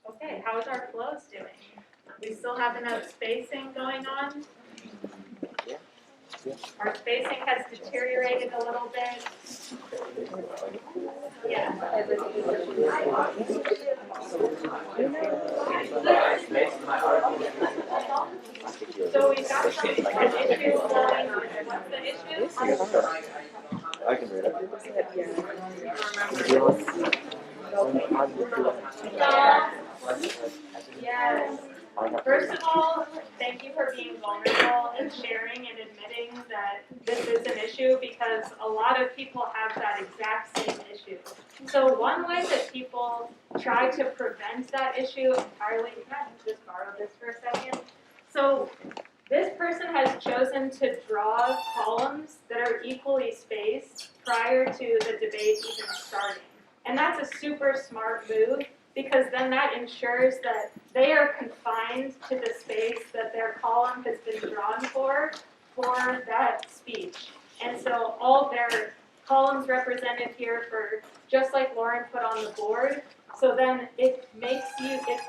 Okay, how is our flows doing? We still have enough spacing going on? Our spacing has deteriorated a little bit. Yeah. So we've got some issues going. What's the issue? I can read it. Yes. First of all, thank you for being vulnerable and sharing and admitting that this is an issue, because a lot of people have that exact same issue. So one way that people try to prevent that issue entirely, can I just borrow this for a second? So this person has chosen to draw columns that are equally spaced prior to the debate even starting. And that's a super smart move, because then that ensures that they are confined to the space that their column has been drawn for that speech. And so all their columns represented here for, just like Lauren put on the board, so then it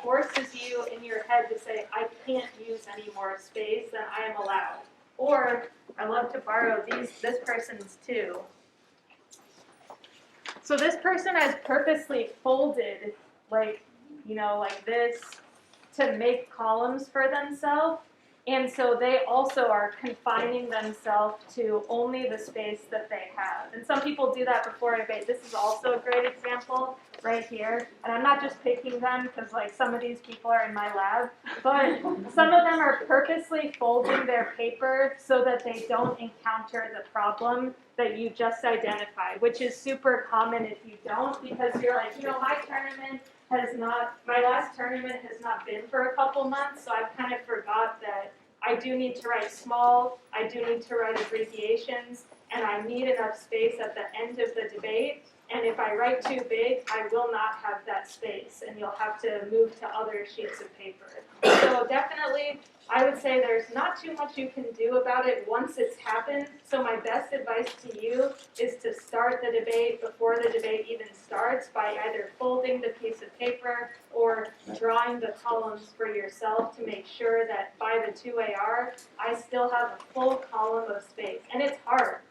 forces you in your head to say, I can't use any more space than I am allowed. Or, I love to borrow this person's too. So this person has purposely folded like this to make columns for themselves. And so they also are confining themselves to only the space that they have. And some people do that before a debate. This is also a great example right here. And I'm not just picking them because like some of these people are in my lab, but some of them are purposely folding their paper so that they don't encounter the problem that you just identified, which is super common if you don't, because you're like, my last tournament has not been for a couple months, so I've kind of forgot that I do need to write small, I do need to write abbreviations, and I need enough space at the end of the debate. And if I write too big, I will not have that space, and you'll have to move to other sheets of paper. So definitely, I would say there's not too much you can do about it once it's happened. So my best advice to you is to start the debate before the debate even starts by either folding the piece of paper or drawing the columns for yourself to make sure that by the 2AR, I still have a full column of space. And it's hard.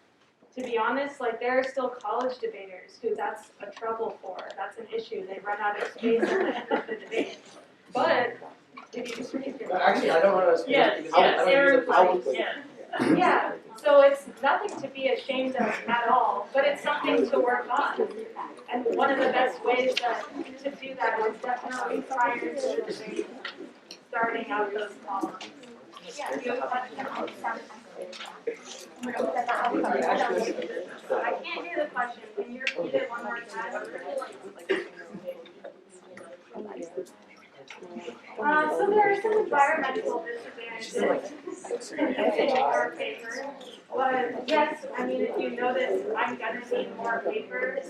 To be honest, like there are still college debaters who that's a trouble for. That's an issue. They run out of space at the end of the debate. But if you just read your Actually, I don't want to. Yeah, so it's nothing to be ashamed of at all, but it's something to work on. And one of the best ways to do that is definitely prior to the debate, starting out those columns. Yeah, do you have a question? I can't hear the question. Can you repeat it one more time? So there are some environmental disadvantages to using more paper. But yes, I mean, if you notice, I'm going to need more paper.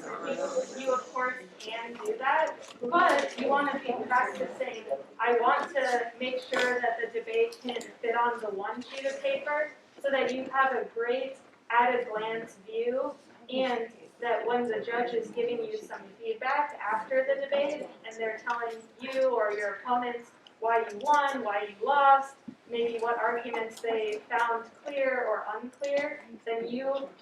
You of course can do that. But you want to be practicing. I want to make sure that the debate can fit on the one sheet of paper so that you have a great at-a-glance view, and that when the judge is giving you some feedback after the debate and they're telling you or your opponents why you won, why you lost, maybe what arguments they found clear or unclear, then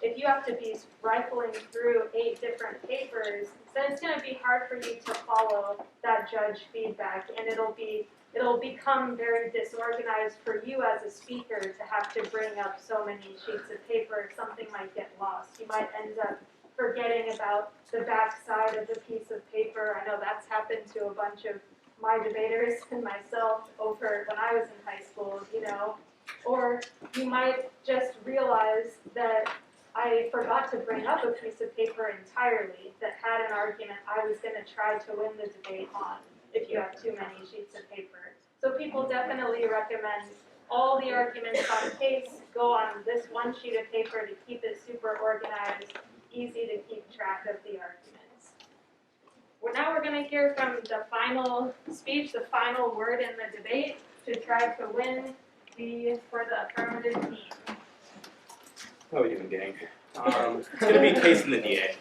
if you have to be rifling through 8 different papers, then it's going to be hard for you to follow that judge feedback, and it'll become very disorganized for you as a speaker to have to bring up so many sheets of paper. Something might get lost. You might end up forgetting about the back side of the piece of paper. I know that's happened to a bunch of my debaters and myself over when I was in high school, Or you might just realize that I forgot to bring up a piece of paper entirely that had an argument I was going to try to win the debate on if you have too many sheets of paper. So people definitely recommend all the arguments on case go on this one sheet of paper to keep it super organized, easy to keep track of the arguments. Now we're going gonna hear from the final speech, the final word in the debate to try to win for the affirmative team. How are we doing, gang? It's gonna be a case in the DA.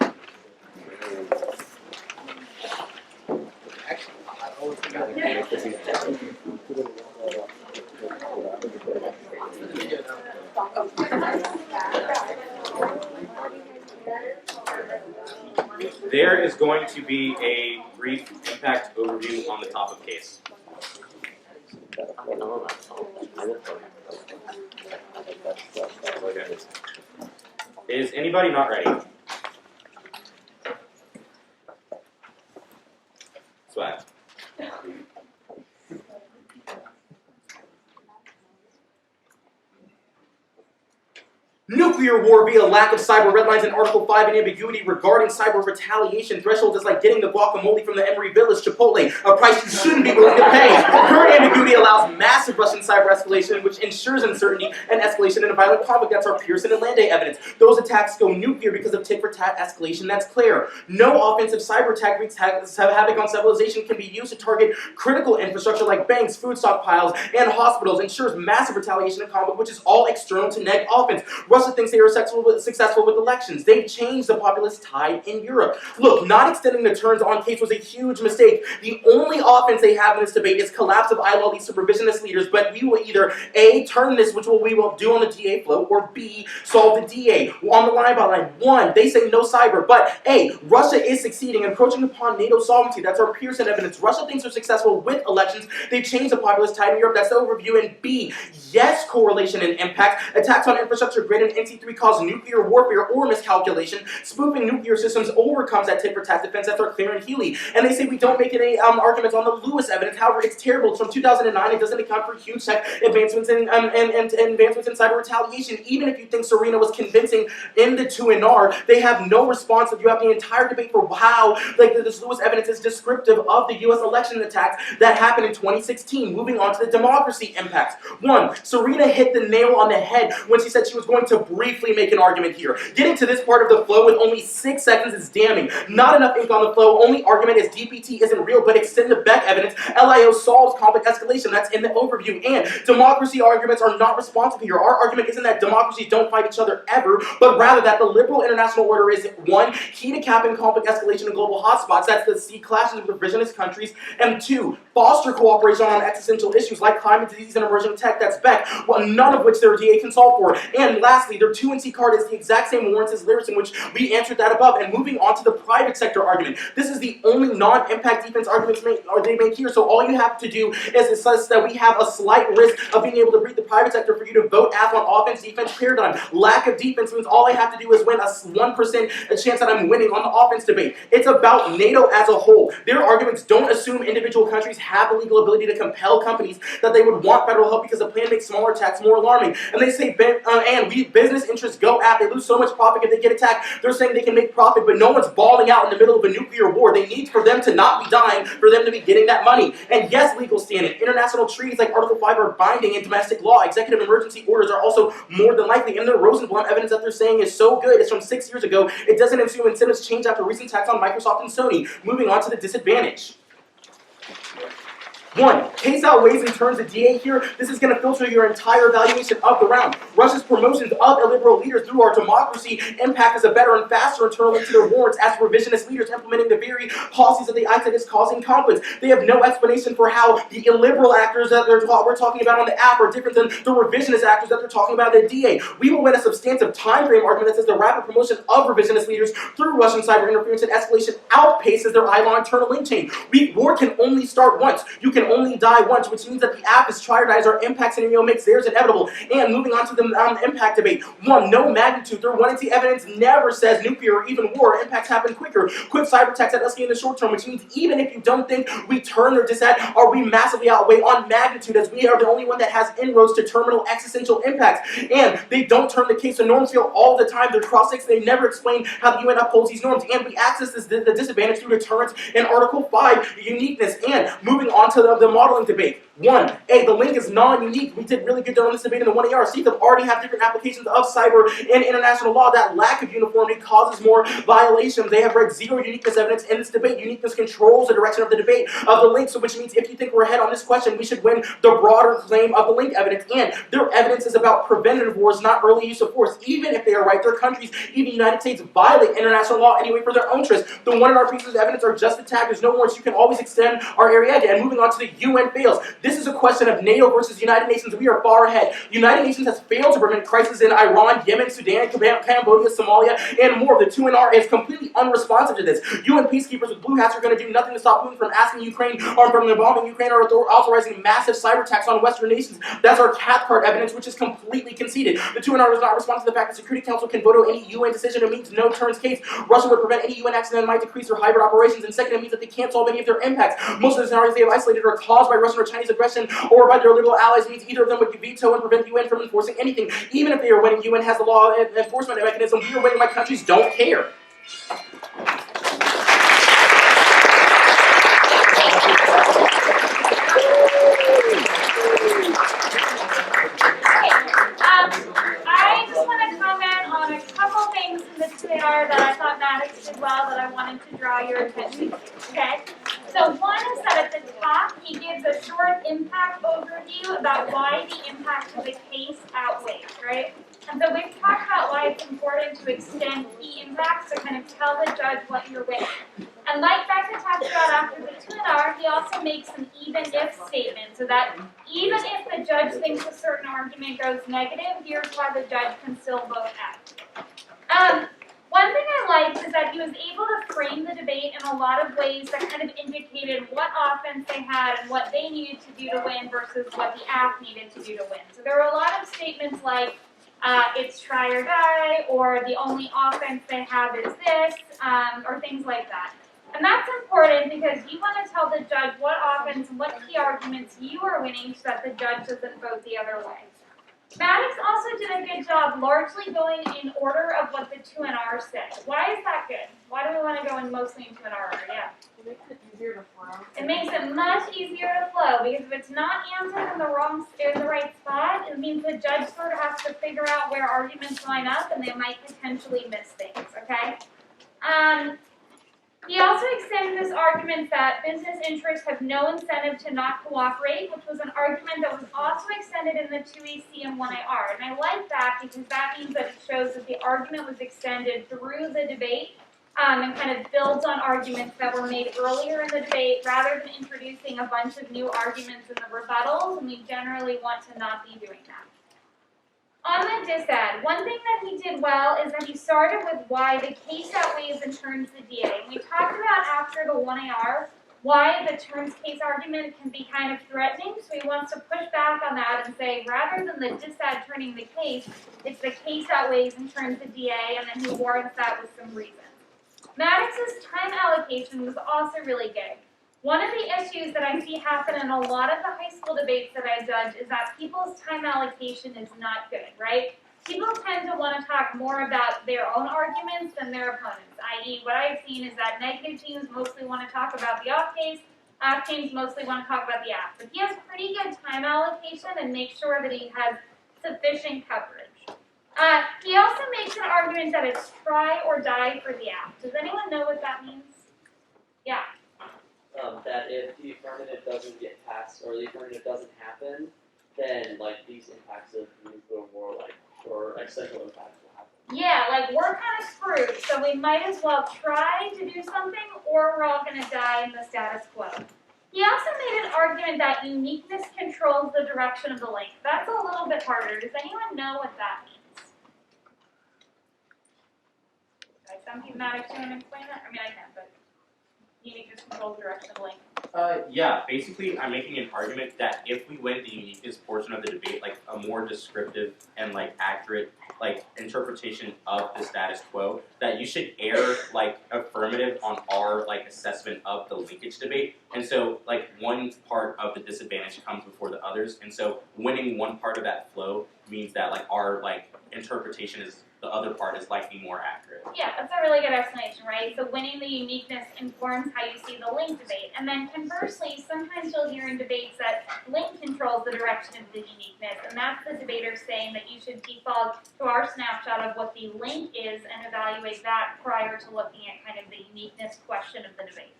There is going to be a brief impact overview on the top of case. Okay. Is anybody not ready? Swag. Nuclear war via lack of cyber red lines in Article 5 and ambiguity regarding cyber retaliation thresholds is like getting the guacamole from the Emory Village Chipotle, a price you shouldn't be willing to pay. Current ambiguity allows massive Russian cyber escalation, which ensures uncertainty and escalation in a violent conflict. That's our Pearson and Landay evidence. Those attacks go nuclear because of tit-for-tat escalation. That's clear. No offensive cyber attack wreaks havoc on civilization can be used to target critical infrastructure like banks, food stockpiles, and hospitals. Ensures massive retaliation in conflict, which is all external to neg offense. Russia thinks they are successful with elections. They've changed the populist tide in Europe. Look, not extending the turns on case was a huge mistake. The only offense they have in this debate is collapse of ILO, these supervisionist leaders, but we will either A, turn this, which we will do on the DA float, or B, solve the DA. On the line by line. 1, they say no cyber, but A, Russia is succeeding, encroaching upon NATO sovereignty. That's our Pearson evidence. Russia thinks they're successful with elections. They've changed the populist tide in Europe. That's the overview. And B, yes, correlation and impact. Attacks on infrastructure grid and NC3 cause nuclear warfare or miscalculation. Spoofing nuclear systems overcomes that tit-for-tat defense. That's our Clear and Healy. And they say we don't make any arguments on the Lewis evidence. However, it's terrible. It's from 2009. It doesn't account for huge tech advancements in advancements in cyber retaliation. Even if you think Serena was convincing in the 2NR, they have no response. If you have the entire debate for how this Lewis evidence is descriptive of the U.S. election attacks that happened in 2016. Moving on to the democracy impacts. 1, Serena hit the nail on the head when she said she was going to briefly make an argument here. Getting to this part of the flow with only 6 seconds is damning. Not enough ink on the flow. Only argument is DPT isn't real, but extend the Beck evidence. LIO solves conflict escalation. That's in the overview. And democracy arguments are not responsive here. Our argument isn't that democracies don't fight each other ever, but rather that the liberal international order is 1, key to capping conflict escalation in global hotspots. That's the C clashes with revisionist countries. And 2, foster cooperation on existential issues like climate disease and emerging tech. That's Beck. Well, none of which their DA can solve for. And lastly, their 2 and C card is the exact same warrants as Lyrics, in which we answered that above. And moving on to the private sector argument. This is the only non-impact defense arguments they make here. So all you have to do is assess that we have a slight risk of being able to read the private sector for you to vote F on offense defense paradigm. Lack of defense means all I have to do is win a 1% chance that I'm winning on the offense debate. It's about NATO as a whole. Their arguments don't assume individual countries have the legal ability to compel companies that they would want federal help because the plan makes smaller attacks more alarming. And they say, business interests go after. They lose so much profit if they get attacked. They're saying they can make profit, but no one's bawling out in the middle of a nuclear war. They need for them to not be dying, for them to be getting that money. And yes, legal standing. International treaties like Article 5 are binding in domestic law. Executive emergency orders are also more than likely. And their Rosenblum evidence that they're saying is so good. It's from 6 years ago. It doesn't assume incentives change after recent attacks on Microsoft and Sony. Moving on to the disadvantage. 1, case outweighs and turns the DA here. This is going to filter your entire evaluation of the round. Russia's promotions of illiberal leaders through our democracy impact as a better and faster internal link to their warrants as revisionist leaders implementing the very policies that they acted as causing conflicts. They have no explanation for how the illiberal actors that we're talking about on the app are different than the revisionist actors that they're talking about in the DA. We will win a substantive time frame argument that says the rapid promotion of revisionist leaders through Russian cyber interference and escalation outpaces their ILO internal link chain. War can only start once. You can only die once, which means that the app is triodized. Our impact scenario makes theirs inevitable. And moving on to the impact debate. 1, no magnitude. Their 1&T evidence never says nuclear or even war. Impacts happen quicker. Quick cyber attacks at escalate in the short term, which means even if you don't think we turn their dissat, or we massively outweigh on magnitude, as we are the only one that has inroads to terminal existential impacts. And they don't turn the case. So norms fail all the time. They're cross-sticks. They never explain how the UN upholds these norms. And we access the disadvantage through deterrence in Article 5 uniqueness. And moving on to the modeling debate. 1, A, the link is non-unique. We did really good on this debate in the 1AR. States have already have different applications of cyber and international law. That lack of uniformity causes more violations. They have read zero uniqueness evidence in this debate. Uniqueness controls the direction of the debate of the link, so which means if you think we're ahead on this question, we should win the broader claim of the link evidence. And their evidence is about preventative wars, not early use of force. Even if they are right, their countries, even the United States, violate international law anyway for their own interests. The 1AR pieces of evidence are just attacked. There's no warrants. You can always extend our area. And moving on to the UN fails. This is a question of NATO versus United Nations. We are far ahead. United Nations has failed to prevent crises in Iran, Yemen, Sudan, Cambodia, Somalia, and more. The 2NR is completely unresponsive to this. UN peacekeepers with blue hats are going to do nothing to stop Putin from asking Ukraine, or from bombing Ukraine, or authorizing massive cyber attacks on Western nations. That's our Cathcart evidence, which is completely conceded. The 2NR does not respond to the fact that the Security Council can veto any UN decision. It means no turns case. Russia would prevent any UN action that might decrease their hybrid operations. And second, it means that they can't solve any of their impacts. Most of the scenarios they have isolated are caused by Russian or Chinese aggression or by their little allies. It means either of them would veto and prevent the UN from enforcing anything. Even if they are winning, UN has the law enforcement mechanism. We are winning. My countries don't care. I just want to comment on a couple things in the 2AR that I thought Maddox did well that I wanted to draw your attention to, okay? So one is that at the top, he gives a short impact overview about why the impact of the case outweighs, right? And so we've talked about why it's important to extend key impacts to kind of tell the judge what you're winning. And like Becca talked about after the 2NR, he also makes an even-if statement, so that even if the judge thinks a certain argument goes negative, here's why the judge can still vote out. One thing I liked is that he was able to frame the debate in a lot of ways that kind of indicated what offense they had and what they needed to do to win versus what the app needed to do to win. So there were a lot of statements like, it's try or die, or the only offense they have is this, or things like that. And that's important because you want to tell the judge what offense and what key arguments you are winning so that the judge doesn't vote the other way. Maddox also did a good job largely going in order of what the 2NR said. Why is that good? Why do we want to go in mostly in 2NR order? Yeah. It makes it easier to flow. It makes it much easier to flow because if it's not answered in the right spot, it means the judge sort of has to figure out where arguments line up and they might potentially miss things, okay? He also extended this argument that business interests have no incentive to not cooperate, which was an argument that was also extended in the 2AC and 1AR. And I like that because that means that it shows that the argument was extended through the debate and kind of builds on arguments that were made earlier in the debate rather than introducing a bunch of new arguments in the rebuttals, and we generally want to not be doing that. On the disad, one thing that he did well is that he started with why the case outweighs and turns the DA. And we talked about after the 1AR why the turns case argument can be kind of threatening, so he wants to push back on that and say rather than the disad turning the case, it's the case outweighs and turns the DA, and then he warrants that with some reasons. Maddox's time allocation was also really good. One of the issues that I see happen in a lot of the high school debates that I judge is that people's time allocation is not good, right? People tend to want to talk more about their own arguments than their opponents, i.e. what I've seen is that negative teams mostly want to talk about the off case, teams mostly want to talk about the app. But he has pretty good time allocation and makes sure that he has sufficient coverage. He also makes an argument that it's try or die for the app. Does anyone know what that means? Yeah. That if the affirmative doesn't get passed or the affirmative doesn't happen, then like these impacts of nuclear war, like or accidental impacts will happen. Yeah, like we're kind of screwed, so we might as well try to do something, or we're all going to die in the status quo. He also made an argument that uniqueness controls the direction of the link. That's a little bit harder. Does anyone know what that means? Something Maddox, you want to explain that? I mean, I can, but uniqueness controls the direction of the link. Yeah, basically I'm making an argument that if we win the uniqueness portion of the debate, like a more descriptive and like accurate like interpretation of the status quo, that you should err like affirmative on our like assessment of the linkage debate. And so like one part of the disadvantage comes before the others, and so winning one part of that flow means that like our like interpretation is the other part is likely more accurate. Yeah, that's a really good explanation, right? So winning the uniqueness informs how you see the link debate. And then conversely, sometimes you'll hear in debates that link controls the direction of the uniqueness. And that's the debater saying that you should default to our snapshot of what the link is and evaluate that prior to looking at kind of the uniqueness question of the debate.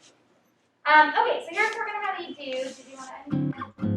Okay, so here's what we're going to have you do. Did you want to end?